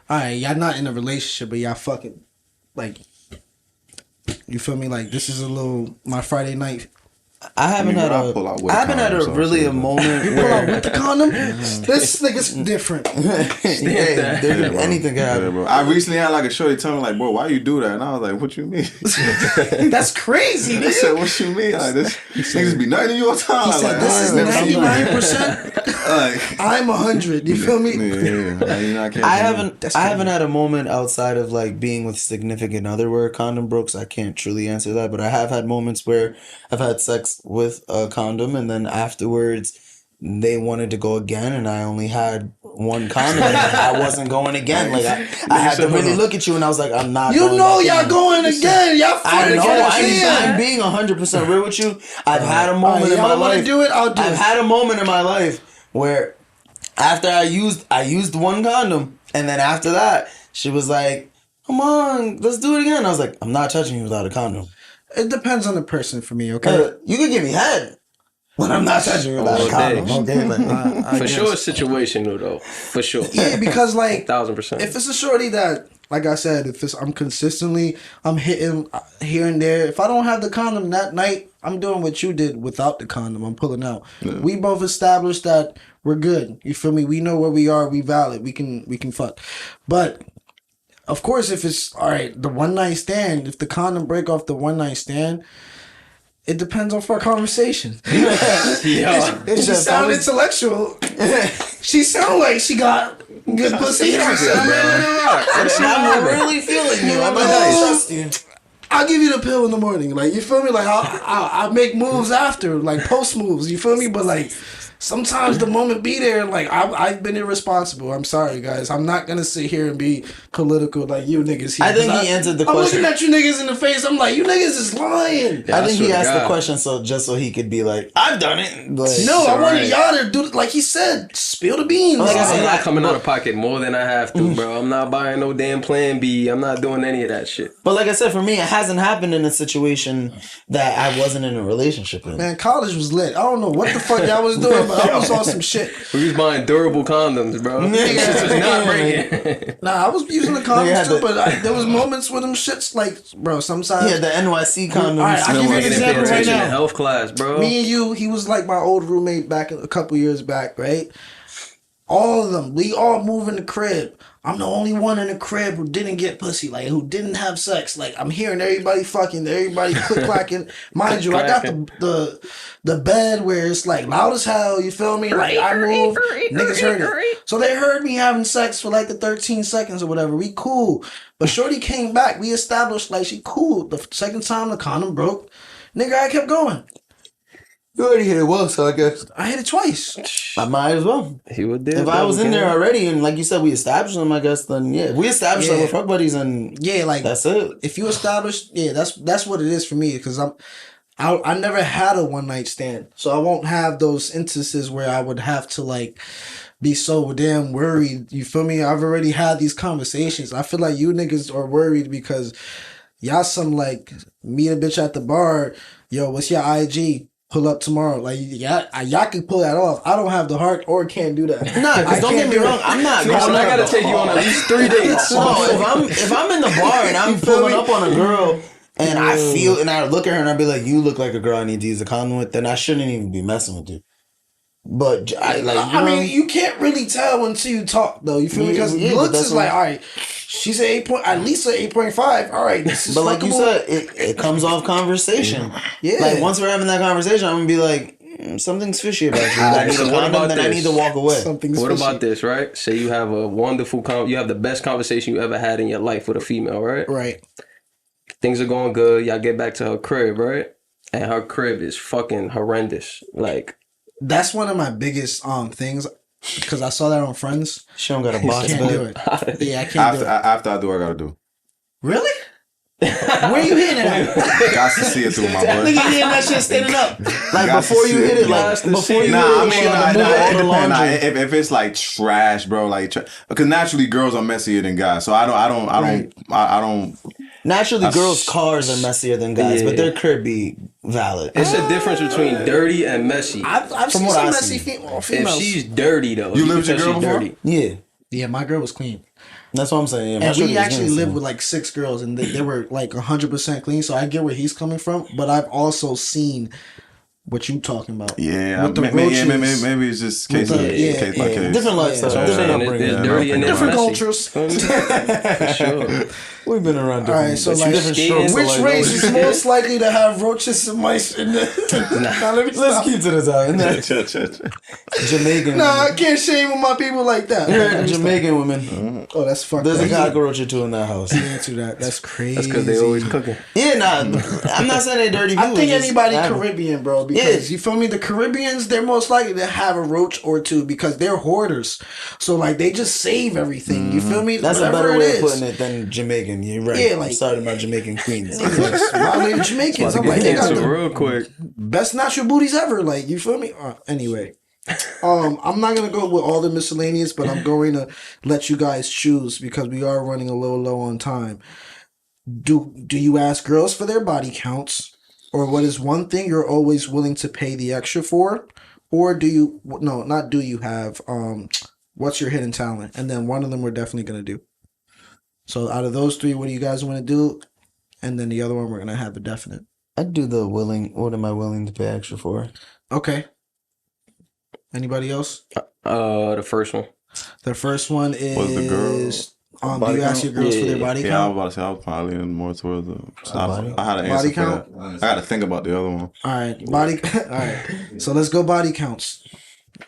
all right, y'all not in a relationship, but y'all fucking, like, you feel me? Like, this is a little my Friday night. I haven't I mean, had I'll a. pull out with I haven't had condoms, a so really shit. a moment You pull out where with the condom. This nigga's different. hey, there- bro. anything can Yeah, happen. bro. I recently had like a shorty tell me like, bro, why you do that? And I was like, what you mean? That's crazy. I Nigga. said, what you mean? Like this niggas be nutting you all the time. He said, Like, "This is I ain't never seen that. 99%." I'm 100. You feel me? I haven't had a moment outside of like being with significant other where a condom broke, so I can't truly answer that. But I have had moments where I've had sex with a condom, and then afterwards they wanted to go again, and I only had one condom, and I wasn't going again. Like I had to really look at you, and I was like, I'm not. You know, y'all going again. Y'all I know. again. I'm being 100% real with you. I've had a moment in my y'all life. do it? I'll do it. I've had a moment in my life where after I used one condom, and then after that, she was like, "Come on, let's do it again." I was like, "I'm not touching you without a condom." It depends on the person for me, okay? You can give me head, but I'm not touching you without a condom. Okay, like, for sure, it's situational though. For sure. Yeah, because like 1000%. if it's a shorty that, like I said, I'm hitting here and there. If I don't have the condom that night, I'm doing what you did without the condom. I'm pulling out. Yeah. We both established that we're good. You feel me? We know where we are. We valid. We can fuck. But of course, if it's all right, the one night stand. If the condom break off the one night stand, it depends on our conversation. If she sound intellectual, she sound like she got good pussy. I'm really feeling you. I'm gonna trust you. I'll give you the pill in the morning. Like, you feel me? Like, I'll make moves after, like post moves. You feel me? But like, sometimes the moment be there. Like, I've been irresponsible. I'm sorry, guys. I'm not gonna sit here and be political like you niggas here. I think he answered the question. I'm looking at you niggas in the face. I'm like, you niggas is lying. Yeah, I think he asked the question so he could be like, I've done it. But no, I wanted y'all to do, like he said, spill the beans. Like I said, I'm not coming out of pocket more than I have to, bro. I'm not buying no damn Plan B. I'm not doing any of that shit. But like I said, for me, it hasn't happened in a situation that I wasn't in a relationship with. Man, college was lit. I don't know what the fuck y'all was doing, but I was on some shit. We was buying durable condoms, bro. This was not breaking. Nah, I was using the condoms too, but there was moments with them shits like, bro, sometimes. Yeah, the NYC condoms. Alright, I'll give you an example right now. Health class, bro. Me and you, he was like my old roommate back a couple years back, right? All of them, we all move in the crib. I'm the only one in the crib who didn't get pussy, like who didn't have sex. Like I'm hearing everybody fucking, everybody click clacking. Mind you, I got the bed where it's like loud as hell. You feel me? Like I move, niggas heard it. So they heard me having sex for like the 13 seconds or whatever. We cool, but shorty came back. We established like she cool. The second time the condom broke, nigga, I kept going. You already hit it once, so I guess. I hit it twice. I might as well. He would do. If I was in there already, and like you said, we established them, I guess, then yeah. We established that we're fuck buddies, and yeah, like that's it. If you establish, yeah, that's what it is for me, because I never had a one night stand, so I won't have those instances where I would have to like be so damn worried. You feel me? I've already had these conversations. I feel like you niggas are worried because y'all some like meet a bitch at the bar. Yo, what's your IG? Pull up tomorrow. Like, y'all can pull that off. I don't have the heart or can't do that. Nah, because don't get me wrong, I'm not going I gotta take you on at least 3 dates. No, if I'm in the bar and I'm pulling up on a girl and I feel and I look at her and I be like, you look like a girl I need to use a condom with, then I shouldn't even be messing with you. But I mean, you can't really tell until you talk, though. You feel me? Because looks is like, all right, she's at least an 8.5. All right, this is but like you said, it comes off conversation. Yeah, like once we're having that conversation, I'm gonna be like, something's fishy about you. I need a condom, then I need to walk away. What about this, right? Say you have a wonderful, you have the best conversation you ever had in your life with a female, right? Right. Things are going good. Y'all get back to her crib, right? And her crib is fucking horrendous. Like. That's one of my biggest things, because I saw that on Friends. She don't got a box bed. Do it. Yeah, I can't do it. After I do what I gotta do. Really? Where you hitting it at? Got to see it through my boy. Nigga hitting that shit standing up. Like before you hit it, like before you hit it. If it's like trash, bro, like because naturally girls are messier than guys, so I don't. Naturally, girls' cars are messier than guys, but their crib be valid. It's a difference between dirty and messy. I've seen some messy females. If she's dirty, though. You lived with your girl before? Dirty. Yeah. Yeah, my girl was clean. That's what I'm saying. Yeah, and we actually lived with like 6 girls, and they were like 100% clean, so I get where he's coming from, but I've also seen what you talking about. Yeah, With the maybe roaches. it's just case With by the- case. Different lifestyle, So I'm different saying upbringing. it's dirty and it's Different messy. cultures. Feel me? For sure. We've been around All right, different, so like, different skating? strokes. of which life. race is most likely to have roaches and mice in the? Now, let me Let's stop. keep to this out. Jamaican. Nah, I can't shame with my people like that. Jamaican women. Oh, that's fucked There's up. a cockroach or two in that house. Answer that. That's crazy. That's because they always cooking. Yeah, nah. I'm not saying they dirty. I think just anybody have 'em. Caribbean, bro, because Yeah. you feel me? The Caribbeans, they're most likely to have a roach or two because they're hoarders. So like they just save everything. You feel me? That's a Whatever better way it of putting is. it than Jamaican. You're right. Yeah, I'm like- sorry about Jamaican queens. Violated Jamaicans. I'm like, they got Answer the real quick. best natural booties ever. Like, you feel me? Anyway. I'm not gonna go with all the miscellaneous, but I'm going to let you guys choose because we are running a little low on time. Do you ask girls for their body counts, or what is one thing you're always willing to pay the extra for, or do you not do you have what's your hidden talent? And then one of them we're definitely gonna do. So out of those three, what do you guys want to do? And then the other one we're gonna have a definite. I'd do the willing. What am I willing to pay extra for? Okay. Anybody else? The first one. The first one is Was the girl do body you ask your count? girls for their body Yeah, I was count? about to say I was probably leaning more towards the. Body? I had an Body answer for count? that. I got to think about the other one. All right, body. All right, so let's go body counts.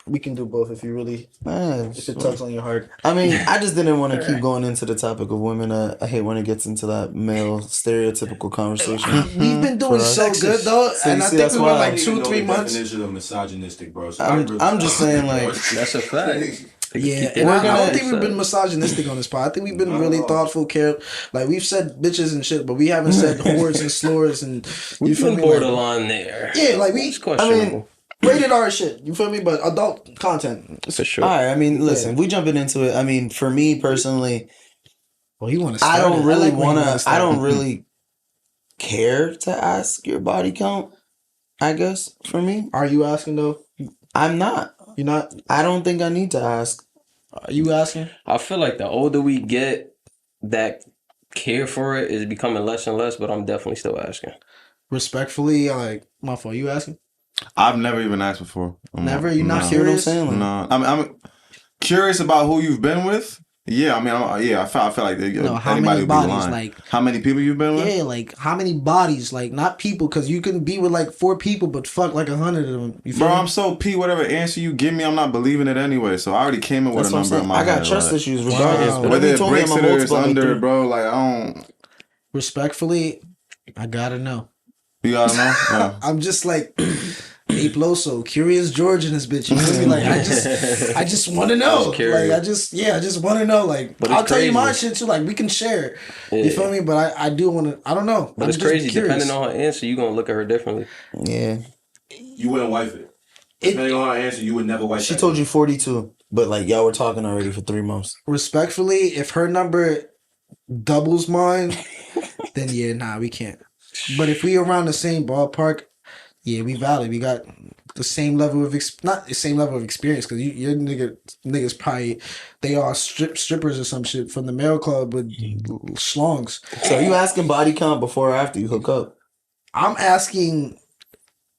We can do both if you really if it tugs on your heart. I mean, I just didn't want to keep going into the topic of women. I hate when it gets into that male stereotypical conversation. We've been doing For so us. good though, So and you I see, think that's we went why like I 2-3 months. Definition of misogynistic, bro. So I'm just saying, like, That's a fact. Yeah, Keep and it I don't going. think we've been misogynistic on this part. I think we've been really thoughtful, care. Like we've said bitches and shit, but we haven't said whores and slurs and you We've feel been me? borderline there. Yeah, like we It's questionable. rated R shit. You feel me? But adult content. For sure. all right. I mean, listen, we jumping into it. I mean, for me personally, Well, you want to? I don't really want to. I don't really care to ask your body count. I guess for me, Are you asking though? I'm not. You're not. I don't think I need to ask. Are you asking? I feel like the older we get, that care for it is becoming less and less, but I'm definitely still asking. Respectfully, like my fault. You asking? I've never even asked before. Never? You're not See what I'm curious? saying? Like, No, I'm curious about who you've been with. Yeah, I mean, I feel like No, how anybody many would be bodies? lying. Like, How many people you've been with? yeah, like how many bodies? Like, not people, because you can be with like 4 people, but fuck like 100 of them. You feel Bro, me? I'm so P. Whatever answer you give me, I'm not believing it anyway. So I already came in with that's a what I'm number saying. in my I got head. trust like, issues regardless. Wow. But whether if you it told me breaks I'm it a or it's multiple of under, three, it, bro. Like I don't. Respectfully, I gotta know. You gotta know. Yeah. I'm just like Ape Loso, curious George in this bitch. You feel me? Like I just want to know. Just curious. Like I just want to know. Like But it's I'll tell you my crazy. shit too. Like we can share. Yeah. You feel me? But I do want to. I don't know. But I'm it's just crazy. curious. Depending on her answer, you're going to look at her differently. yeah. you wouldn't wife it. Depending on her answer, you would never wife. She that told nigga. you 42, but like y'all were talking already for 3 months. Respectfully, if her number doubles mine, then yeah, nah, we can't. But if we around the same ballpark, yeah, we valid. We got the same level of not the same level of experience because your niggas probably they are strippers or some shit from the male club with schlongs. So are you asking body count before or after you hook up? I'm asking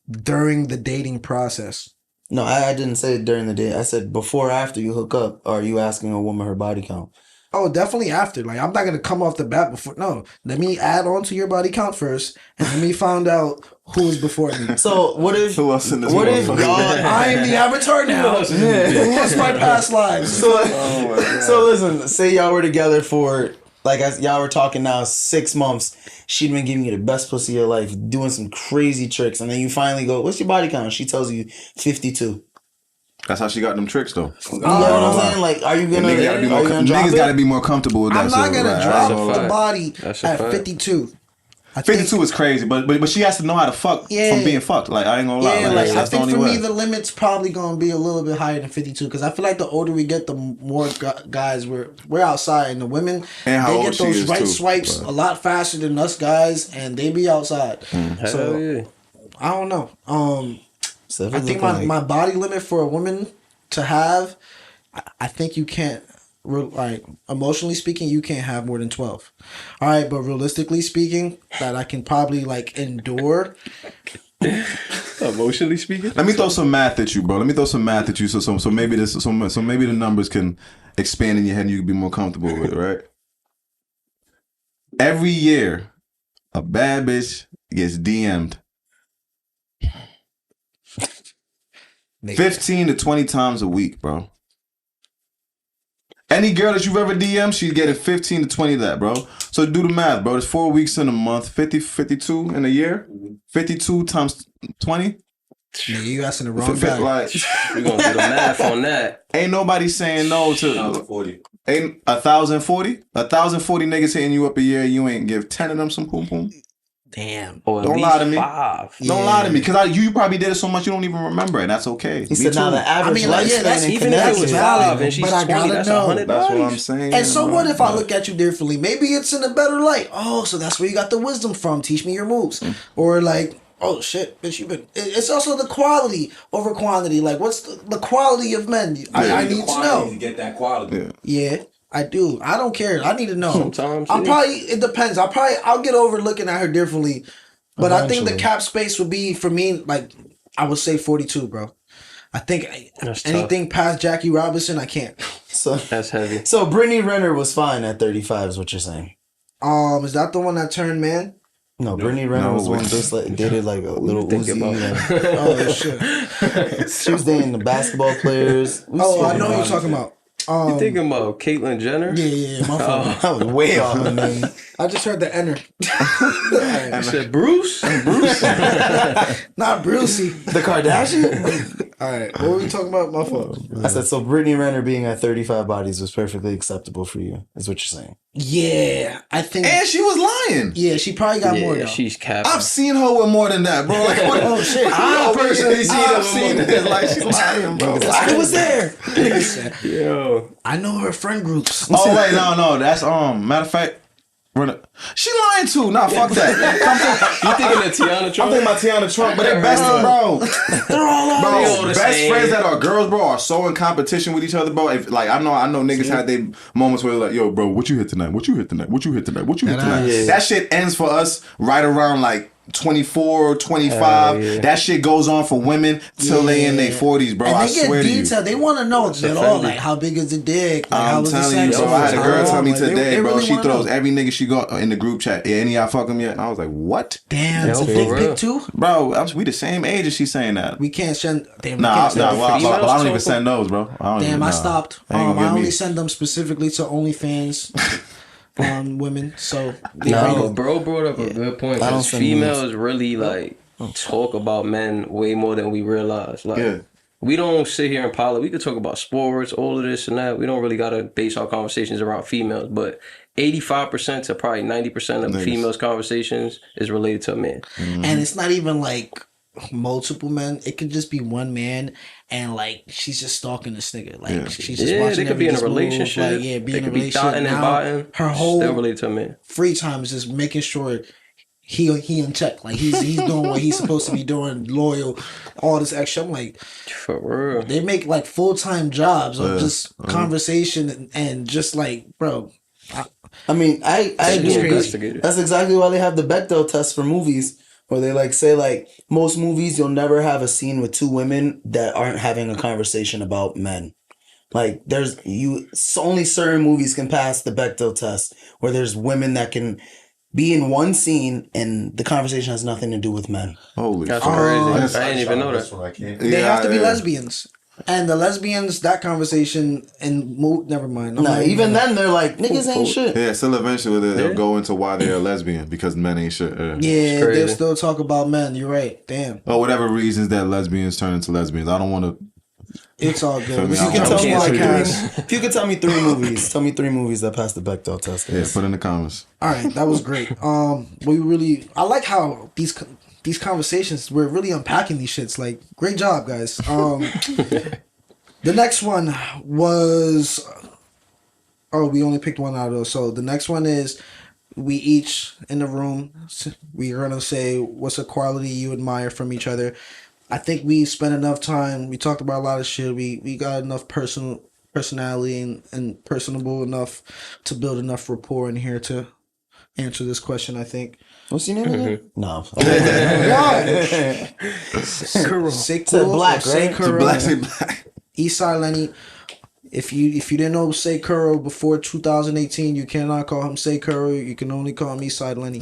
during the dating process. No, I didn't say it during the day. I said before or after you hook up. Or are you asking a woman her body count? Oh, definitely after. Like, I'm not gonna come off the bat before. No, let me add on to your body count first, and let me find out who was before me. So what if Who else in this what if motherfucker? y'all I am the avatar now. What's my past lives? so listen, say y'all were together for like as y'all were talking now 6 months. She'd been giving you the best pussy of your life, doing some crazy tricks, and then you finally go, "What's your body count?" She tells you 52. That's how she got them tricks though. You know what I'm saying? Like, are you gonna? Niggas gotta be are more. you gonna drop Niggas it? gotta be more comfortable with that. I'm not shit, gonna right? drop That's a the fact. body That's a at fact. 52. I think- 52 is crazy, but she has to know how to fuck Yeah. from being fucked. Like I ain't gonna lie. Yeah, Like, like I that's the think only for way. me the limit's probably gonna be a little bit higher than 52 because I feel like the older we get, the more guys we're outside, and the women And how they old get she those is, right too. swipes Right. a lot faster than us guys, and they be outside. Hell So yeah. I don't know. So if I it's think looking my like- body limit for a woman to have, I think you can't. Like emotionally speaking, you can't have more than 12. All right, but realistically speaking, that I can probably like endure Emotionally speaking. Let me throw some math at you, bro. Let me throw some math at you, so maybe maybe the numbers can expand in your head and you can be more comfortable with it, right? Every year, a bad bitch gets DM'd 15 to 20 times a week, bro. Any girl that you've ever DM'd, she's getting 15 to 20 of that, bro. So do the math, bro. There's 4 weeks in a month, 52 in a year. 52 times 20. Nigga, you asking the wrong guy. Like, We're gonna do the math on that. ain't nobody saying no to 1,040. ain't 1,040. 1,040 niggas hitting you up a year. You ain't give 10 of them some poom poom. Damn. Or at Don't least lie to me. 5. Don't lie to me, because you probably did it so much you don't even remember it. That's okay. He said now the average like, yeah, that's lifespan in even if it was Connecticut. 5 and she's But I 20, gotta that's know. 100 That's what I'm bodies. saying. And so bro. what if I look at you differently? Maybe it's in a better light. Oh, so that's where you got the wisdom from. Teach me your moves. Or like, oh shit, bitch, you been. It's also the quality over quantity. Like, what's the quality of men? I need to know. To get that quality. Yeah, I do. I don't care. I need to know. Sometimes, I'm yeah. probably. It depends. I'll get over looking at her differently. But I think the Eventually. cap space would be for me. Like, I would say 42, bro. I think That's anything past Jackie Robinson, I can't. So, That's heavy. so Brittany Renner was fine at 35 is what you're saying. Is that the one that turned man? No, Brittany Renner No, was the one wait. that dated like a little thinking Uzi. about? And Oh shit. she was dating the basketball players. Oh, I know what you're talking about. You thinking about Caitlyn Jenner? Yeah, my fault. I was way off the name. I just heard the enter. You said Bruce? Not Brucey. The Kardashian? All right, what were we talking about? My fault. I said, so Brittany Renner being at 35 bodies was perfectly acceptable for you, is what you're saying. Yeah, I think. And she was lying. Yeah, she probably got more Yeah, though. she's capping. I've seen her with more than that, bro. Like, what, Oh shit! I personally seen her I've with seen more it. Like, she's lying, bro. I was there. Yo. I know her friend groups. Oh wait, no, that's matter of fact, she lying too. Nah, fuck that. You thinking of Tiana I'm Trump? thinking about Tiana Trump, but they're best, bro. They're all out. They all Bro, the best same. friends that are girls, bro, are so in competition with each other, bro. If, like, I know niggas had their moments where they're like, yo, bro, what you hit tonight? What you hit tonight? What you hit tonight? What you hit tonight? Yeah. That shit ends for us right around like 24, 25. Yeah. That shit goes on for women till they in their 40s, bro. And I they get swear to you. detailed. They want to know it all. Like, how big is the dick? Like, how I'm was the telling you, sex? bro. I had a girl tell me Like, they today, bro. really She wanna throws know. every nigga she got in the group chat. Yeah, any of y'all fuck him yet? I was like, what? Damn, Yo, it's a for dick real. pic too. Bro, we the same age as she's saying that. We can't send. Damn, we Nah, can't send well, them. I don't even talk- send those, bro. Damn, I stopped. Ain't gonna I get only me. send them specifically to OnlyFans on women. So No, but bro brought up a good point. I don't Because send females really like talk about men way more than we realize. Like, Yeah. we don't sit here in politics. We could talk about sports, all of this and that. We don't really gotta base our conversations around females. But 85% to probably 90% of Niggas. females' conversations is related to a man. and it's not even like multiple men. It could just be one man, and like she's just stalking this nigga. Like she's just Yeah, watching they could be in a every move, relationship. Like, yeah, be They in a could be relationship. dotting and Now, botting. her whole Still related to a man. free time is just making sure he in check. Like he's doing what he's supposed to be doing, loyal, all this extra. I'm like, For real. they make like full-time jobs of just conversation and just like, bro. I mean, I Should agree. be investigated. That's exactly why they have the Bechdel test for movies, where they like say like most movies you'll never have a scene with two women that aren't having a conversation about men. Like only certain movies can pass the Bechdel test where there's women that can be in one scene and the conversation has nothing to do with men. Holy That's fuck. crazy. I didn't even know that. I can't. They have to be yeah. lesbians. And the lesbians, that conversation, and never mind. I'm Nah, not even then they're like niggas ain't shit. Yeah, still eventually they'll Yeah. go into why they're a lesbian because men ain't shit. Yeah, crazy. they'll still talk about men. You're right. Damn. Or whatever reasons that lesbians turn into lesbians. I don't want to. It's all good. This You is can our tell me like podcast. If you could tell me three movies, tell me three movies that passed the Bechdel test. Yeah, put in the comments. All right, that was great. I like how these conversations, we're really unpacking these shits. Like, great job, guys. The next one was, we only picked one out of those. So the next one is, we each in the room, we're gonna say what's a quality you admire from each other. I think we spent enough time. We talked about a lot of shit. We got enough personality and personable enough to build enough rapport in here to answer this question, I think. What's your name again? No. Say black, right? Black. Eastside Lenny. If you didn't know Say Kuro before 2018, you cannot call him Say Kuro. You can only call him Eastside Lenny.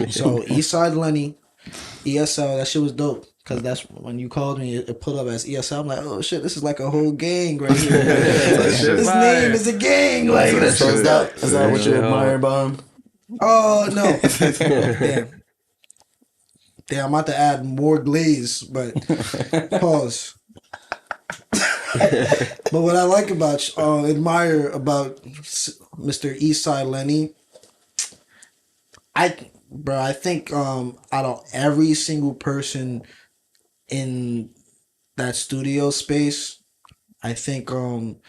So Eastside Lenny, ESL, that shit was dope. Cause that's when you called me, it put up as ESL. I'm like, oh shit, this is like a whole gang right here. His name is a gang. Like, is that what you admire about him? Oh no. Damn, I'm about to add more glaze, but pause. But what I like about, admire about Mr. Eastside Lenny, I think out of every single person in that studio space, I think out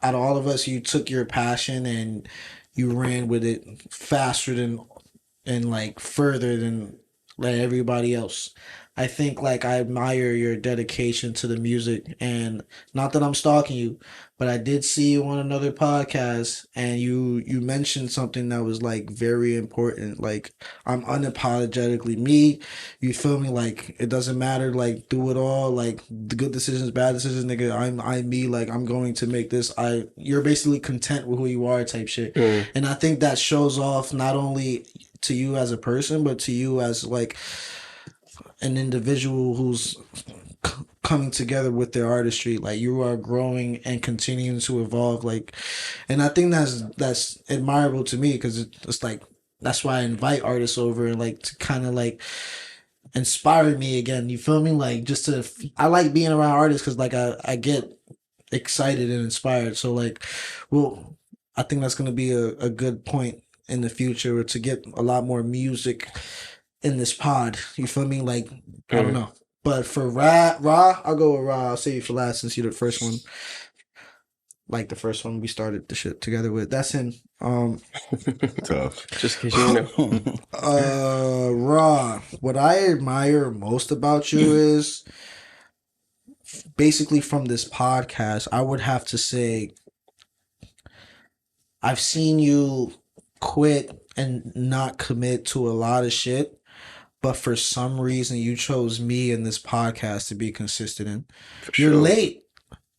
of all of us, you took your passion and you ran with it faster than and like further than like everybody else. I think like I admire your dedication to the music, and not that I'm stalking you, but I did see you on another podcast and you mentioned something that was like very important. Like, I'm unapologetically me. You feel me? Like, it doesn't matter, like, do it all, like the good decisions, bad decisions, nigga. I'm me, like I'm going to make this. You're basically content with who you are type shit. And I think that shows off not only to you as a person, but to you as like an individual who's coming together with their artistry. Like, you are growing and continuing to evolve. Like, and I think that's admirable to me, because it's like, that's why I invite artists over, and like to kind of like inspire me again. You feel me? Like, I like being around artists, because like I get excited and inspired. So like, well, I think that's going to be a good point in the future, to get a lot more music in this pod. You feel me? Like, I don't know. But for Ra, I'll go with Ra. I'll save you for last, since you're the first one. Like the first one we started the shit together with. That's him. Tough. Just because you know. Ra, what I admire most about you is basically from this podcast, I would have to say I've seen you quit and not commit to a lot of shit. But for some reason, you chose me in this podcast to be consistent in. You're late.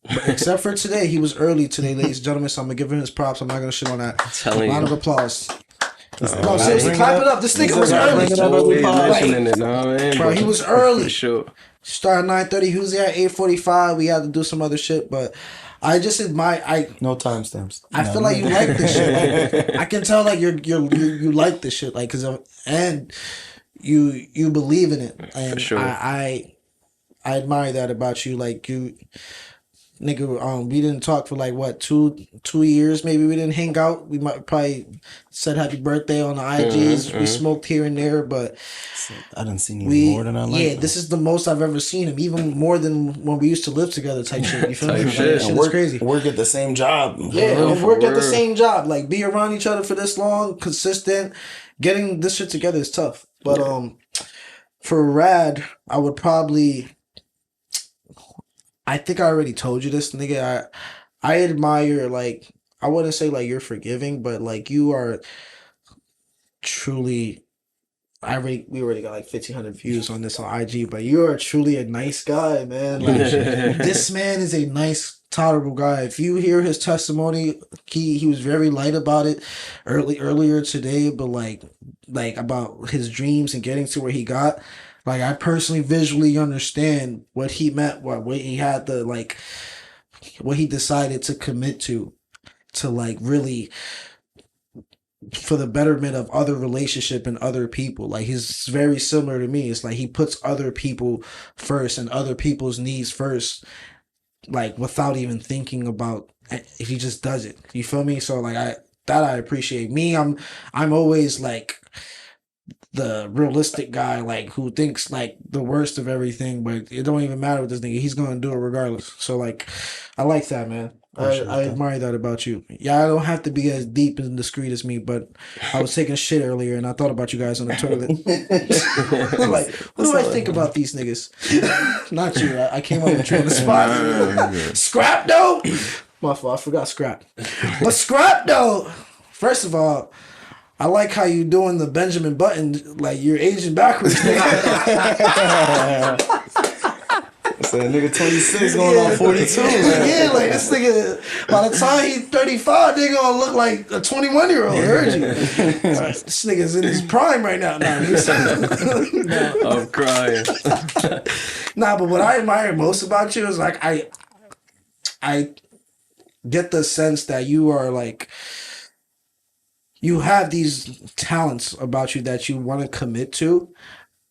But except for today. He was early today, ladies and gentlemen, so I'm going to give him his props. I'm not going to shit on that. Round of applause. No, seriously, clap it up. This nigga was early. Bro, he was early. For sure. Started at 9:30. He was there at 8:45. We had to do some other shit, but I just admire. No timestamps. I feel like you like this shit. Like, I can tell like you like this shit, like, and you believe in it, and for sure. I admire that about you. Like, you, nigga, we didn't talk for like what, 2 years maybe. We didn't hang out. We might probably said happy birthday on the IGs. We smoked here and there, but I didn't see you more than I like. Yeah, this is the most I've ever seen him, even more than when we used to live together type shit. You feel me? Like, shit. that shit is crazy. Work at the same job. Yeah, and work at the same job. Like, be around each other for this long, consistent. Getting this shit together is tough. But for Rad, I would probably, I think I already told you this, nigga. I admire, like, I wouldn't say like you're forgiving, but like you are truly. We already got like 1,500 views on this on IG, but you are truly a nice guy, man. Like, this man is a nice, tolerable guy. If you hear his testimony, he was very light about it earlier today, but like about his dreams and getting to where he got. Like, I personally visually understand what he meant, what he had to, like, what he decided to commit to like really for the betterment of other relationship and other people. Like, he's very similar to me. It's like he puts other people first and other people's needs first, like, without even thinking about if he just does it. You feel me? So like I appreciate. Me, I'm always like the realistic guy, like, who thinks like the worst of everything, but it don't even matter with this nigga. He's gonna do it regardless. So like, I like that, man. I admire that about you. Yeah, I don't have to be as deep and discreet as me, but I was taking shit earlier and I thought about you guys on the toilet. I'm like, what do I think about these niggas? Not you. I came up with you on the spot. Scrap though. My fault. I forgot scrap. But scrap though. First of all, I like how you doing the Benjamin Button, like you're aging backwards. So that nigga 26 going on 42, man. Yeah, like this nigga, by the time he's 35, they gonna look like a 21-year-old. Heard you. This nigga's in his prime right now. Nah, I'm crying. nah, but what I admire most about you is like I get the sense that you are like, you have these talents about you that you want to commit to,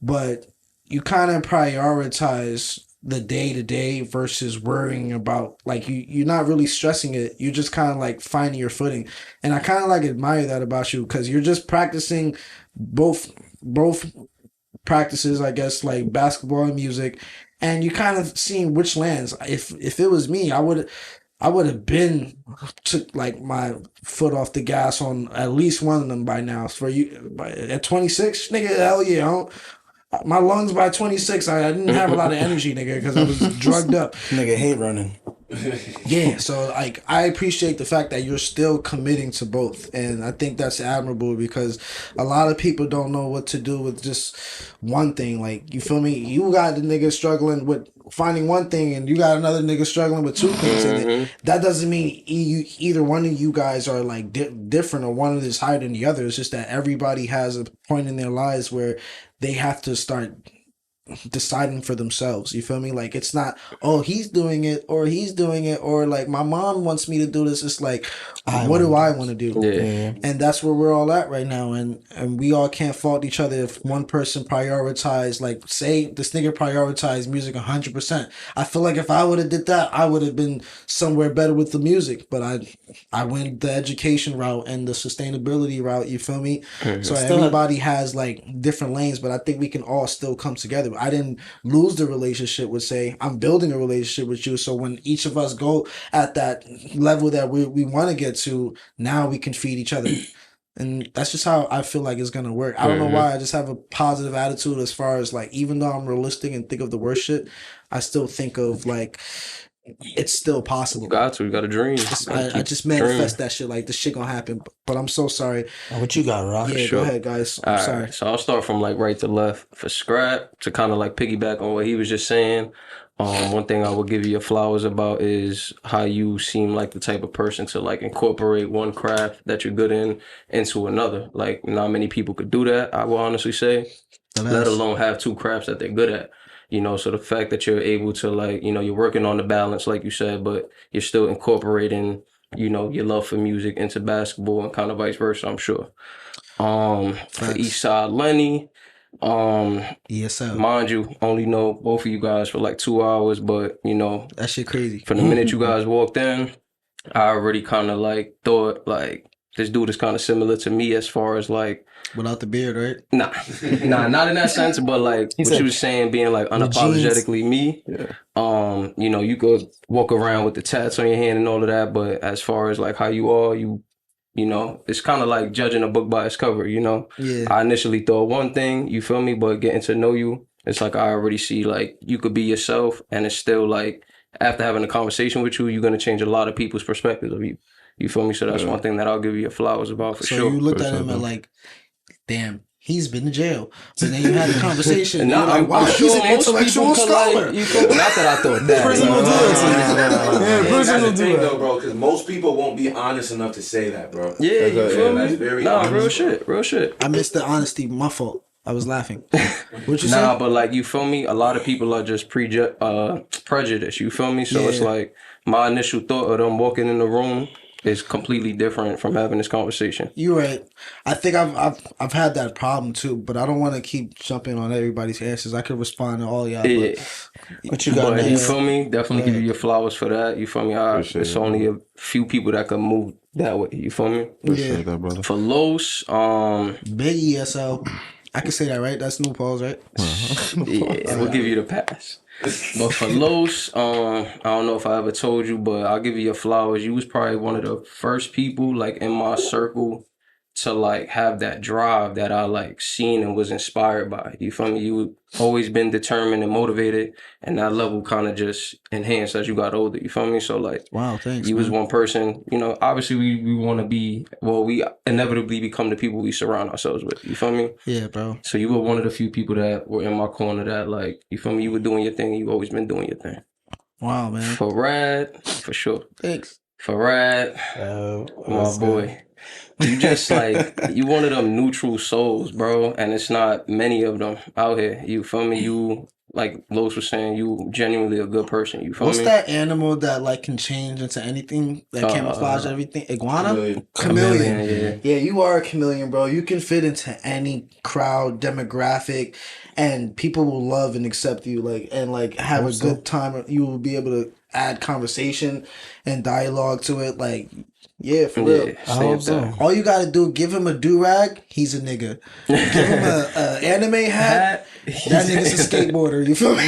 but you kind of prioritize the day to day versus worrying about, like, you're not really stressing it. You're just kind of like finding your footing, and I kind of like admire that about you because you're just practicing both practices, I guess, like basketball and music, and you kind of seeing which lands. If it was me, I would have been took like my foot off the gas on at least one of them by now. For you, at 26, nigga, hell yeah, I don't, my lungs by 26, I didn't have a lot of energy, nigga, because I was drugged up. Nigga hate running. Yeah, so like I appreciate the fact that you're still committing to both, and I think that's admirable because a lot of people don't know what to do with just one thing. Like, you feel me? You got the nigga struggling with finding one thing, and you got another nigga struggling with two things, and that doesn't mean either one of you guys are like different or one is higher than the other. It's just that everybody has a point in their lives where they have to start deciding for themselves. You feel me? Like, it's not, oh, he's doing it or like my mom wants me to do this. It's like, what do I want to do? Yeah. And that's where we're all at right now, and we all can't fault each other if one person prioritize, like, say this nigga prioritized music 100%. I feel like if I would have did that, I would have been somewhere better with the music, but I went the education route and the sustainability route. You feel me? So everybody has like different lanes, but I think we can all still come together. I didn't lose the relationship with, say, I'm building a relationship with you. So when each of us go at that level that we want to get to, now we can feed each other. And that's just how I feel like it's going to work. I don't know why. I just have a positive attitude as far as like, even though I'm realistic and think of the worst shit, I still think of like, it's still possible. You got a dream. I just manifest that shit, like, this shit gonna happen. But I'm so sorry. What you got, Rock? Yeah, Sure. go ahead, guys. I'm All right, sorry. so I'll start from like right to left for scrap to kind of like piggyback on what he was just saying. One thing I would give you your flowers about is how you seem like the type of person to like incorporate one craft that you're good in into another. Like, not many people could do that, I will honestly say, let alone have two crafts that they're good at. You know, so the fact that you're able to, like, you know, you're working on the balance, like you said, but you're still incorporating, you know, your love for music into basketball and kind of vice versa, I'm sure. For Eastside Lenny, ESL. mind you, only know both of you guys for like 2 hours, but, you know, That shit crazy. from the minute you guys walked in, I already kind of like thought like this dude is kind of similar to me as far as like, Without the beard, right? Nah, not in that sense, but like what you was saying, being like unapologetically me. Yeah. You know, you could walk around with the tats on your hand and all of that, but as far as like how you are, you know, it's kind of like judging a book by its cover, you know? Yeah. I initially thought one thing, you feel me, but getting to know you, it's like I already see like you could be yourself, and it's still like after having a conversation with you, you're going to change a lot of people's perspectives of you. You feel me? So that's one thing that I'll give you your flowers about for sure. So you looked at him and like, damn, he's been to jail. So then you had a conversation. And now, like, wow, he's an intellectual scholar. Not that I thought that. Person will do it. Yeah, person will do it, though, bro. Because most people won't be honest enough to say that, bro. Yeah, you feel That's me? very Nah, honest, real shit. I missed the honesty. My fault. I was laughing. What you say? Nah, but like, you feel me? A lot of people are just prejudiced. You feel me? So it's like my initial thought of them walking in the room is completely different from having this conversation. You're right. I think I've had that problem too, but I don't want to keep jumping on everybody's answers. I could respond to all y'all. Yeah. What you got? But you feel me? Definitely give you your flowers for that. You feel me? It's only a few people that can move that way. You feel me? Appreciate that, brother. For Los, big ESL. I can say that, right? That's new pause, right? Yeah, we'll give you the pass. But for Los, I don't know if I ever told you, but I'll give you your flowers. You was probably one of the first people like in my circle to like have that drive that I like seen and was inspired by. You feel me? You always been determined and motivated, and that level kind of just enhanced as you got older. You feel me? So like, Wow, thanks. you was man. one person. You know, obviously we want to be. Well, we inevitably become the people we surround ourselves with. You feel me? Yeah, bro. So you were one of the few people that were in my corner that like, you feel me? You were doing your thing. And you always been doing your thing. Wow, man. For Rad, for sure. Thanks. For Rad, my boy. You just like, you one of them neutral souls, bro. And it's not many of them out here. You feel me? You, like Los was saying, you genuinely a good person. You feel What's me? that animal that like can change into anything? That camouflage everything? Iguana? Chameleon. Chameleon. Yeah, you are a chameleon, bro. You can fit into any crowd, demographic, and people will love and accept you, like, and like have a good time. You will be able to add conversation and dialogue to it, like. Yeah, for real. Yeah, stamp that. All you gotta do, give him a do-rag, he's a nigga. Give him a anime hat, that nigga's a skateboarder. You feel me?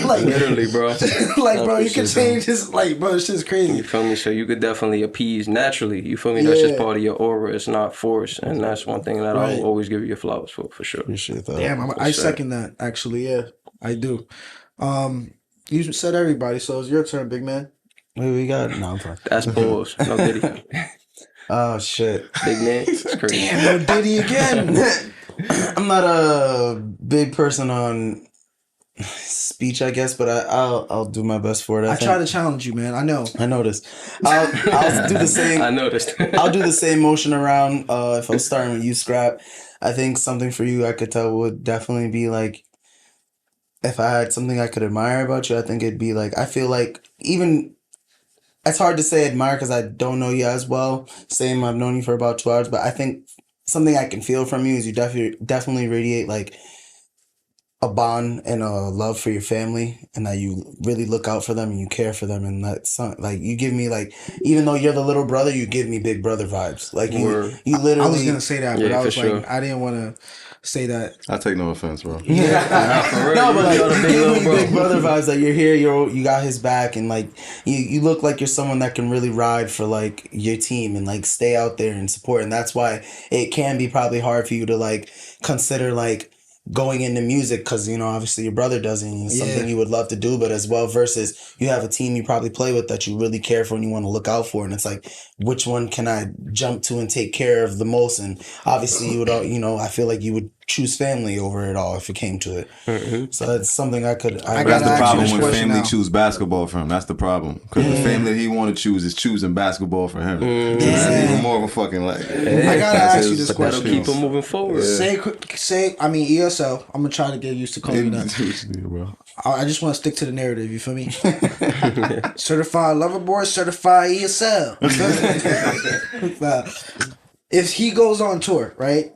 like Literally, bro. like, bro, you can change his, like, bro, it's just crazy. You feel me? So you could definitely appease naturally. You feel me? That's just part of your aura. It's not forced. And that's one thing that I will always give you your flowers for sure. Appreciate that. Damn, I second that, actually, yeah. I do. You said everybody, so it's your turn, big man. Wait, we got no. I'm fine. That's balls. No Diddy. Oh shit, Big man. It's crazy. Damn, no Diddy again. I'm not a big person on speech, I guess, but I'll do my best for it. I try to challenge you, man. I know. I noticed. I'll do the same. I noticed. I'll do the same motion around. If I'm starting with you, Scrap, I think something for you I could tell would definitely be like, if I had something I could admire about you, I think it'd be like, I feel like even. It's hard to say admire because I don't know you as well. Same, I've known you for about 2 hours, but I think something I can feel from you is you definitely radiate like a bond and a love for your family, and that you really look out for them and you care for them, and that's like you give me like, even though you're the little brother, you give me big brother vibes. Like you literally. I was gonna say that, but Yeah, I was like, sure. I didn't want to say that. I take no offense, bro. No, but like you give me big brother vibes. That you're here, you got his back, and like you look like you're someone that can really ride for like your team and like stay out there and support. And that's why it can be probably hard for you to like consider like going into music, because you know obviously your brother doesn't, and it's something you would love to do, but as well versus you have a team you probably play with that you really care for and you want to look out for, and it's like, which one can I jump to and take care of the most? And obviously you would, you know, I feel like you would choose family over it all if it came to it. Mm-hmm. So that's something I could. That's the problem when family choose basketball for him. That's the problem, because the family that he want to choose is choosing basketball for him. That's even more of a fucking like. I gotta ask you this question. That'll keep him moving forward. Say, I mean ESL. I'm gonna try to get used to calling you that. Bro. I just want to stick to the narrative. You feel me? Certified lover boy, certified ESL. If he goes on tour, right?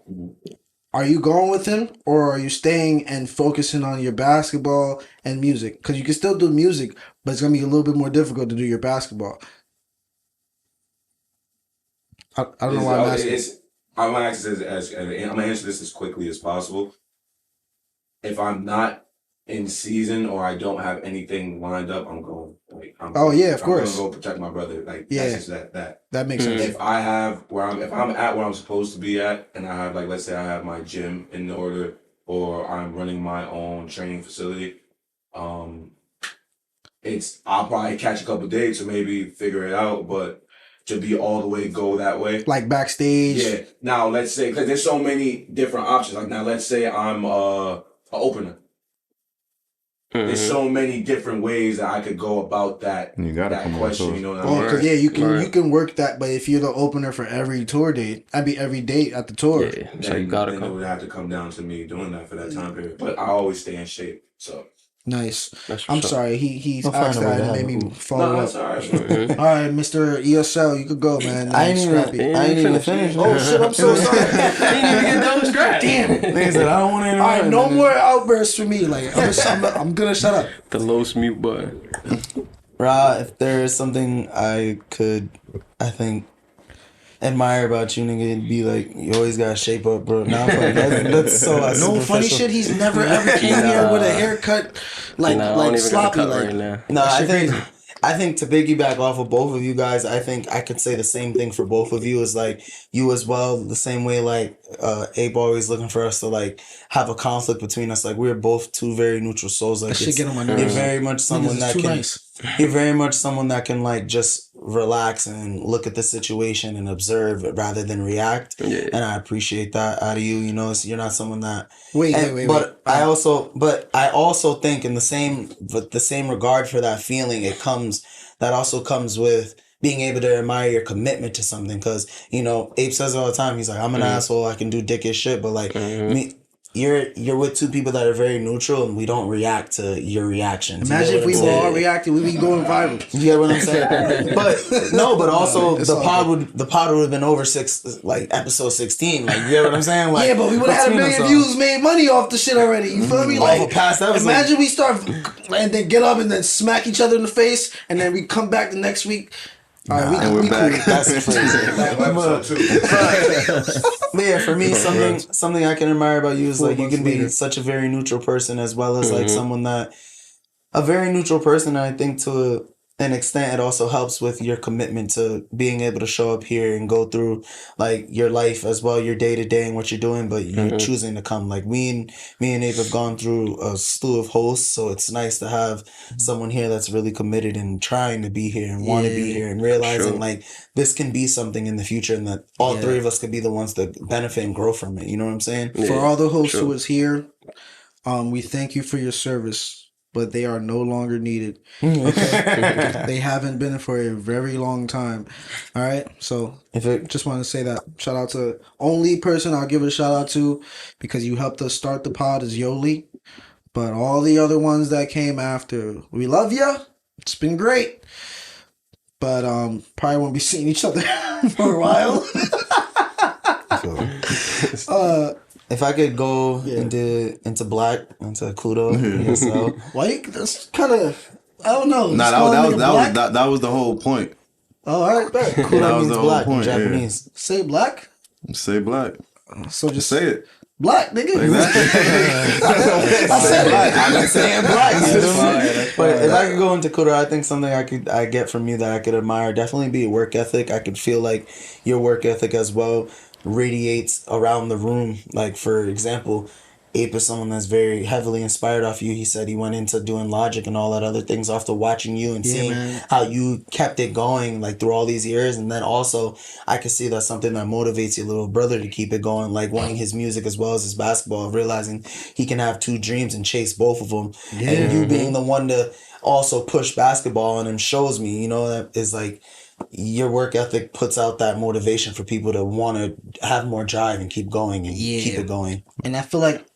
Are you going with him, or are you staying and focusing on your basketball and music? Because you can still do music, but it's gonna be a little bit more difficult to do your basketball. I don't know why I'm asking. I'm gonna answer this as quickly as possible. If I'm not in season or I don't have anything lined up, I'm going. Like, of course. I'm gonna go protect my brother. Like, that's just that makes sense. If I have if I'm at where I'm supposed to be at, and I have, like, let's say I have my gym in order, or I'm running my own training facility, I'll probably catch a couple days to maybe figure it out, but to be all the way go that way, like backstage. Yeah. Now let's say, because there's so many different options. Like, now let's say I'm a opener. Mm-hmm. There's so many different ways that I could go about that. You gotta that come question. on, you know what I mean? Because you can work that, but if you're the opener for every tour date, every date at the tour, so you gotta come. It would have to come down to me doing that for that time period. But I always stay in shape, so. Nice. I'm sorry. He's asked that and it made me follow up. That's all right. All right, Mr. ESL, you could go, man. I ain't even finish. Oh shit! I'm so sorry. He didn't even get done with Scrap. Damn. Nigga said, I don't want to. All right, no more outbursts for me. Like I'm gonna shut up. The lowest mute button. Ra, if there is something I think, admire about you, nigga, it'd be like, you always gotta shape up, bro. Now, that's so no funny shit. He's never ever came here with a haircut like sloppy. Right now. No, I think I think to piggyback off of both of you guys, I think I could say the same thing for both of you. Is like you as well, the same way like Abe always looking for us to like have a conflict between us. Like we're both two very neutral souls. Like That shit get on my nerves. you're very much someone Niggas is that too can. nice. You're very much someone that can like just relax and look at the situation and observe rather than react. Yeah. And I appreciate that out of you. You know, you're not someone that. Wait. But I also think in the same regard for that feeling, that also comes with being able to admire your commitment to something. Because you know, Ape says it all the time. He's like, I'm an asshole. I can do dickish shit, but like me. You're with two people that are very neutral and we don't react to your reactions. Imagine if we were all reacting, we'd be going viral. You get what I'm saying? but also the pod would have been over episode 16. Like you get what I'm saying? Like yeah, but we would have had 1 million views, made money off the shit already. You feel me? Like past episode. Imagine we start and then get up and then smack each other in the face, and then we come back the next week. All right, we back. cool. That's crazy. But yeah, for me, something I can admire about you is like you can be such a very neutral person as well as like someone that a very neutral person. And I think to an extent, it also helps with your commitment to being able to show up here and go through like your life as well, your day to day and what you're doing, but you're choosing to come. Like me and Abe have gone through a slew of hosts, so it's nice to have someone here that's really committed and trying to be here and want to be here and realizing like this can be something in the future and that all three of us could be the ones to benefit and grow from it. You know what I'm saying? For all the hosts who was here, we thank you for your service. But they are no longer needed. They haven't been for a very long time. All right, so just want to say that. Shout out to only person I'll give a shout out to because you helped us start the pod is Yoli. But all the other ones that came after, we love ya. It's been great. But probably won't be seeing each other for a while. If I could go into black, into Kudo, ESL. Why? That's kind of, I don't know. Nah, that was the whole point. Oh, all right, bet. Kudo means black in Japanese. Yeah. Say black? Say black. So just say it. Black, nigga. Exactly. I said black. I'm not saying black. But if I could go into Kudo, I think something I get from you that I could admire definitely be work ethic. I could feel like your work ethic as well radiates around the room. Like for example, Ape is someone that's very heavily inspired off you. He said he went into doing Logic and all that other things after watching you and seeing how you kept it going like through all these years. And then also I could see that's something that motivates your little brother to keep it going, like wanting his music as well as his basketball, realizing he can have two dreams and chase both of them. Yeah. And you being the one to also push basketball on him shows me, you know, that is like your work ethic puts out that motivation for people to want to have more drive and keep going and keep it going. And I feel like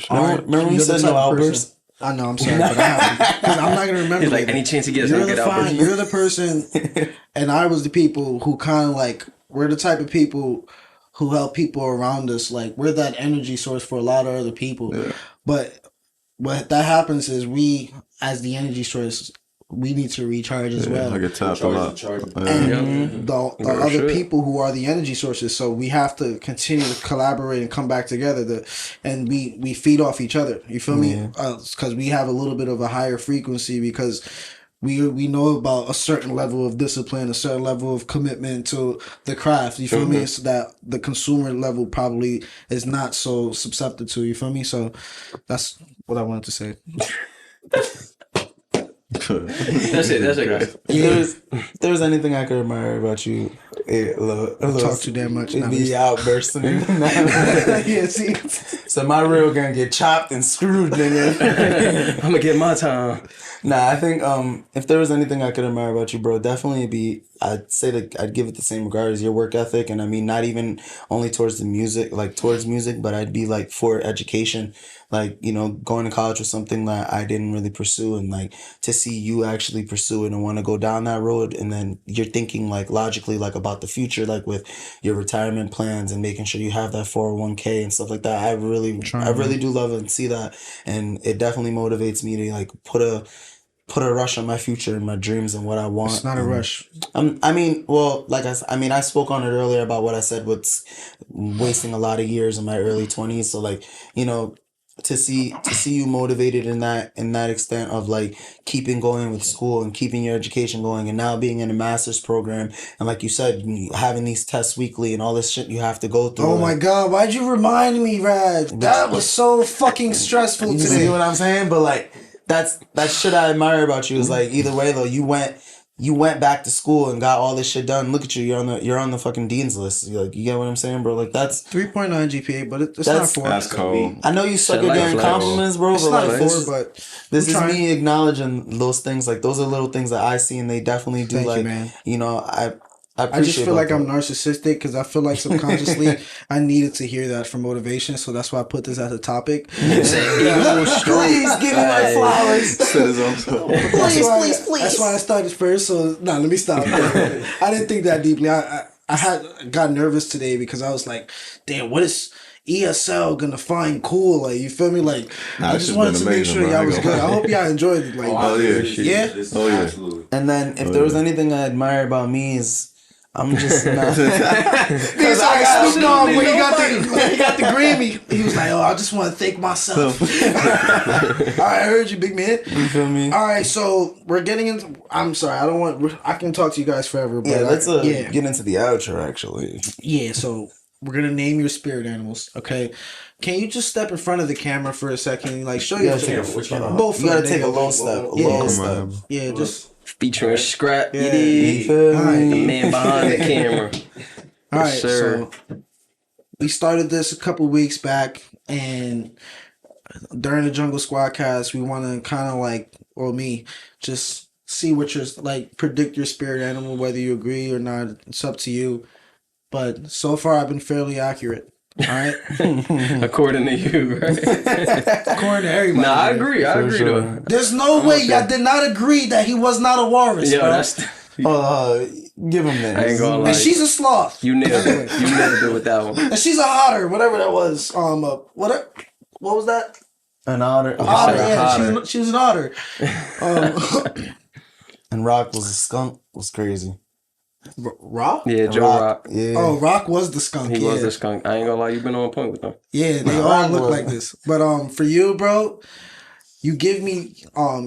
remember when you said no outbursts? I know, I'm sorry, but I have to, because I'm not gonna remember. He's like, any chance he gets, get outbursts. You're the person, and I was the people who kind of like we're the type of people who help people around us. Like we're that energy source for a lot of other people. Yeah. But what that happens is we, as the energy source, we need to recharge as well. I get tapped a lot. And the other people who are the energy sources. So we have to continue to collaborate and come back together. And we feed off each other. You feel me? Because we have a little bit of a higher frequency because we know about a certain level of discipline, a certain level of commitment to the craft. You feel me? So that the consumer level probably is not so susceptible to. You feel me? So that's what I wanted to say. That's it, guys. If there's anything I could admire about you, talk too damn much. It'd be outbursting. Yeah, see. So my reel gonna get chopped and screwed, nigga. I'm gonna get my time. Nah, I think if there was anything I could admire about you, bro, definitely I'd say that I'd give it the same regard as your work ethic, and I mean not even only towards the music, but I'd be like for education. Like, you know, going to college was something that I didn't really pursue, and like to see you actually pursue it and want to go down that road, and then you're thinking like logically like about the future, like with your retirement plans and making sure you have that 401k and stuff like that. I really do love it and see that, and it definitely motivates me to like put a rush on my future and my dreams and what I want. It's not a rush. I mean, I spoke on it earlier about what I said was wasting a lot of years in my early 20s. So like, you know, to see you motivated in that extent of like keeping going with school and keeping your education going, and now being in a master's program, and like you said, having these tests weekly and all this shit you have to go through. Oh my God, why'd you remind me, Rad? That was so fucking stressful You today. see what I'm saying? But like that's shit I admire about you is like either way though, you went back to school and got all this shit done. Look at you, you're on the fucking dean's list. You're like, you get what I'm saying, bro? Like that's 3.9 GPA, but it's not 4. That's cold. I know you suck at like getting flex. compliments, bro. It's but not like, 4, but this is trying. me acknowledging those things. Like those are little things that I see, and they definitely do. Thank you, like man. you know, I I appreciate. just feel like that. I'm narcissistic because I feel like subconsciously I needed to hear that for motivation, so that's why I put this as a topic. Please give me my flowers. Please. That's why I started first. So let me stop. I didn't think that deeply. I got nervous today because I was like, damn, what is ESL gonna find cool? Like, you feel me? Like, Nah, I this just shit's wanted been to make amazing, sure bro. y'all I was ain't good. gonna I lie. hope y'all enjoyed it. Like, Yeah. Yeah? Absolutely. And then if there was anything I admire about me is I'm just not. He's like Snoop Dogg when he got the Grammy. He was like, "Oh, I just want to thank myself." All right, I heard you, big man. You feel me? All right, so we're getting into. I'm sorry, I don't want. I can talk to you guys forever. But Yeah, let's yeah, get into the outro actually. yeah. So we're gonna name your spirit animals. Okay, can you just step in front of the camera for a second? And, like, show You your gotta take Which a, one? both. you gotta of take a them. low step. A Yeah. low step. Yeah, just Featuring Scrap. Yeah. You dig? You feel All right. me? The man behind the camera. all right. Yes, sir. So we started this a couple weeks back, and during the Jungle Squad cast, we want to kind of like, or me, just see what your like predict your spirit animal, whether you agree or not. It's up to you. But so far, I've been fairly accurate. All right, According to you, right? according to everybody. Nah, I agree. I agree sure. though. There's no way okay. y'all did not agree that he was not a walrus, Yo, bro. that's Give him that. I ain't gonna lie. And she's a sloth. You nailed it. You nailed it with that one. And she's a hotter, whatever that was. What was that? An otter. Otter. said Yeah, hotter. she was an otter. And Rock was a skunk. Was crazy. Rock? Yeah, Joe Rock. Yeah. Oh, Rock was the skunk. He yeah. was a skunk. I ain't gonna lie. You been on point with them. Yeah, they all Rock look was- like this. But for you, bro, you give me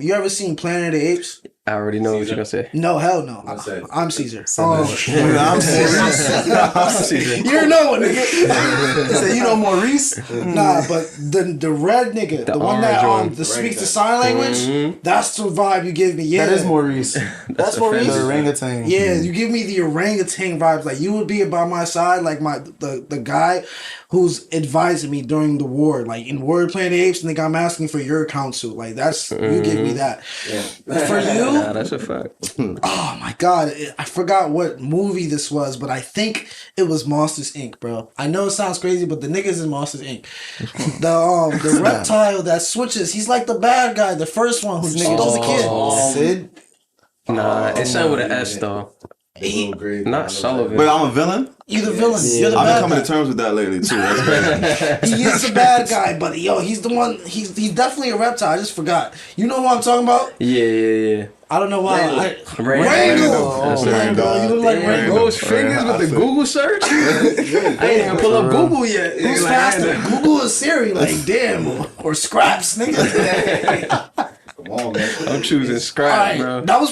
you ever seen Planet of the Apes? I already know what you're gonna say. No, hell no. I said- I'm Caesar. I'm Caesar. You know what, nigga? So you know Maurice? Nah, but the red nigga, the one that orange one. that speaks the sign language, that's the vibe you give me. Yeah, That is Maurice. That's The orangutan. Yeah, you give me the orangutan vibes. Like, you would be by my side, like the guy who's advising me during the war, like in War of Planet of the Apes, and I'm asking for your counsel. Like, that's you give me that. For you, Nah, that's a fact. oh my god, I forgot what movie this was, but I think it was Monsters Inc., bro. I know it sounds crazy, but the niggas in Monsters Inc. The reptile that switches, he's like the bad guy, the first one who stole the kid. Sid? Nah, it's something with an S though. Not Sullivan. Wait, I'm a villain? You're the villain. You're the I've been bad coming guy. to terms with that lately too. That's crazy. He is the bad guy, but yo, he's the one. He's definitely a reptile. I just forgot. You know what I'm talking about? Yeah. I don't know why. Rango. Rango. That's Rango. Rango. You look like Damn, Rango. those fingers with the Google search? I ain't even pull up Google yet. Who's Like, I had faster? to- Google or Siri? Like, damn, or Scraps, nigga. Come on, man. I'm choosing All Scrap, right, bro. that was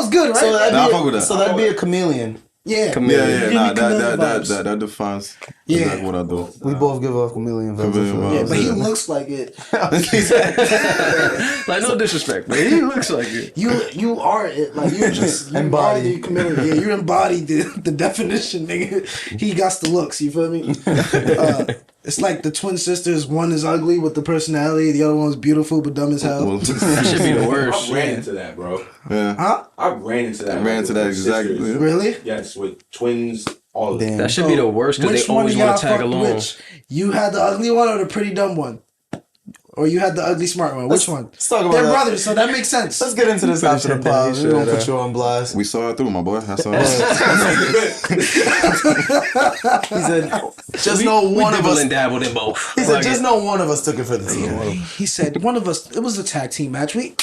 good, right? So that'd, Nah, I be, fuck with that. so that'd be a chameleon. yeah. Chameleon. Yeah, Give nah, me chameleon vibes. that defines Yeah. exactly what I do. We both give off chameleon vibes. Chameleon vibes. Yeah, but he Yeah. looks like it. Like, no disrespect, but he looks like it. You are it. Like, you're just you Embody. embody the chameleon. Yeah, you embody the definition, nigga. He got the looks. You feel me? It's like the twin sisters. One is ugly with the personality. The other one's beautiful but dumb as hell. That should be the I worst. ran into that, bro. Yeah. Huh? I ran into that. I ran into that with exactly. sisters. Really? Yes, with twins, all of Damn. them. That should be the worst because Which they one always of y'all want to tag fucked along. which? You had the ugly one or the pretty dumb one? Or you had the ugly smart one? Which one? Let's talk about They're that. brothers, so that makes sense. Let's get into this after the pod. We don't put you on blast. We saw it through, my boy. That's all. He said, just know one of Dibble us. and dabbled in both. He said, Like just it. know one of us took it for the team. He said one of us. It was a tag team match. We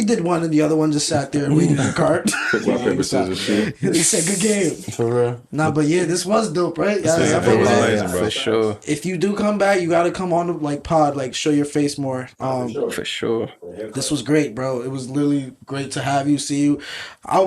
did one, and the other one just sat there and waited in the cart. Rock, paper, scissors, shoot. He said, "Good game." For real. Nah, but yeah, this was dope, right? Yeah, Yeah, I it fuck was with it. amazing, bro. For sure. If you do come back, you gotta come on the like pod, like show your face more. For sure. This was great, bro. It was literally great to have you, see you. I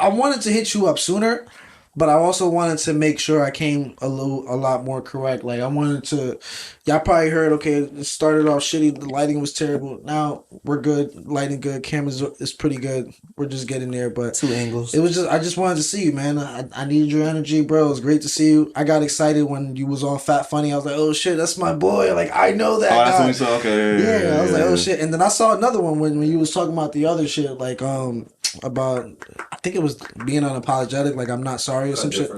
wanted to hit you up sooner, but I also wanted to make sure I came a lot more correct. Like I wanted to, y'all probably heard. Okay, it started off shitty. The lighting was terrible. Now we're good. Lighting good. Cameras is pretty good. We're just getting there. But 2 angles. it was just I just wanted to see you, man. I needed your energy, bro. It was great to see you. I got excited when you was on Fat Funny. I was like, oh shit, that's my boy. Like I know that. Oh, that's guy. what we saw. Okay. Yeah, I was like, oh shit. And then I saw another one when you was talking about the other shit, like about I think it was being unapologetic, like I'm not sorry or some shit.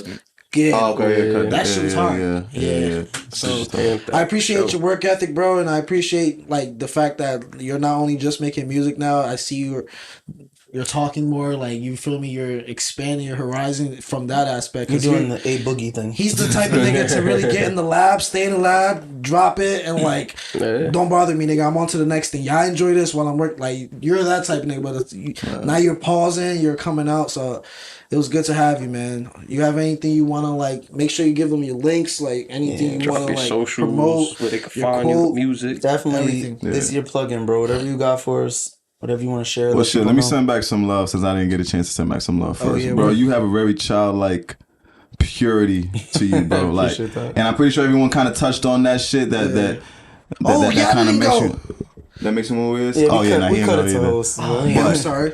Yeah. Oh, okay. Yeah, that shit was hard. Yeah. So I appreciate your work ethic, bro, and I appreciate like the fact that you're not only just making music now. I see you're talking more, like you feel me. You're expanding your horizon from that aspect. You're doing the A Boogie thing. He's the type of nigga to really get in the lab, stay in the lab, drop it, and like, don't bother me, nigga. I'm on to the next thing. Y'all enjoy this while I'm working. Like, you're that type of nigga, but now you're pausing, you're coming out. So it was good to have you, man. You have anything you want to like? Make sure you give them your links, like anything you want to like socials, promote, where they can find your music. Definitely, this is your plug-in, bro. Whatever you got for us. Whatever you want to share. Well, shit, let me send back some love since I didn't get a chance to send back some love first. Bro, you have a very childlike purity to you, bro. Like, and I'm pretty sure everyone kind of touched on that shit that kind of makes you. That makes you more weird. Yeah, we cut it to host. I'm sorry.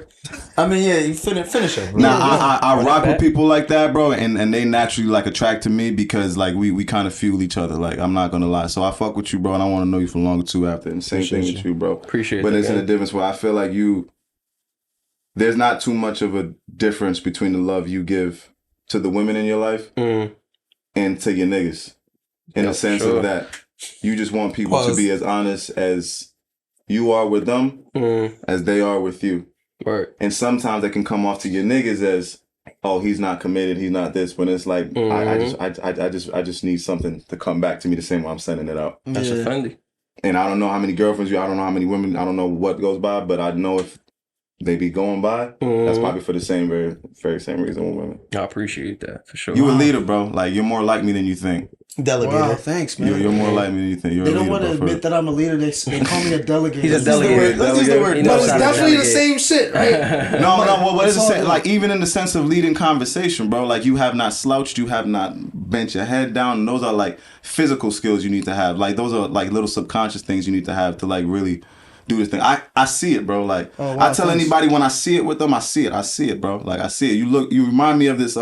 I mean, yeah, you finish it, bro. Nah, I rock with people like that, bro, and they naturally like attract to me because like we kind of fuel each other. Like I'm not gonna lie, so I fuck with you, bro, and I want to know you for longer too after. And same thing with you, bro. Appreciate it. But it's in a difference where I feel like there's not too much of a difference between the love you give to the women in your life and to your niggas. In the sense of that, you just want people to be as honest as you are with them as they are with you. Right. And sometimes it can come off to your niggas as, oh, he's not committed, he's not this. But it's like, I just need something to come back to me the same way I'm sending it out. That's offending. And I don't know how many girlfriends I don't know how many women, I don't know what goes by, but I know if they be going by, that's probably for the very same reason with women. I appreciate that for sure. You a leader, bro. Like you're more like me than you think. Delegator. Wow, thanks, man. You're more like me than you think. They don't want to admit that I'm a leader. They call me a delegator. He's a delegator. Let's use the word. But it's definitely the same shit, right? No, what is it saying? Like even in the sense of leading conversation, bro. Like you have not slouched, you have not bent your head down. And those are like physical skills you need to have. Like those are like little subconscious things you need to have to like really do this thing. I see it, bro. Like I tell anybody when I see it with them, I see it, bro. Like I see it. You remind me of this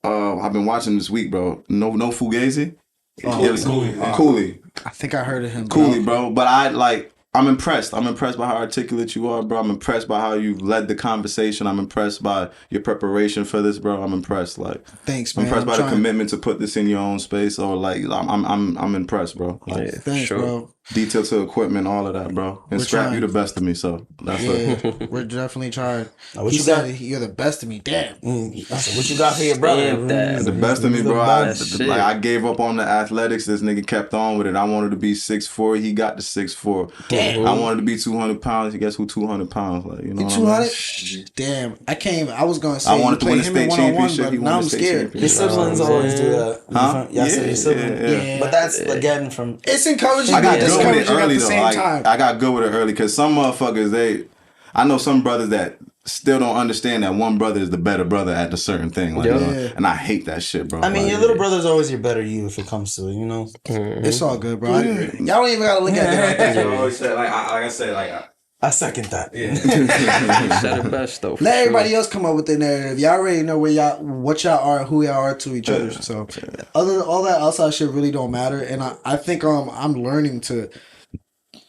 I've been watching this week, bro. No Fugazi. Cooley. I think I heard of him. Cooley, bro. But I'm impressed. I'm impressed by how articulate you are, bro. I'm impressed by how you led the conversation. I'm impressed by your preparation for this, bro. I'm impressed. Like, thanks, man. I'm impressed by the commitment to put this in your own space. Or like, I'm impressed, bro. Like, thanks, bro. Detail to equipment, all of that, bro. And Scrap, you the best of me, so that's we're definitely trying. What you got? You're the best of me. Damn. What you got for your brother? The best of me, bro. I gave up on the athletics. This nigga kept on with it. I wanted to be 6'4". He got to 6'4". Damn. I wanted to be 200 pounds. He guess who 200 pounds? Like, you know 200? Damn. I was going to say I wanted to win the state championship. Now I'm scared. Your siblings always do that. Huh? Yeah. But that's again from... It's encouraging. I got good with it at early the though. same time. I got good with it early because some motherfuckers, I know some brothers that still don't understand that one brother is the better brother at the certain thing. Like, and I hate that shit, bro. I mean, your little brother's always your better you if it comes to it, you know? It's all good, bro. Y'all don't even gotta look at it like that. I always say, like I said, I second that. Yeah. Said it best though. Let everybody else come up with their narrative. Y'all already know what y'all are, who y'all are to each other. So other than all that outside shit really don't matter. And I think I'm learning to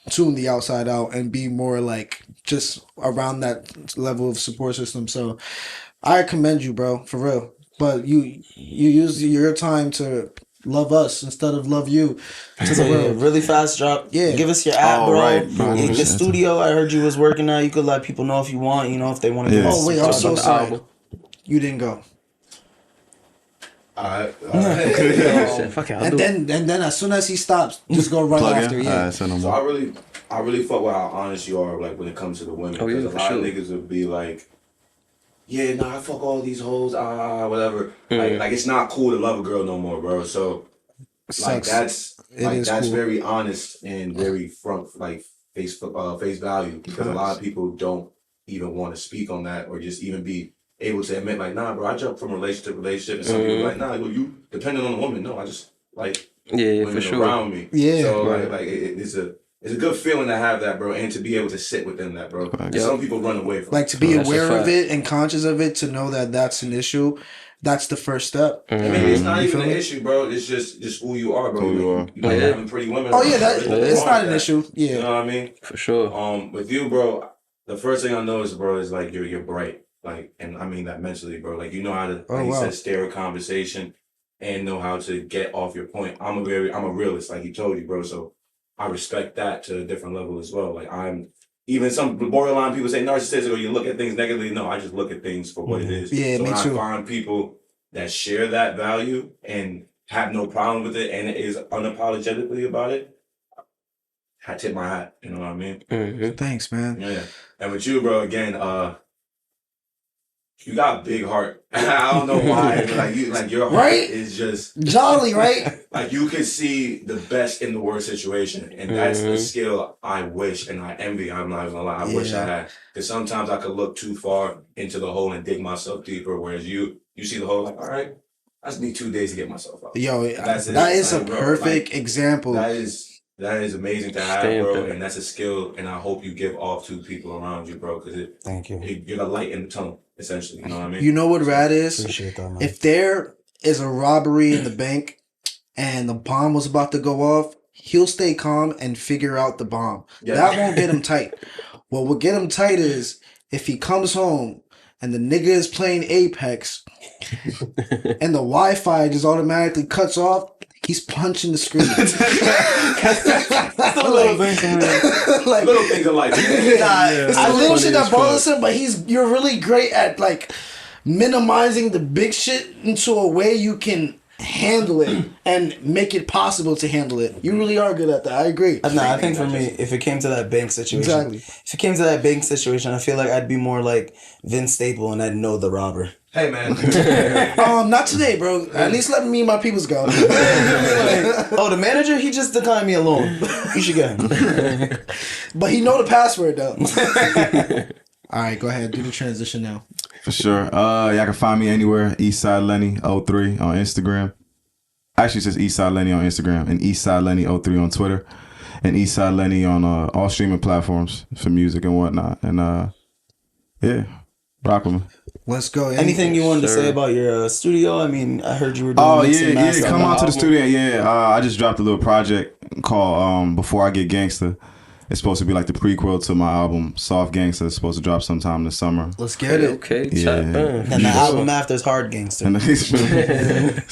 tune the outside out and be more like just around that level of support system. So I commend you, bro, for real. But you use your time to love us instead of love you to the world. Really fast drop. Yeah. Give us your app, bro. Right, bro. Your studio, I heard you was working at. You could let people know if you want, if they want to do Oh, wait, I'm so sorry. You didn't go. Alright. Fuck it, And then as soon as he stops, just go right after. Yeah. So I really fuck with how honest you are, like when it comes to the women. Because a lot of niggas would be like, yeah, nah, I fuck all these hoes, whatever. Like it's not cool to love a girl no more, bro. So like Sucks. that's It like is that's cool. very honest and very front like face value, because a lot of people don't even want to speak on that or just even be able to admit like, nah, bro, I jumped from relationship to relationship, and some people are like, nah, well, you depending on the woman. No, I just like Yeah, women for sure. around me. Yeah. So Right. like it's a good feeling to have that, bro, and to be able to sit within that, bro. And Yep. some people run away from Like it. to be That's a aware of fact. it and conscious of it, to know that that's an issue. That's the first step. I mean, it's not You even feel an me? issue, bro. It's just who you are, bro. Who you are. You like Yeah. having pretty women. Oh around, yeah, bro. that There's nothing it's wrong not with an that. issue. You Yeah. know what I mean? For sure. With you, bro, the first thing I noticed, bro, is like you're bright. Like, and I mean that mentally, bro. Like, you know how to, Oh, like you wow. said, steer a conversation and know how to get off your point. I'm a realist, like he told you, bro. So I respect that to a different level as well. Like, I'm even some borderline people say narcissistic or you look at things negatively. No, I just look at things for what it is. Yeah, so me when too. I find people that share that value and have no problem with it and is unapologetically about it, I tip my hat. You know what I mean? Thanks, man. Yeah. And with you, bro, again, you got a big heart. I don't know why. Like your heart Right? is just Jolly, right? like you can see the best in the worst situation, and that's the skill I wish and I envy. I'm not gonna lie, I wish I Yeah. had. Because sometimes I could look too far into the hole and dig myself deeper, whereas you see the hole like, all right, I just need 2 days to get myself out. Yo, That's it. that is a Like, bro, perfect like, example. That is amazing to have, Stamp bro, it. and that's a skill, and I hope you give off to people around you, bro, because Thank you. you're the light in the tunnel, essentially. You know what I mean? You know what rad is? Appreciate that, man. If there is a robbery in the bank and the bomb was about to go off, he'll stay calm and figure out the bomb. Yeah. That won't get him tight. What will get him tight is if he comes home and the nigga is playing Apex and the Wi-Fi just automatically cuts off, he's punching the screen. like, Little things in life. it's the little funny shit as that bothers him, but you're really great at like minimizing the big shit into a way you can handle it and make it possible to handle it. You really are good at that. I agree. No, I think for me, if it came to that bank situation, Exactly. if it came to that bank situation, I feel like I'd be more like Vince Staple and I'd know the robber. Hey, man. Not today, bro. At least let me and my peoples go. Oh, the manager, he just declined me a loan. You should get him. But he know the password though. All right, go ahead. Do the transition now. For sure. Y'all can find me anywhere. Eastside Lenny 03 on Instagram. Actually, it's just Eastside Lenny on Instagram and Eastside Lenny 03 on Twitter, and Eastside Lenny on all streaming platforms for music and whatnot. And yeah, rock with me. Let's go. Anything you wanted to Sure. say about your studio? I mean, I heard you were doing Oh mix and yeah, master come on out to the album. studio. Yeah, I just dropped a little project called Before I Get Gangsta. It's supposed to be like the prequel to my album Soft Gangsta. It's supposed to drop sometime this summer. Let's get it. Okay, Yeah. chop in. And the album after is Hard Gangster. And The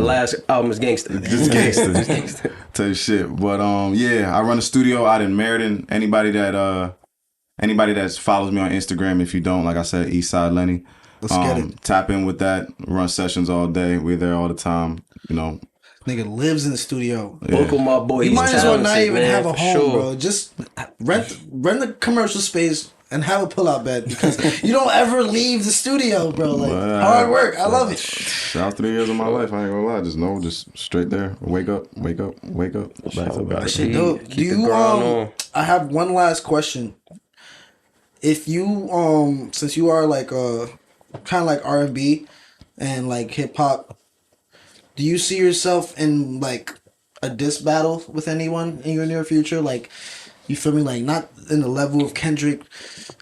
last album is Gangsta. just gangster type shit. But yeah, I run a studio out in Meriden. Anybody that follows me on Instagram, if you don't, like I said, Eastside Lenny. Let's get it. Tap in with that. Run sessions all day. We're there all the time. You know. Nigga lives in the studio. Vocal my boy. You he's might as well not talented, even man, have a for home, sure. bro. Just rent the commercial space and have a pull-out bed because you don't ever leave the studio, bro. Like hard work. I love it. Shout out 3 years of my life. I ain't gonna lie. Just straight there. Wake up. Back to back. Shit, dope. Keep Do the you grind on. I have one last question. If you since you are like kind of like R&B and like hip hop, do you see yourself in like a diss battle with anyone in your near future? Like, you feel me? Like, not in the level of Kendrick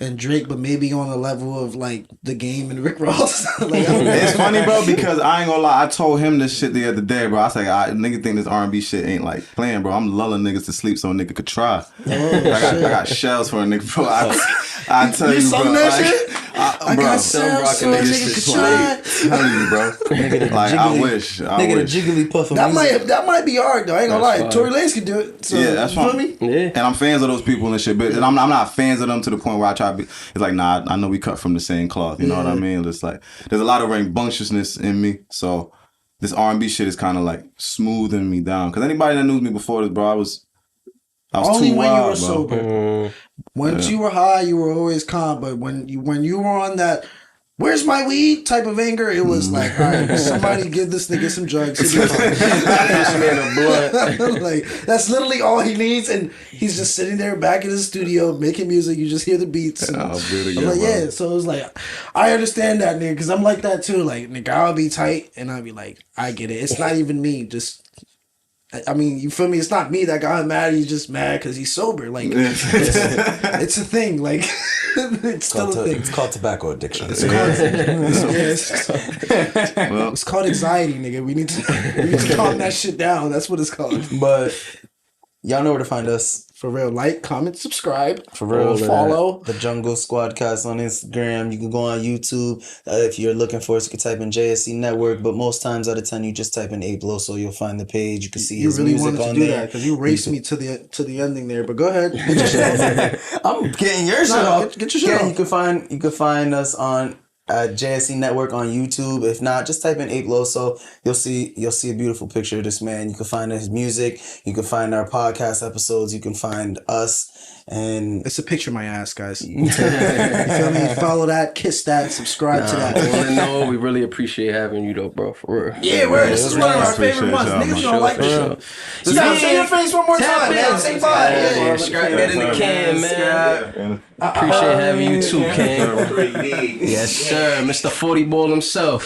and Drake, but maybe on the level of like The Game and Rick Ross. Like, It's funny, bro, because I ain't gonna lie. I told him this shit the other day, bro. I was like, nigga think this R&B shit ain't like playing, bro. I'm lulling niggas to sleep so a nigga could try. I got shells for a nigga, bro. I tell you, sung bro. that Like, shit? I bro, got some sound rocking so a niggas nigga to could sleep. try. tell you, bro. Like, I wish. Nigga, the jiggly puff of music. That might be hard though. I ain't gonna That's lie. fine. Tory Lanez could do it. So, Yeah, that's you feel fine. me? Yeah. And I'm fans of those people and shit, but I'm not fans of them to the point where I try to be. It's like, nah, I know we cut from the same cloth. You know what I mean? It's like there's a lot of rambunctiousness in me, so this R&B shit is kind of like smoothing me down. Because anybody that knew me before this, bro, I was Only too when you were wild, bro. sober. Once you were high, you were always calm. But when you were on that where's my weed type of anger. It was like, all right, somebody give this nigga some drugs. He'll be fine. This man a blunt. Like, that's literally all he needs. And he's just sitting there back in his studio making music. You just hear the beats. And I'm like, yeah. So it was like, I understand that, nigga, because I'm like that too. Like, nigga, I'll be tight and I'll be like, I get it. It's not even me. Just, I mean, you feel me? It's not me that got him mad. He's just mad because he's sober. Like, it's a thing. Like, it's still a thing. It's called tobacco addiction. It's called anxiety, nigga. We need to calm that shit down. That's what it's called. But y'all know where to find us. For real, like, comment, subscribe. For real, follow the Jungle Squadcast on Instagram. You can go on YouTube. If you're looking for us, you can type in JSC Network. But most times out of 10, you just type in Ape Loso. You'll find the page. You can see his music on there. You really wanted to do that because you raced me to the ending there. But go ahead. I'm getting your shit off. Get your shit off. You can find us on JSC Network on YouTube. If not, just type in Ape Loso. You'll see a beautiful picture of this man. You can find his music. You can find our podcast episodes. You can find us. And it's a picture of my ass, guys. You feel me? Follow that, kiss that, subscribe to that. All in all, we really appreciate having you though, bro. For real. Yeah, this is one of our favorite months. Niggas don't like this shit. Say your face one more time, man. Say bye. Yeah, get in the can, man. Appreciate having you too, Ken. Yes, sir. Mr. 40 Ball himself.